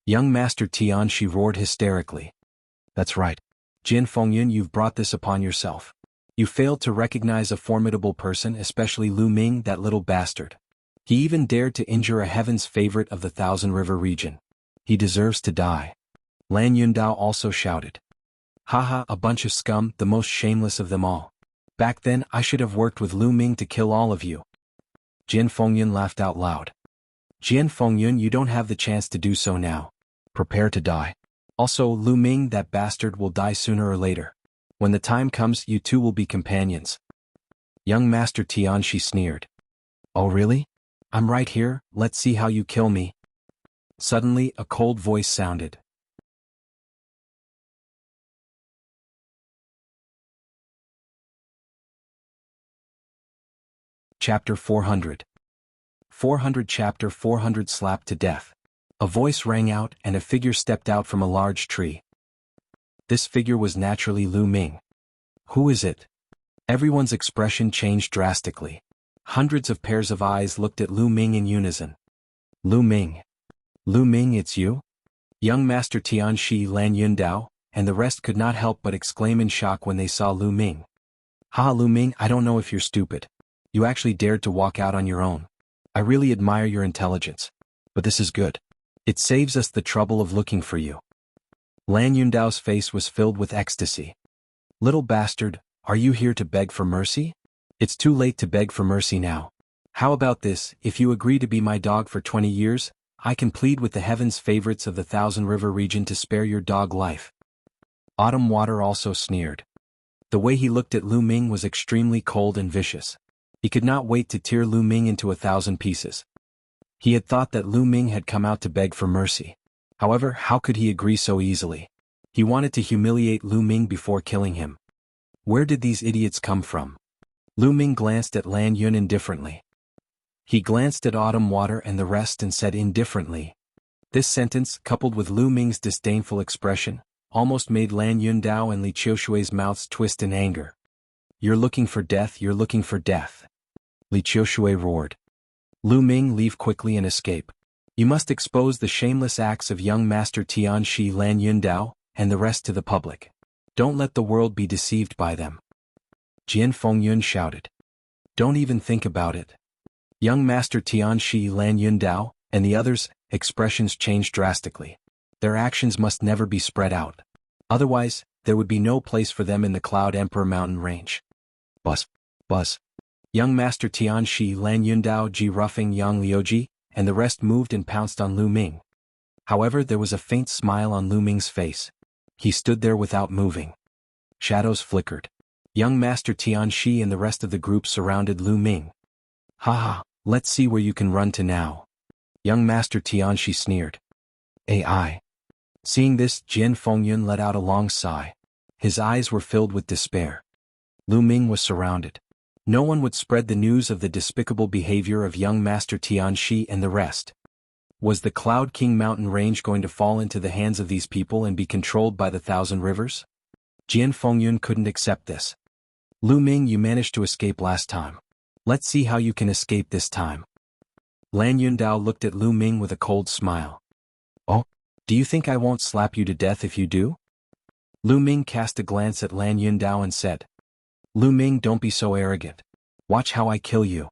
Young Master Tianxi roared hysterically. That's right. Jin Fengyun, you've brought this upon yourself. You failed to recognize a formidable person, especially Lu Ming, that little bastard. He even dared to injure a heaven's favorite of the Thousand River region. He deserves to die. Lan Yundao also shouted. Haha, a bunch of scum, the most shameless of them all. Back then I should have worked with Lu Ming to kill all of you. Jin Fengyun laughed out loud. Jin Fengyun, you don't have the chance to do so now. Prepare to die. Also, Lu Ming, that bastard, will die sooner or later. When the time comes, you two will be companions. Young Master Tianxi sneered. Oh really? I'm right here, let's see how you kill me. Suddenly, a cold voice sounded. Chapter 400. 400 Chapter 400 Slapped to death. A voice rang out and a figure stepped out from a large tree. This figure was naturally Lu Ming. Who is it? Everyone's expression changed drastically. Hundreds of pairs of eyes looked at Lu Ming in unison. Lu Ming. Lu Ming, it's you? Young Master Tianxi, Lan Yundao, and the rest could not help but exclaim in shock when they saw Lu Ming. Ha, Lu Ming, I don't know if you're stupid. You actually dared to walk out on your own. I really admire your intelligence. But this is good. It saves us the trouble of looking for you. Lan Yundao's face was filled with ecstasy. Little bastard, are you here to beg for mercy? It's too late to beg for mercy now. How about this, if you agree to be my dog for 20 years, I can plead with the heavens favorites of the Thousand River region to spare your dog life. Autumn Water also sneered. The way he looked at Lu Ming was extremely cold and vicious. He could not wait to tear Lu Ming into 1,000 pieces. He had thought that Lu Ming had come out to beg for mercy. However, how could he agree so easily? He wanted to humiliate Lu Ming before killing him. Where did these idiots come from? Lu Ming glanced at Lan Yun indifferently. He glanced at Autumn Water and the rest and said indifferently. This sentence, coupled with Lu Ming's disdainful expression, almost made Lan Yundao and Li Qiushui's mouths twist in anger. You're looking for death, you're looking for death. Li Qiushui roared. Lu Ming, leave quickly and escape. You must expose the shameless acts of young Master Tianxi, Lan Yundao, and the rest to the public. Don't let the world be deceived by them. Jin Fengyun shouted. Don't even think about it. Young Master Tianxi, Lan Yundao, and the others' expressions changed drastically. Their actions must never be spread out. Otherwise, there would be no place for them in the Cloud Emperor mountain range. Buzz. Buzz. Young Master Tianxi, Lan Yundao, Ji Ruffing, Yang Liuji, and the rest moved and pounced on Lu Ming. However, there was a faint smile on Lu Ming's face. He stood there without moving. Shadows flickered. Young Master Tianxi and the rest of the group surrounded Lu Ming. Haha, let's see where you can run to now. Young Master Tianxi sneered. AI. Seeing this, Jin Fengyun let out a long sigh. His eyes were filled with despair. Lu Ming was surrounded. No one would spread the news of the despicable behavior of young Master Tianxi and the rest. Was the Cloud King mountain range going to fall into the hands of these people and be controlled by the Thousand Rivers? Jin Fengyun couldn't accept this. Lu Ming, you managed to escape last time. Let's see how you can escape this time. Lan Yundao looked at Lu Ming with a cold smile. Oh, do you think I won't slap you to death if you do? Lu Ming cast a glance at Lan Yundao and said. Lu Ming, don't be so arrogant. Watch how I kill you.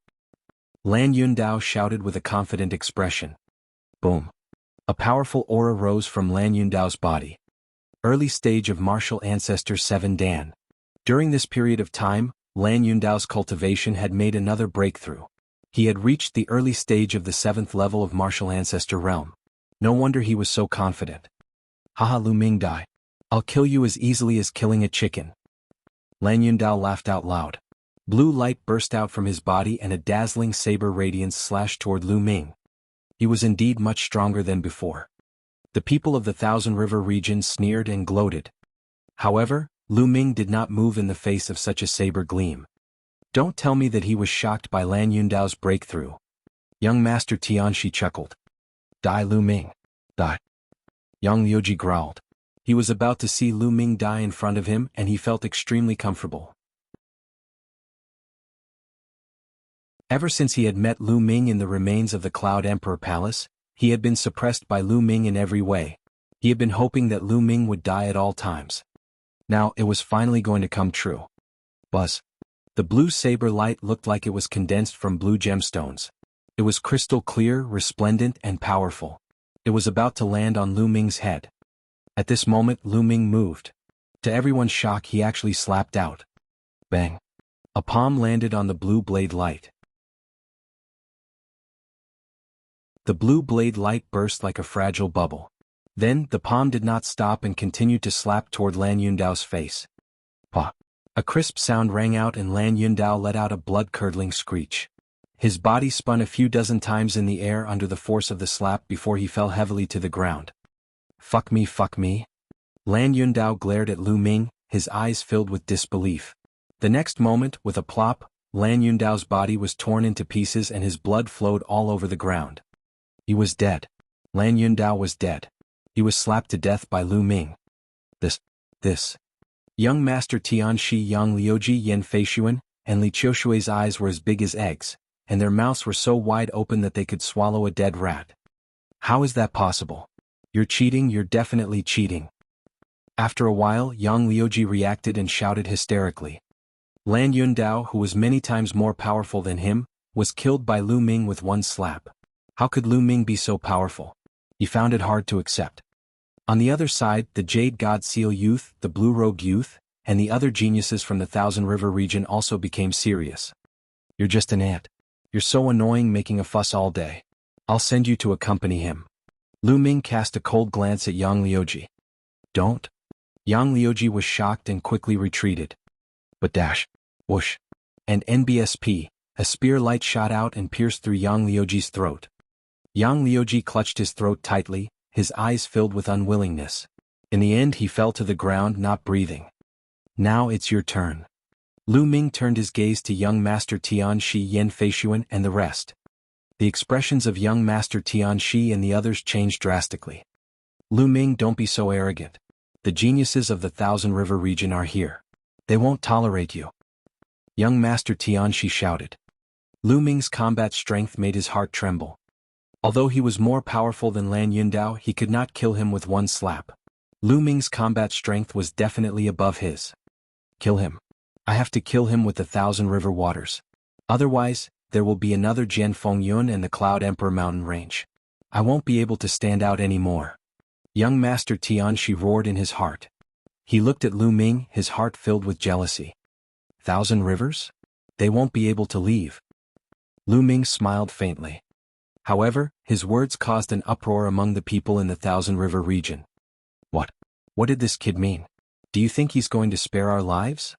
Lan Yundao shouted with a confident expression. Boom. A powerful aura rose from Lan Yundao's body. Early stage of martial ancestor 7 Dan. During this period of time, Lan Yundao's cultivation had made another breakthrough. He had reached the early stage of the 7th level of martial ancestor realm. No wonder he was so confident. Haha, Lu Ming, die. I'll kill you as easily as killing a chicken. Lan Yundao laughed out loud. Blue light burst out from his body and a dazzling saber radiance slashed toward Lu Ming. He was indeed much stronger than before. The people of the Thousand River region sneered and gloated. However, Lu Ming did not move in the face of such a saber gleam. Don't tell me that he was shocked by Lan Yundao's breakthrough. Young Master Tianxi chuckled. Die, Lu Ming. Die. Yang Liuji growled. He was about to see Lu Ming die in front of him and he felt extremely comfortable. Ever since he had met Lu Ming in the remains of the Cloud Emperor Palace, he had been suppressed by Lu Ming in every way. He had been hoping that Lu Ming would die at all times. Now it was finally going to come true. Buzz. The blue saber light looked like it was condensed from blue gemstones. It was crystal clear, resplendent, and powerful. It was about to land on Lu Ming's head. At this moment Lu Ming moved. To everyone's shock he actually slapped out. Bang. A palm landed on the blue blade light. The blue blade light burst like a fragile bubble. Then, the palm did not stop and continued to slap toward Lan Yundao's face. Pah! A crisp sound rang out and Lan Yundao let out a blood-curdling screech. His body spun a few dozen times in the air under the force of the slap before he fell heavily to the ground. Fuck me, fuck me. Lan Yundao glared at Lu Ming, his eyes filled with disbelief. The next moment, with a plop, Lan Yundao's body was torn into pieces and his blood flowed all over the ground. He was dead. Lan Yundao was dead. He was slapped to death by Lu Ming. This. Young Master Tianxi Yang Liuji Yen Feishuan and Li Qiushui's eyes were as big as eggs, and their mouths were so wide open that they could swallow a dead rat. How is that possible? You're cheating, you're definitely cheating. After a while, Yang Liuji reacted and shouted hysterically. Lan Yundao, who was many times more powerful than him, was killed by Lu Ming with one slap. How could Lu Ming be so powerful? He found it hard to accept. On the other side, the Jade God Seal Youth, the Blue-Robed Youth, and the other geniuses from the Thousand River region also became serious. You're just an ant. You're so annoying making a fuss all day. I'll send you to accompany him. Lu Ming cast a cold glance at Yang Liuji. Don't. Yang Liuji was shocked and quickly retreated. But dash. Whoosh. And NBSP, a spear light shot out and pierced through Yang Liuji's throat. Yang Liuji clutched his throat tightly, his eyes filled with unwillingness. In the end he fell to the ground not breathing. Now it's your turn. Lu Ming turned his gaze to young Master Tianxi Yen Feishuan and the rest. The expressions of young Master Tianxi and the others changed drastically. Lu Ming, don't be so arrogant. The geniuses of the Thousand River region are here. They won't tolerate you. Young Master Tianxi shouted. Lu Ming's combat strength made his heart tremble. Although he was more powerful than Lan Yundao, he could not kill him with one slap. Lu Ming's combat strength was definitely above his. Kill him. I have to kill him with the Thousand River waters. Otherwise, there will be another Jian Fengyun and the Cloud Emperor mountain range. I won't be able to stand out anymore. Young Master Tianxi roared in his heart. He looked at Lu Ming, his heart filled with jealousy. Thousand Rivers? They won't be able to leave. Lu Ming smiled faintly. However, his words caused an uproar among the people in the Thousand River region. What? What did this kid mean? Do you think he's going to spare our lives?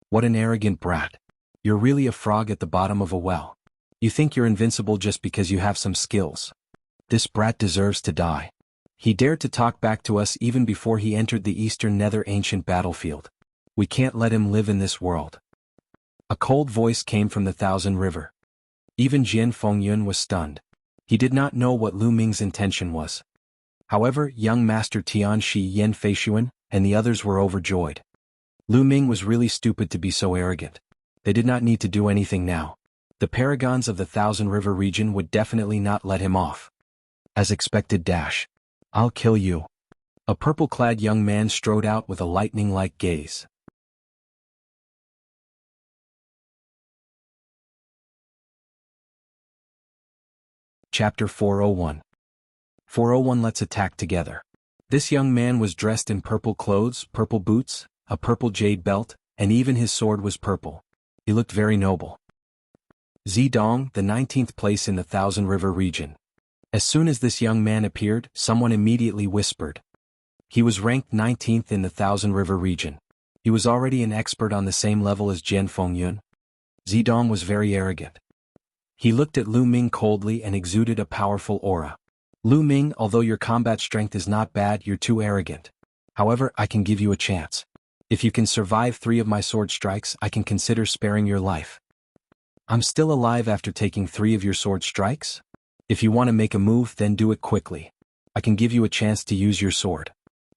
What an arrogant brat. You're really a frog at the bottom of a well. You think you're invincible just because you have some skills. This brat deserves to die. He dared to talk back to us even before he entered the Eastern Nether ancient battlefield. We can't let him live in this world. A cold voice came from the Thousand River. Even Jian Fengyun was stunned. He did not know what Lu Ming's intention was. However, young Master Tianxi Yen Feishuan and the others were overjoyed. Lu Ming was really stupid to be so arrogant. They did not need to do anything now. The paragons of the Thousand River region would definitely not let him off. As expected dash. I'll kill you. A purple-clad young man strode out with a lightning-like gaze. Chapter 401. 401 Let's attack together. This young man was dressed in purple clothes, purple boots, a purple jade belt, and even his sword was purple. He looked very noble. Zidong, the 19th place in the Thousand River region. As soon as this young man appeared, someone immediately whispered. He was ranked 19th in the Thousand River region. He was already an expert on the same level as Jian Fengyun. Zidong was very arrogant. He looked at Lu Ming coldly and exuded a powerful aura. Lu Ming, although your combat strength is not bad, you're too arrogant. However, I can give you a chance. If you can survive 3 of my sword strikes, I can consider sparing your life. I'm still alive after taking 3 of your sword strikes? If you want to make a move, then do it quickly. I can give you a chance to use your sword.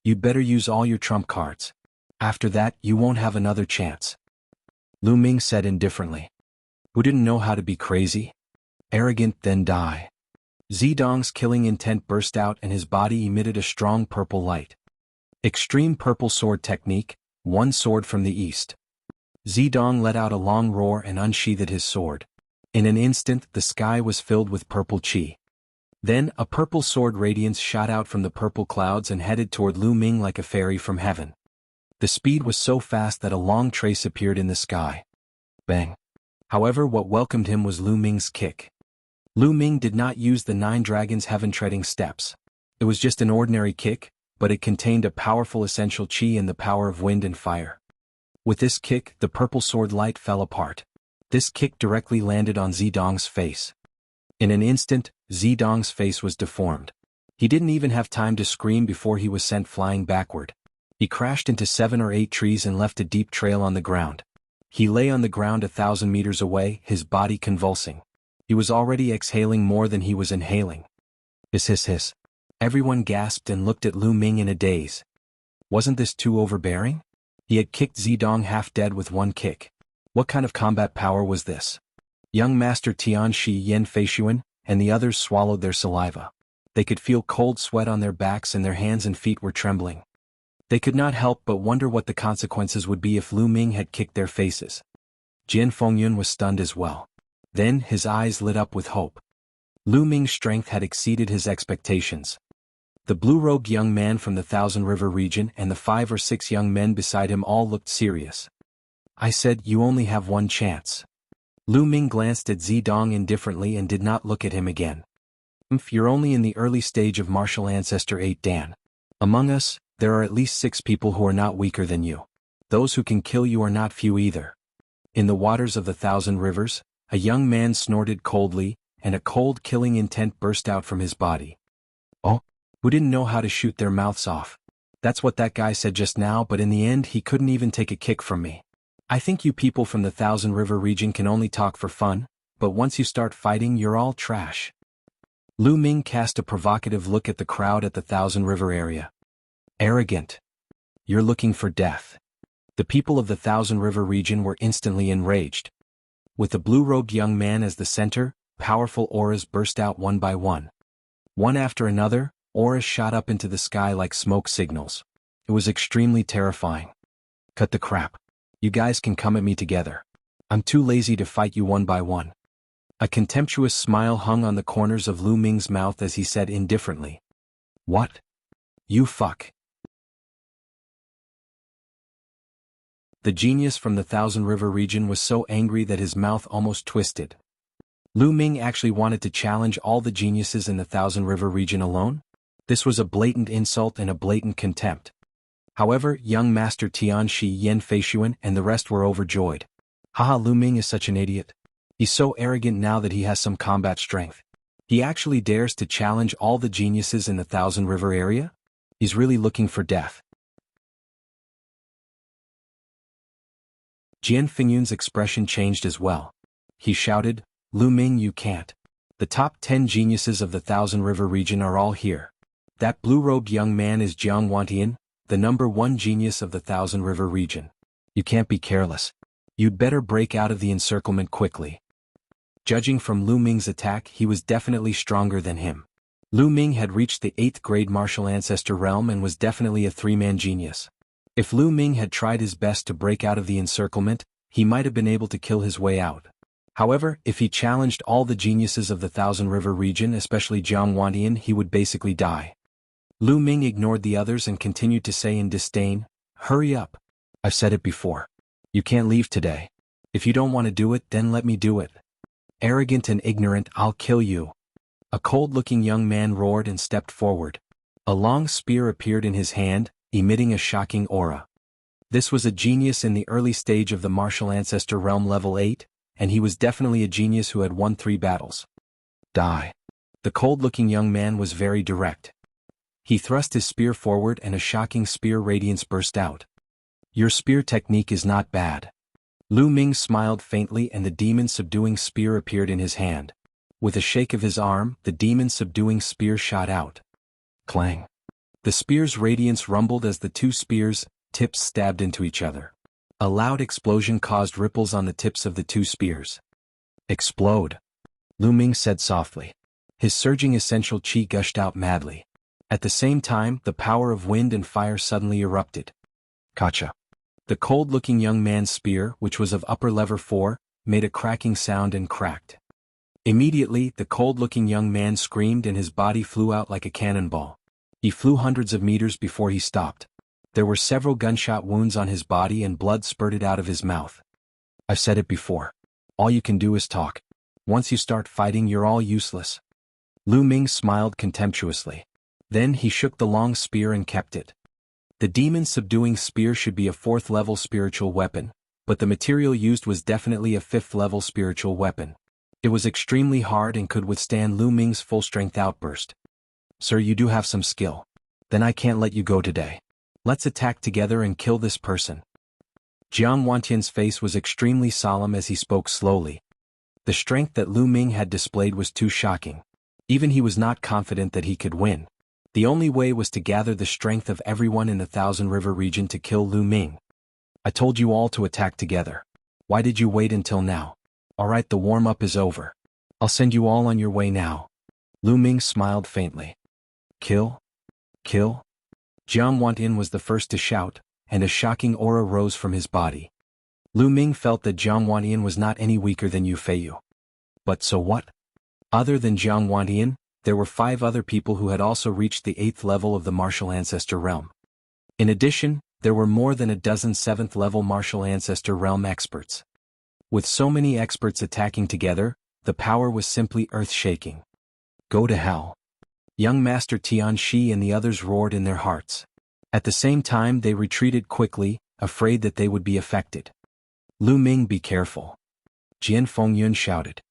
You'd better use all your trump cards. After that, you won't have another chance. Lu Ming said indifferently. Who didn't know how to be crazy? Arrogant, then die. Zidong's killing intent burst out and his body emitted a strong purple light. Extreme purple sword technique, one sword from the east. Zidong let out a long roar and unsheathed his sword. In an instant, the sky was filled with purple chi. Then, a purple sword radiance shot out from the purple clouds and headed toward Lu Ming like a fairy from heaven. The speed was so fast that a long trace appeared in the sky. Bang. However, what welcomed him was Lu Ming's kick. Lu Ming did not use the 9 dragons heaven-treading steps. It was just an ordinary kick, but it contained a powerful essential chi and the power of wind and fire. With this kick, the purple sword light fell apart. This kick directly landed on Zidong's face. In an instant, Zidong's face was deformed. He didn't even have time to scream before he was sent flying backward. He crashed into 7 or 8 trees and left a deep trail on the ground. He lay on the ground 1,000 meters away, his body convulsing. He was already exhaling more than he was inhaling. Hiss hiss hiss. Everyone gasped and looked at Lu Ming in a daze. Wasn't this too overbearing? He had kicked Zidong half dead with one kick. What kind of combat power was this? Young Master Tian Shi Yen Feishuan and the others swallowed their saliva. They could feel cold sweat on their backs and their hands and feet were trembling. They could not help but wonder what the consequences would be if Lu Ming had kicked their faces. Jian Fengyun was stunned as well. Then his eyes lit up with hope. Lu Ming's strength had exceeded his expectations. The blue-robed young man from the Thousand River region and the 5 or 6 young men beside him all looked serious. I said, you only have one chance. Lu Ming glanced at Zidong indifferently and did not look at him again. You're only in the early stage of martial ancestor 8 Dan. Among us, there are at least 6 people who are not weaker than you. Those who can kill you are not few either. In the waters of the 1,000 rivers, a young man snorted coldly, and a cold killing intent burst out from his body. Oh? Who didn't know how to shoot their mouths off? That's what that guy said just now, but in the end he couldn't even take a kick from me. I think you people from the Thousand River region can only talk for fun, but once you start fighting you're all trash. Lu Ming cast a provocative look at the crowd at the Thousand River area. Arrogant. You're looking for death. The people of the Thousand River region were instantly enraged. With the blue-robed young man as the center, powerful auras burst out one by one. One after another, auras shot up into the sky like smoke signals. It was extremely terrifying. Cut the crap. You guys can come at me together. I'm too lazy to fight you one by one. A contemptuous smile hung on the corners of Lu Ming's mouth as he said indifferently. What? You fuck. The genius from the Thousand River region was so angry that his mouth almost twisted. Lu Ming actually wanted to challenge all the geniuses in the Thousand River region alone? This was a blatant insult and a blatant contempt. However, young Master Tian Shi Yen Feishuan and the rest were overjoyed. Haha, Lu Ming is such an idiot. He's so arrogant now that he has some combat strength. He actually dares to challenge all the geniuses in the Thousand River area? He's really looking for death. Jian Fengyun's expression changed as well. He shouted, Lu Ming, you can't. The top 10 geniuses of the Thousand River region are all here. That blue-robed young man is Jianghu, the #1 genius of the Thousand River region. You can't be careless. You'd better break out of the encirclement quickly. Judging from Lu Ming's attack, he was definitely stronger than him. Lu Ming had reached the 8th grade martial ancestor realm and was definitely a 3-man genius. If Lu Ming had tried his best to break out of the encirclement, he might have been able to kill his way out. However, if he challenged all the geniuses of the Thousand River region, especially Jianghu, he would basically die. Lu Ming ignored the others and continued to say in disdain, hurry up. I've said it before. You can't leave today. If you don't want to do it, then let me do it. Arrogant and ignorant, I'll kill you. A cold-looking young man roared and stepped forward. A long spear appeared in his hand, emitting a shocking aura. This was a genius in the early stage of the martial ancestor realm level 8, and he was definitely a genius who had won 3 battles. Die. The cold-looking young man was very direct. He thrust his spear forward and a shocking spear radiance burst out. Your spear technique is not bad. Lu Ming smiled faintly and the demon-subduing spear appeared in his hand. With a shake of his arm, the demon-subduing spear shot out. Clang. The The spear's radiance rumbled as the two spears' tips stabbed into each other. A loud explosion caused ripples on the tips of the two spears. Explode, Lu Ming said softly. His surging essential qi gushed out madly. At the same time, the power of wind and fire suddenly erupted. Kacha. The cold-looking young man's spear, which was of upper level 4, made a cracking sound and cracked. Immediately, the cold-looking young man screamed and his body flew out like a cannonball. He flew hundreds of meters before he stopped. There were several gunshot wounds on his body and blood spurted out of his mouth. I've said it before. All you can do is talk. Once you start fighting, you're all useless. Lu Ming smiled contemptuously. Then he shook the long spear and kept it. The demon-subduing spear should be a 4th-level spiritual weapon, but the material used was definitely a 5th-level spiritual weapon. It was extremely hard and could withstand Lu Ming's full-strength outburst. Sir, you do have some skill. Then I can't let you go today. Let's attack together and kill this person. Jiang Wantian's face was extremely solemn as he spoke slowly. The strength that Lu Ming had displayed was too shocking. Even he was not confident that he could win. The only way was to gather the strength of everyone in the Thousand River region to kill Lu Ming. I told you all to attack together. Why did you wait until now? Alright, the warm-up is over. I'll send you all on your way now. Lu Ming smiled faintly. Kill? Kill? Jiang Wantian was the first to shout, and a shocking aura rose from his body. Lu Ming felt that Jiang Wantian was not any weaker than Yu Feiyu. But so what? Other than Jiang Wantian, there were 5 other people who had also reached the 8th level of the martial ancestor realm. In addition, there were more than a dozen 7th-level martial ancestor realm experts. With so many experts attacking together, the power was simply earth-shaking. Go to hell. Young Master Tianxi and the others roared in their hearts. At the same time they retreated quickly, afraid that they would be affected. Lu Ming, be careful. Jian Fengyun shouted.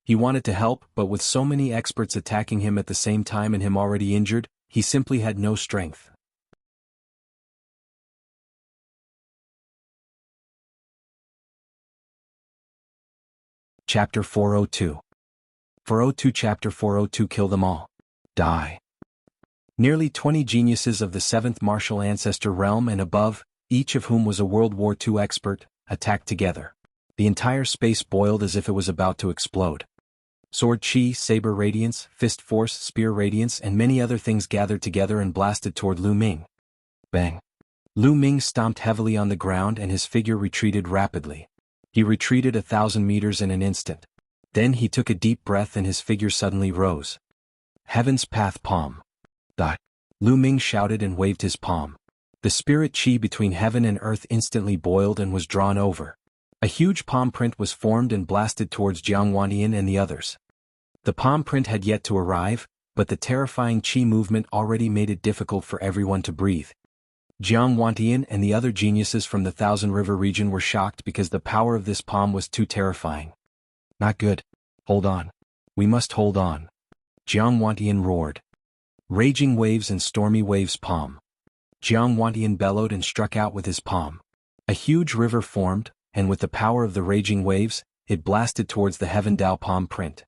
He wanted to help, but with so many experts attacking him at the same time and him already injured, he simply had no strength. Chapter 402. 402 Chapter 402 Kill them all. Die. Nearly 20 geniuses of the 7th martial ancestor realm and above, each of whom was a World War II expert, attacked together. The entire space boiled as if it was about to explode. Sword Chi, Saber Radiance, Fist Force, Spear Radiance and many other things gathered together and blasted toward Lu Ming. Bang. Lu Ming stomped heavily on the ground and his figure retreated rapidly. He retreated 1,000 meters in an instant. Then he took a deep breath and his figure suddenly rose. Heaven's Path Palm. Dot. Lu Ming shouted and waved his palm. The spirit chi between heaven and earth instantly boiled and was drawn over. A huge palm print was formed and blasted towards Jiang Wantian and the others. The palm print had yet to arrive, but the terrifying chi movement already made it difficult for everyone to breathe. Jiang Wantian and the other geniuses from the Thousand River region were shocked because the power of this palm was too terrifying. Not good. Hold on. We must hold on. Jiang Wantian roared. Raging waves and stormy waves palm. Jiang Wantian bellowed and struck out with his palm. A huge river formed, and with the power of the raging waves, it blasted towards the Heaven Dao palm print.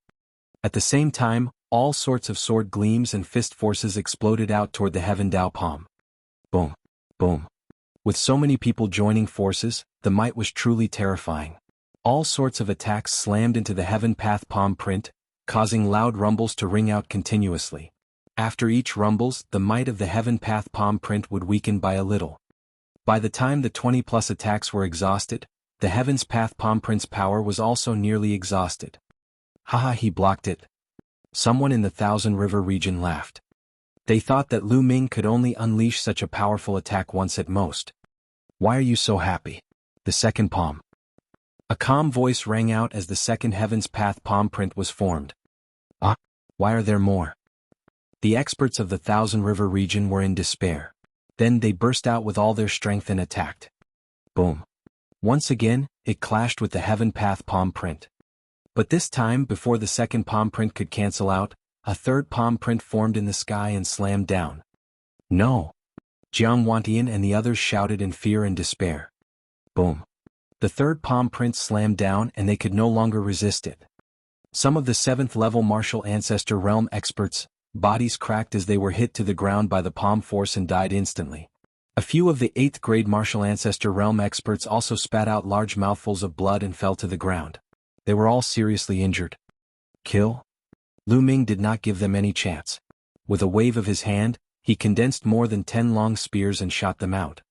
At the same time, all sorts of sword gleams and fist forces exploded out toward the Heaven Dao palm. Boom. Boom. With so many people joining forces, the might was truly terrifying. All sorts of attacks slammed into the Heaven Path palm print, causing loud rumbles to ring out continuously. After each rumbles, the might of the Heaven Path palm print would weaken by a little. By the time the 20+ attacks were exhausted, the Heaven's Path palm print's power was also nearly exhausted. Haha, he blocked it. Someone in the Thousand River region laughed. They thought that Lu Ming could only unleash such a powerful attack once at most. Why are you so happy? The second palm. A calm voice rang out as the second Heaven's Path palm print was formed. Ah, why are there more? The experts of the Thousand River region were in despair. Then they burst out with all their strength and attacked. Boom. Once again, it clashed with the Heaven Path palm print. But this time, before the second palm print could cancel out, a third palm print formed in the sky and slammed down. No! Jiang Wantian and the others shouted in fear and despair. Boom. The third palm print slammed down and they could no longer resist it. Some of the 7th level martial ancestor realm experts, Bodies cracked as they were hit to the ground by the palm force and died instantly. A few of the 8th grade martial ancestor realm experts also spat out large mouthfuls of blood and fell to the ground. They were all seriously injured. Kill? Lu Ming did not give them any chance. With a wave of his hand, he condensed more than 10 long spears and shot them out.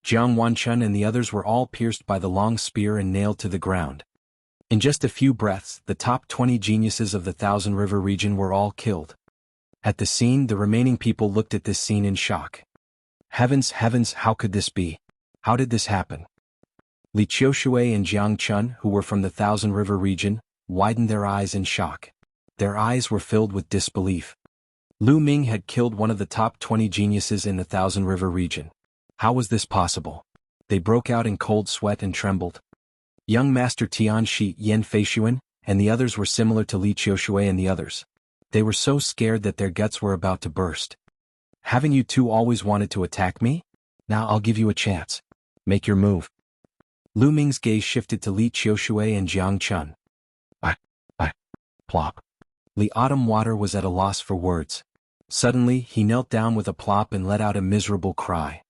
Jiang Wanchun and the others were all pierced by the long spear and nailed to the ground. In just a few breaths, the top 20 geniuses of the Thousand River region were all killed. At the scene, the remaining people looked at this scene in shock. Heavens, how could this be? How did this happen? Li Qiushui and Jiang Chun, who were from the Thousand River region, widened their eyes in shock. Their eyes were filled with disbelief. Lu Ming had killed one of the top 20 geniuses in the Thousand River region. How was this possible? They broke out in cold sweat and trembled. Young Master Tianxi, Yan Feishuan, and the others were similar to Li Qiushui and the others. They were so scared that their guts were about to burst. Haven't you two always wanted to attack me? Now I'll give you a chance. Make your move. Lu Ming's gaze shifted to Li Qiushui and Jiang Chun. Plop. Li Autumn Water was at a loss for words. Suddenly, he knelt down with a plop and let out a miserable cry.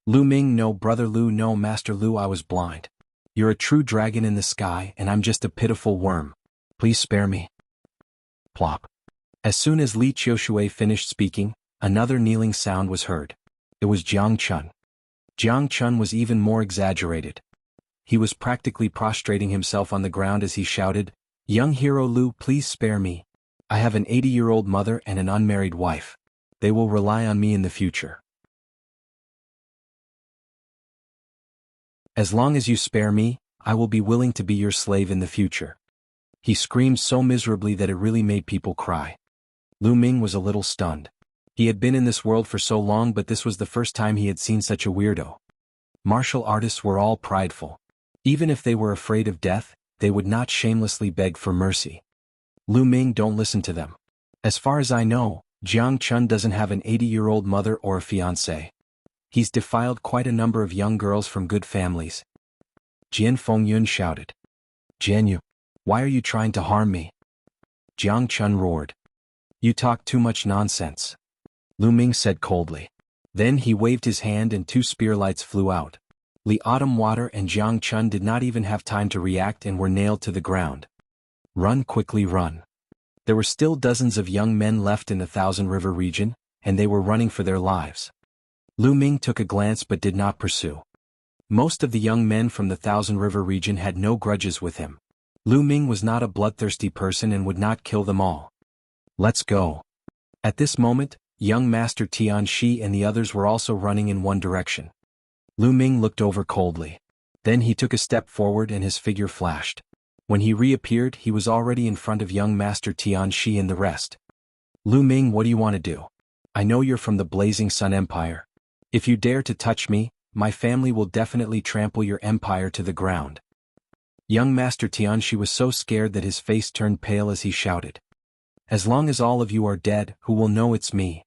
Lu Ming, no brother Lu, no Master Lu, I was blind. You're a true dragon in the sky and I'm just a pitiful worm. Please spare me. Plop. As soon as Li Qiushui finished speaking, another kneeling sound was heard. It was Jiang Chun. Jiang Chun was even more exaggerated. He was practically prostrating himself on the ground as he shouted, Young hero Lu, please spare me. I have an 80-year-old mother and an unmarried wife. They will rely on me in the future. As long as you spare me, I will be willing to be your slave in the future. He screamed so miserably that it really made people cry. Lu Ming was a little stunned. He had been in this world for so long, but this was the first time he had seen such a weirdo. Martial artists were all prideful. Even if they were afraid of death, they would not shamelessly beg for mercy. Lu Ming, don't listen to them. As far as I know, Jiang Chun doesn't have an 80-year-old mother or a fiancé. He's defiled quite a number of young girls from good families. Jian Fengyun shouted. Jianyu, why are you trying to harm me? Jiang Chun roared. You talk too much nonsense. Lu Ming said coldly. Then he waved his hand and 2 spear lights flew out. Li Autumn Water and Jiang Chun did not even have time to react and were nailed to the ground. Run, quickly run. There were still dozens of young men left in the Thousand River region, and they were running for their lives. Lu Ming took a glance but did not pursue. Most of the young men from the Thousand River region had no grudges with him. Lu Ming was not a bloodthirsty person and would not kill them all. Let's go. At this moment, young Master Tianxi and the others were also running in one direction. Lu Ming looked over coldly. Then he took a step forward and his figure flashed. When he reappeared, he was already in front of young Master Tianxi and the rest. Lu Ming, what do you want to do? I know you're from the Blazing Sun Empire. If you dare to touch me, my family will definitely trample your empire to the ground. Young Master Tianxi was so scared that his face turned pale as he shouted. As long as all of you are dead, who will know it's me?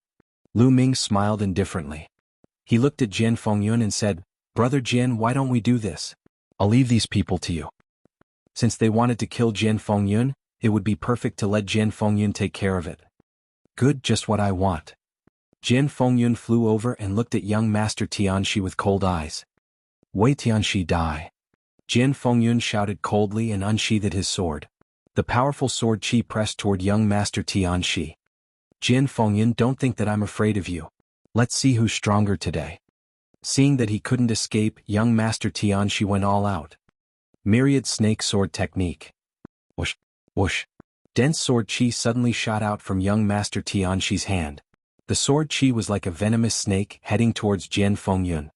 Lu Ming smiled indifferently. He looked at Jian Fengyun and said, Brother Jian, why don't we do this? I'll leave these people to you. Since they wanted to kill Jian Fengyun, it would be perfect to let Jian Fengyun take care of it. Good, just what I want. Jian Fengyun flew over and looked at young Master Tianxi with cold eyes. Wei Tianxi die. Jian Fengyun shouted coldly and unsheathed his sword. The powerful sword chi pressed toward young Master Tianxi. Jian Fengyun, don't think that I'm afraid of you. Let's see who's stronger today. Seeing that he couldn't escape, young Master Tianxi went all out. Myriad snake sword technique. Whoosh, whoosh. Dense sword chi suddenly shot out from young Master Tianxi's hand. The sword chi was like a venomous snake heading towards Jian Fengyun.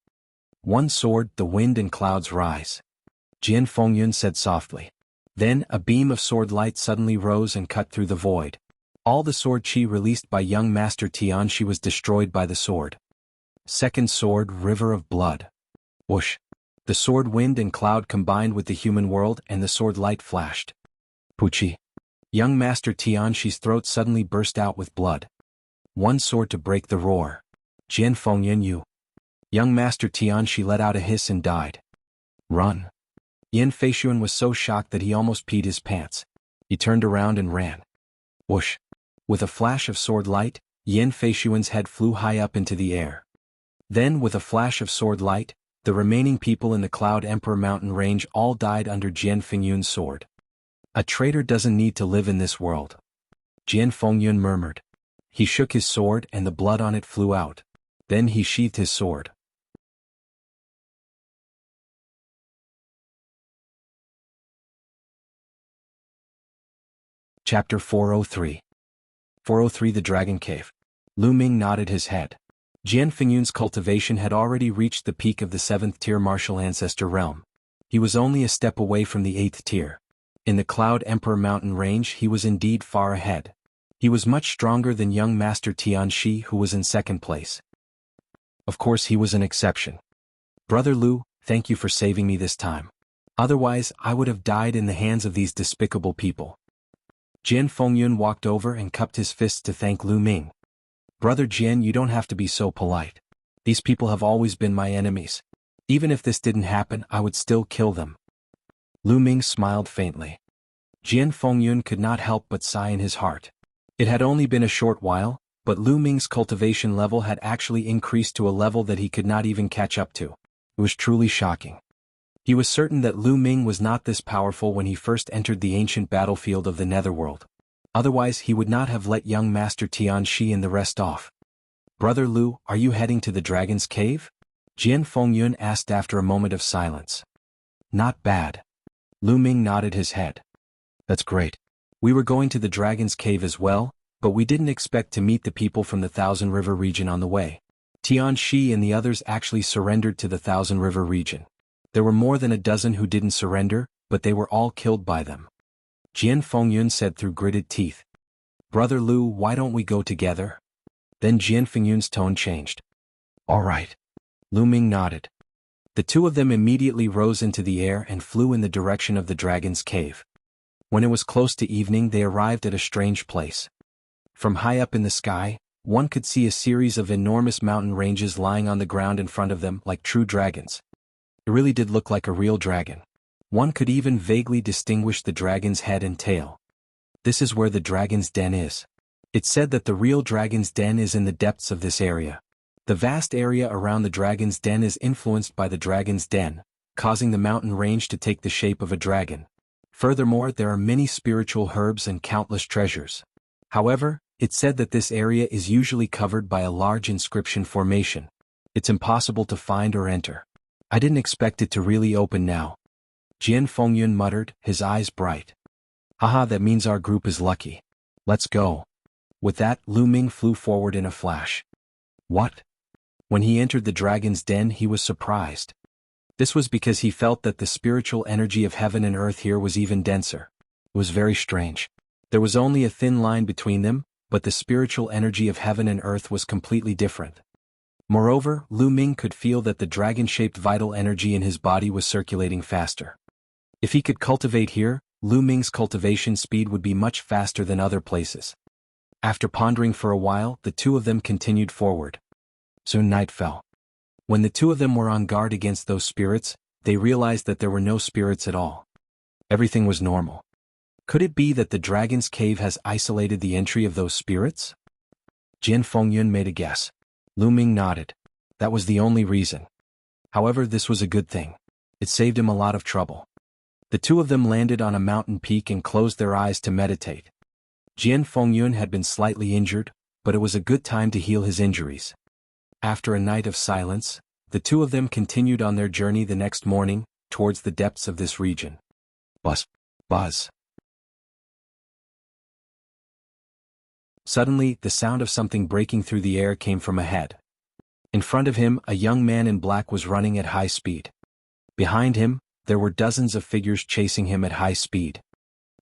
One sword, the wind and clouds rise. Jian Fengyun said softly. Then a beam of sword light suddenly rose and cut through the void. All the sword chi released by young Master Tianxi was destroyed by the sword. Second sword, river of blood. Whoosh. The sword wind and cloud combined with the human world and the sword light flashed. Puchi. Young Master Tianxi's throat suddenly burst out with blood. One sword to break the roar. Jian Fengyun Yu. Young Master Tianxi let out a hiss and died. Run. Yan Feishuan was so shocked that he almost peed his pants. He turned around and ran. Whoosh! With a flash of sword light, Yin Feishuan's head flew high up into the air. Then, with a flash of sword light, the remaining people in the Cloud Emperor mountain range all died under Jian Fengyun's sword. A traitor doesn't need to live in this world. Jian Fengyun murmured. He shook his sword and the blood on it flew out. Then he sheathed his sword. Chapter 403. 403 The Dragon Cave. Lu Ming nodded his head. Jian Fengyun's cultivation had already reached the peak of the 7th tier martial ancestor realm. He was only a step away from the 8th tier. In the Cloud Emperor mountain range he was indeed far ahead. He was much stronger than young Master Tianxi, who was in 2nd place. Of course he was an exception. Brother Lu, thank you for saving me this time. Otherwise I would have died in the hands of these despicable people. Jian Fengyun walked over and cupped his fists to thank Lu Ming. Brother Jian, you don't have to be so polite. These people have always been my enemies. Even if this didn't happen, I would still kill them. Lu Ming smiled faintly. Jian Fengyun could not help but sigh in his heart. It had only been a short while, but Lu Ming's cultivation level had actually increased to a level that he could not even catch up to. It was truly shocking. He was certain that Lu Ming was not this powerful when he first entered the ancient battlefield of the Netherworld. Otherwise he would not have let young Master Tianxi and the rest off. Brother Lu, are you heading to the Dragon's Cave? Jian Fengyun asked after a moment of silence. Not bad. Lu Ming nodded his head. That's great. We were going to the Dragon's Cave as well, but we didn't expect to meet the people from the Thousand River region on the way. Tianxi and the others actually surrendered to the Thousand River region. There were more than a dozen who didn't surrender, but they were all killed by them. Jian Fengyun said through gritted teeth. Brother Lu, why don't we go together? Then Jian Fengyun's tone changed. All right. Lu Ming nodded. The two of them immediately rose into the air and flew in the direction of the Dragon's Cave. When it was close to evening they arrived at a strange place. From high up in the sky, one could see a series of enormous mountain ranges lying on the ground in front of them like true dragons. It really did look like a real dragon. One could even vaguely distinguish the dragon's head and tail. This is where the dragon's den is. It said that the real dragon's den is in the depths of this area. The vast area around the dragon's den is influenced by the dragon's den, causing the mountain range to take the shape of a dragon. Furthermore, there are many spiritual herbs and countless treasures. However, it said that this area is usually covered by a large inscription formation. It's impossible to find or enter. I didn't expect it to really open now. Jian Fengyun muttered, his eyes bright. Haha, that means our group is lucky. Let's go. With that, Lu Ming flew forward in a flash. What? When he entered the dragon's den he was surprised. This was because he felt that the spiritual energy of heaven and earth here was even denser. It was very strange. There was only a thin line between them, but the spiritual energy of heaven and earth was completely different. Moreover, Lu Ming could feel that the dragon-shaped vital energy in his body was circulating faster. If he could cultivate here, Lu Ming's cultivation speed would be much faster than other places. After pondering for a while, the two of them continued forward. Soon night fell. When the two of them were on guard against those spirits, they realized that there were no spirits at all. Everything was normal. Could it be that the Dragon's Cave has isolated the entry of those spirits? Jian Fengyun made a guess. Lu Ming nodded. That was the only reason. However, this was a good thing. It saved him a lot of trouble. The two of them landed on a mountain peak and closed their eyes to meditate. Jian Fengyun had been slightly injured, but it was a good time to heal his injuries. After a night of silence, the two of them continued on their journey the next morning, towards the depths of this region. Buzz. Buzz. Suddenly, the sound of something breaking through the air came from ahead. In front of him, a young man in black was running at high speed. Behind him, there were dozens of figures chasing him at high speed.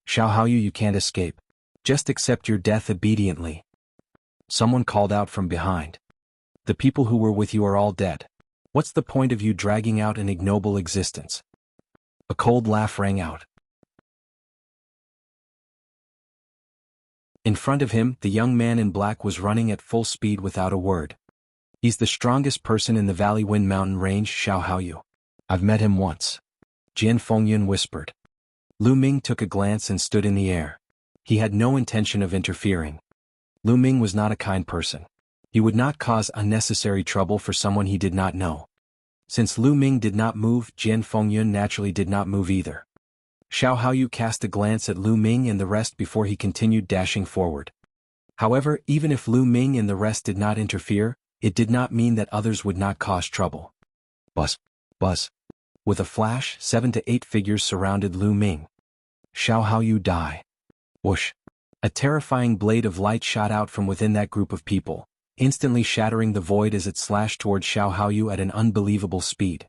Xiao Haoyu, you can't escape. Just accept your death obediently. Someone called out from behind. The people who were with you are all dead. What's the point of you dragging out an ignoble existence? A cold laugh rang out. In front of him, the young man in black was running at full speed without a word. He's the strongest person in the Valley Wind Mountain Range, Xiao Haoyu. I've met him once. Jian Fengyun whispered. Lu Ming took a glance and stood in the air. He had no intention of interfering. Lu Ming was not a kind person. He would not cause unnecessary trouble for someone he did not know. Since Lu Ming did not move, Jian Fengyun naturally did not move either. Xiao Haoyu cast a glance at Lu Ming and the rest before he continued dashing forward. However, even if Lu Ming and the rest did not interfere, it did not mean that others would not cause trouble. Buzz. Buzz. With a flash, 7 to 8 figures surrounded Lu Ming. Xiao Haoyu die. Whoosh. A terrifying blade of light shot out from within that group of people, instantly shattering the void as it slashed toward Xiao Haoyu at an unbelievable speed.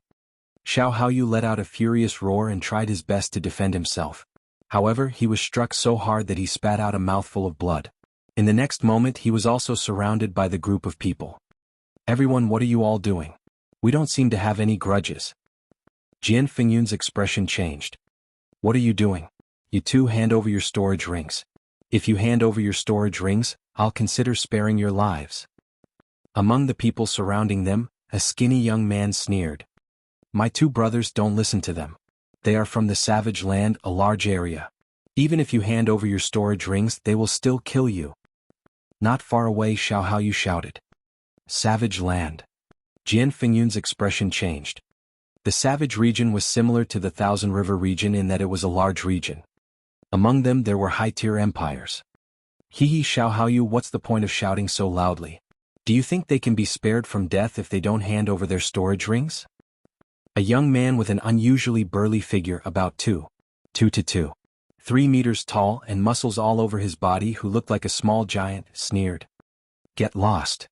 Xiao Haoyu let out a furious roar and tried his best to defend himself. However, he was struck so hard that he spat out a mouthful of blood. In the next moment he was also surrounded by the group of people. Everyone, what are you all doing? We don't seem to have any grudges. Jian Fengyun's expression changed. What are you doing? You two hand over your storage rings. If you hand over your storage rings, I'll consider sparing your lives. Among the people surrounding them, a skinny young man sneered. My two brothers, don't listen to them. They are from the savage land, a large area. Even if you hand over your storage rings, they will still kill you. Not far away, Xiao Haoyu shouted. Savage land. Jian Fengyun's expression changed. The savage region was similar to the Thousand River region in that it was a large region. Among them there were high-tier empires. Hee Xiao Haoyu, what's the point of shouting so loudly? Do you think they can be spared from death if they don't hand over their storage rings? A young man with an unusually burly figure, about 2 to 3 meters tall and muscles all over his body, who looked like a small giant, sneered. Get lost.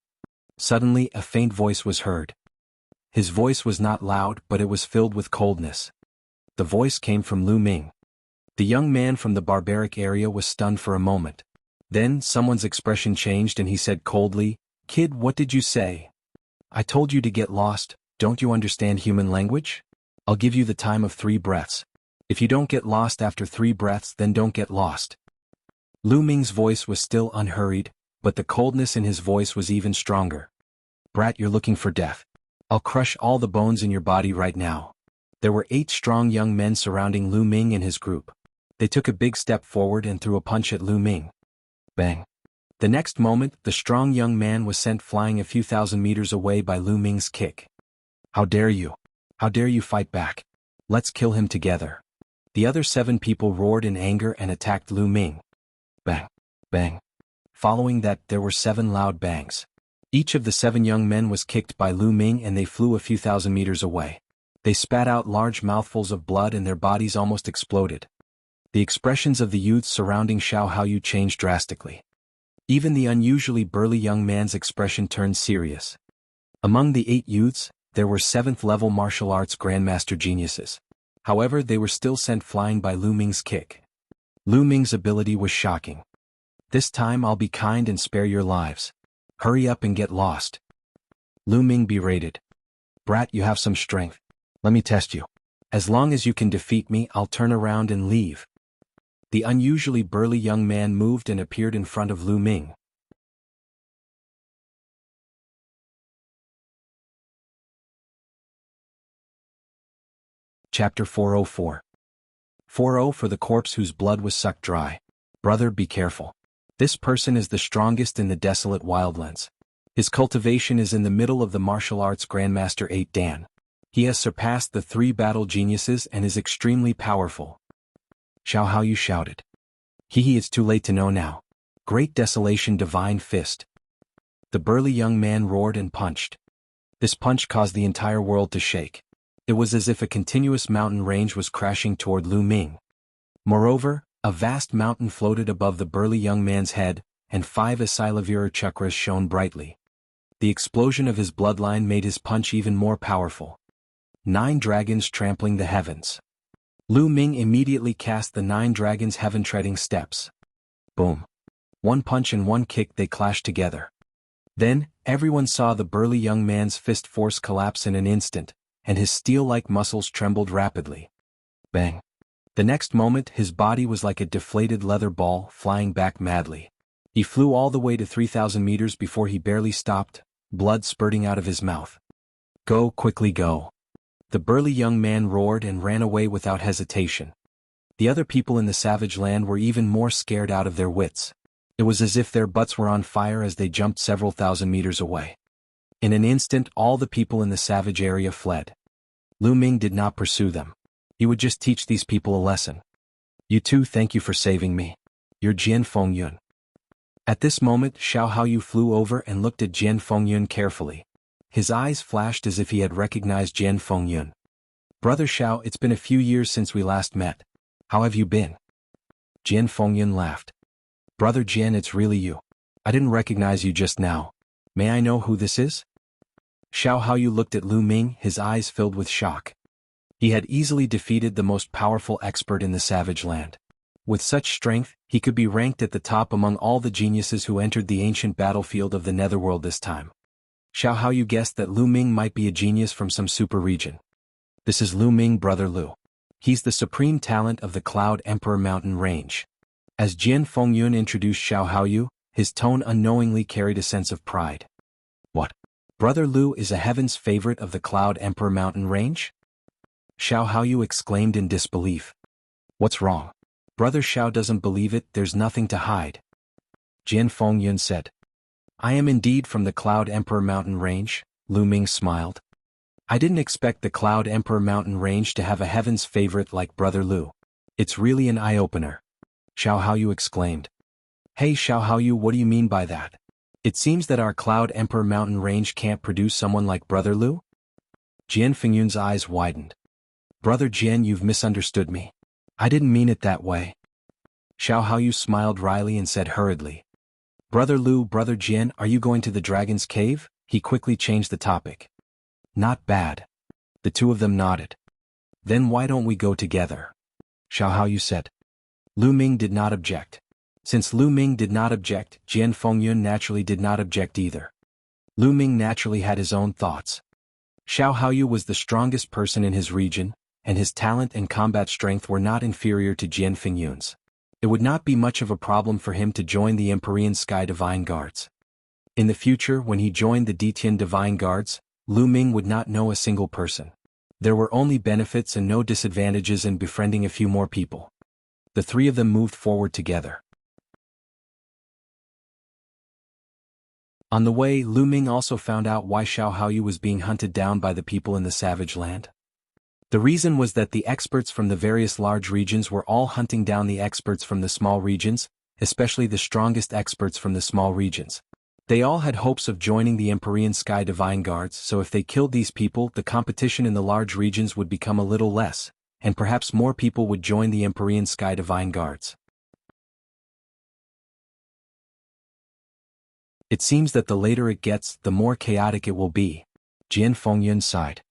Suddenly a faint voice was heard. His voice was not loud, but it was filled with coldness. The voice came from Lu Ming. The young man from the barbaric area was stunned for a moment. Then someone's expression changed and he said coldly, Kid, what did you say? I told you to get lost. Don't you understand human language? I'll give you the time of 3 breaths. If you don't get lost after 3 breaths, then don't get lost. Lu Ming's voice was still unhurried, but the coldness in his voice was even stronger. Brat, you're looking for death. I'll crush all the bones in your body right now. There were 8 strong young men surrounding Lu Ming and his group. They took a big step forward and threw a punch at Lu Ming. Bang. The next moment, the strong young man was sent flying a few thousand meters away by Lu Ming's kick. How dare you? How dare you fight back? Let's kill him together. The other 7 people roared in anger and attacked Lu Ming. Bang. Bang. Following that, there were 7 loud bangs. Each of the 7 young men was kicked by Lu Ming and they flew a few thousand meters away. They spat out large mouthfuls of blood and their bodies almost exploded. The expressions of the youths surrounding Xiao Haoyu changed drastically. Even the unusually burly young man's expression turned serious. Among the 8 youths, there were 7th-level martial arts grandmaster geniuses. However, they were still sent flying by Lu Ming's kick. Lu Ming's ability was shocking. This time I'll be kind and spare your lives. Hurry up and get lost. Lu Ming berated. Brat, you have some strength. Let me test you. As long as you can defeat me, I'll turn around and leave. The unusually burly young man moved and appeared in front of Lu Ming. Chapter 404. 40 for the corpse whose blood was sucked dry. Brother, be careful. This person is the strongest in the desolate wildlands. His cultivation is in the middle of the martial arts Grandmaster 8 Dan. He has surpassed the 3 battle geniuses and is extremely powerful. Xiao Haoyu shouted. It's too late to know now. Great desolation, divine fist. The burly young man roared and punched. This punch caused the entire world to shake. It was as if a continuous mountain range was crashing toward Lu Ming. Moreover, a vast mountain floated above the burly young man's head, and 5 Asilavira chakras shone brightly. The explosion of his bloodline made his punch even more powerful. 9 dragons trampling the heavens. Lu Ming immediately cast the 9 dragons' heaven-treading steps. Boom. 1 punch and 1 kick, they clashed together. Then, everyone saw the burly young man's fist force collapse in an instant, and his steel-like muscles trembled rapidly. Bang. The next moment, his body was like a deflated leather ball flying back madly. He flew all the way to 3,000 meters before he barely stopped, blood spurting out of his mouth. Go, quickly go. The burly young man roared and ran away without hesitation. The other people in the savage land were even more scared out of their wits. It was as if their butts were on fire as they jumped several thousand meters away. In an instant all the people in the savage area fled. Lu Ming did not pursue them. He would just teach these people a lesson. You too, thank you for saving me. You're Jian Fengyun. At this moment Xiao Haoyu flew over and looked at Jian Fengyun carefully. His eyes flashed as if he had recognized Jian Fengyun. Brother Xiao, it's been a few years since we last met. How have you been? Jian Fengyun laughed. Brother Jian, it's really you. I didn't recognize you just now. May I know who this is? Xiao Haoyu looked at Lu Ming, his eyes filled with shock. He had easily defeated the most powerful expert in the savage land. With such strength, he could be ranked at the top among all the geniuses who entered the ancient battlefield of the Netherworld this time. Xiao Haoyu guessed that Lu Ming might be a genius from some super region. This is Lu Ming, brother Lu. He's the supreme talent of the Cloud Emperor Mountain Range. As Jian Fengyun introduced Xiao Haoyu, his tone unknowingly carried a sense of pride. What? Brother Lu is a heaven's favorite of the Cloud Emperor Mountain Range? Xiao Haoyu exclaimed in disbelief. What's wrong? Brother Xiao doesn't believe it, there's nothing to hide. Jian Fengyun said. I am indeed from the Cloud Emperor Mountain Range, Lu Ming smiled. I didn't expect the Cloud Emperor Mountain Range to have a heaven's favorite like Brother Lu. It's really an eye-opener. Xiao Haoyu exclaimed. Hey Xiao Haoyu, what do you mean by that? It seems that our Cloud Emperor Mountain Range can't produce someone like Brother Lu? Jian Fengyun's eyes widened. Brother Jian, you've misunderstood me. I didn't mean it that way. Xiao Haoyu smiled wryly and said hurriedly. Brother Lu, Brother Jian, are you going to the Dragon's Cave? He quickly changed the topic. Not bad. The two of them nodded. Then why don't we go together? Xiao Haoyu said. Lu Ming did not object. Since Lu Ming did not object, Jian Fengyun naturally did not object either. Lu Ming naturally had his own thoughts. Xiao Haoyu was the strongest person in his region, and his talent and combat strength were not inferior to Jian Fengyun's. It would not be much of a problem for him to join the Empyrean Sky Divine Guards. In the future, when he joined the Detian Divine Guards, Lu Ming would not know a single person. There were only benefits and no disadvantages in befriending a few more people. The three of them moved forward together. On the way, Lu Ming also found out why Xiao Haoyu was being hunted down by the people in the savage land. The reason was that the experts from the various large regions were all hunting down the experts from the small regions, especially the strongest experts from the small regions. They all had hopes of joining the Empyrean Sky Divine Guards, so if they killed these people, the competition in the large regions would become a little less, and perhaps more people would join the Empyrean Sky Divine Guards. It seems that the later it gets, the more chaotic it will be. Jian Fengyun sighed.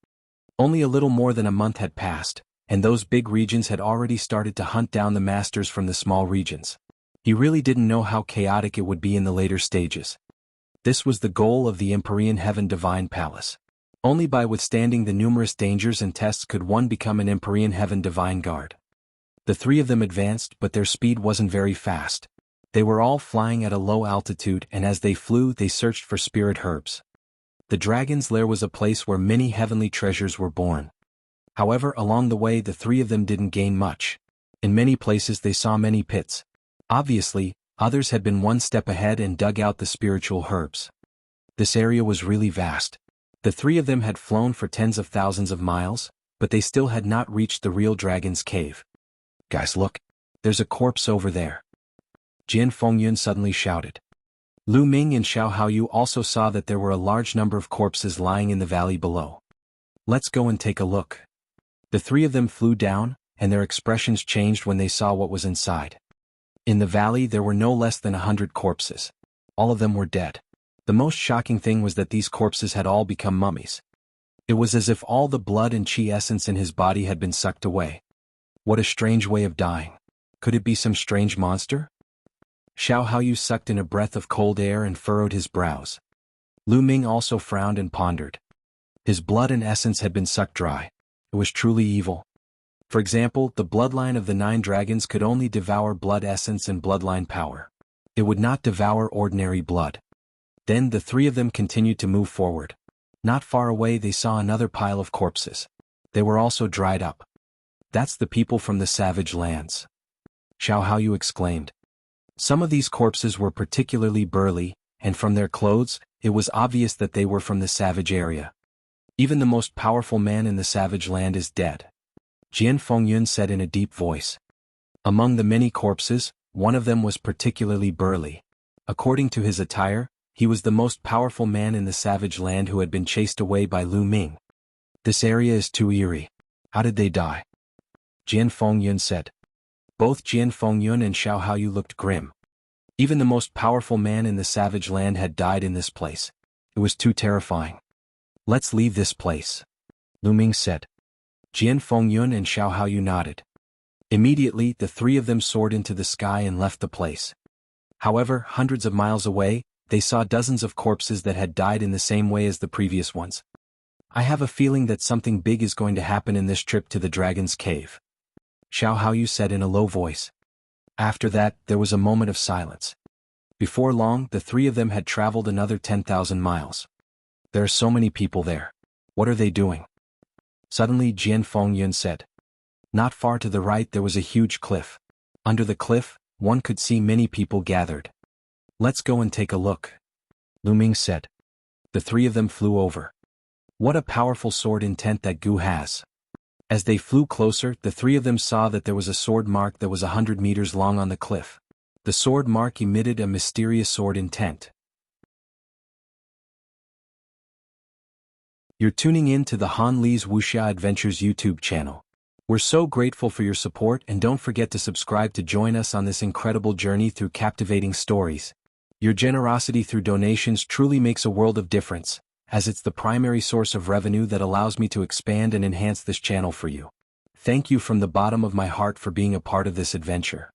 Only a little more than a month had passed, and those big regions had already started to hunt down the masters from the small regions. He really didn't know how chaotic it would be in the later stages. This was the goal of the Empyrean Heaven Divine Palace. Only by withstanding the numerous dangers and tests could one become an Empyrean Heaven Divine Guard. The three of them advanced, but their speed wasn't very fast. They were all flying at a low altitude, and as they flew they searched for spirit herbs. The Dragon's Lair was a place where many heavenly treasures were born. However, along the way the three of them didn't gain much. In many places they saw many pits. Obviously, others had been one step ahead and dug out the spiritual herbs. This area was really vast. The three of them had flown for tens of thousands of miles, but they still had not reached the real Dragon's Cave. Guys, look! There's a corpse over there. Jian Fengyun suddenly shouted. Lu Ming and Xiao Haoyu also saw that there were a large number of corpses lying in the valley below. Let's go and take a look. The three of them flew down, and their expressions changed when they saw what was inside. In the valley there were no less than 100 corpses. All of them were dead. The most shocking thing was that these corpses had all become mummies. It was as if all the blood and chi essence in his body had been sucked away. What a strange way of dying. Could it be some strange monster? Xiao Haoyu sucked in a breath of cold air and furrowed his brows. Lu Ming also frowned and pondered. His blood and essence had been sucked dry. It was truly evil. For example, the bloodline of the 9 dragons could only devour blood essence and bloodline power. It would not devour ordinary blood. Then the three of them continued to move forward. Not far away they saw another pile of corpses. They were also dried up. That's the people from the savage lands. Xiao Haoyu exclaimed. Some of these corpses were particularly burly, and from their clothes, it was obvious that they were from the savage area. Even the most powerful man in the savage land is dead. Jian Fengyun said in a deep voice. Among the many corpses, one of them was particularly burly. According to his attire, he was the most powerful man in the savage land who had been chased away by Lu Ming. This area is too eerie. How did they die? Jian Fengyun said. Both Jian Fengyun and Xiao Haoyu looked grim. Even the most powerful man in the savage land had died in this place. It was too terrifying. Let's leave this place, Lu Ming said. Jian Fengyun and Xiao Haoyu nodded. Immediately, the three of them soared into the sky and left the place. However, hundreds of miles away, they saw dozens of corpses that had died in the same way as the previous ones. I have a feeling that something big is going to happen in this trip to the Dragon's Cave, Xiao Haoyu said in a low voice. After that, there was a moment of silence. Before long, the three of them had traveled another 10,000 miles. There are so many people there. What are they doing? Suddenly Jian Fengyun said. Not far to the right there was a huge cliff. Under the cliff, one could see many people gathered. Let's go and take a look, Lu Ming said. The three of them flew over. What a powerful sword intent that Gu has. As they flew closer, the three of them saw that there was a sword mark that was 100 meters long on the cliff. The sword mark emitted a mysterious sword intent. You're tuning in to the Han Li's Wuxia Adventures YouTube channel. We're so grateful for your support, and don't forget to subscribe to join us on this incredible journey through captivating stories. Your generosity through donations truly makes a world of difference, as it's the primary source of revenue that allows me to expand and enhance this channel for you. Thank you from the bottom of my heart for being a part of this adventure.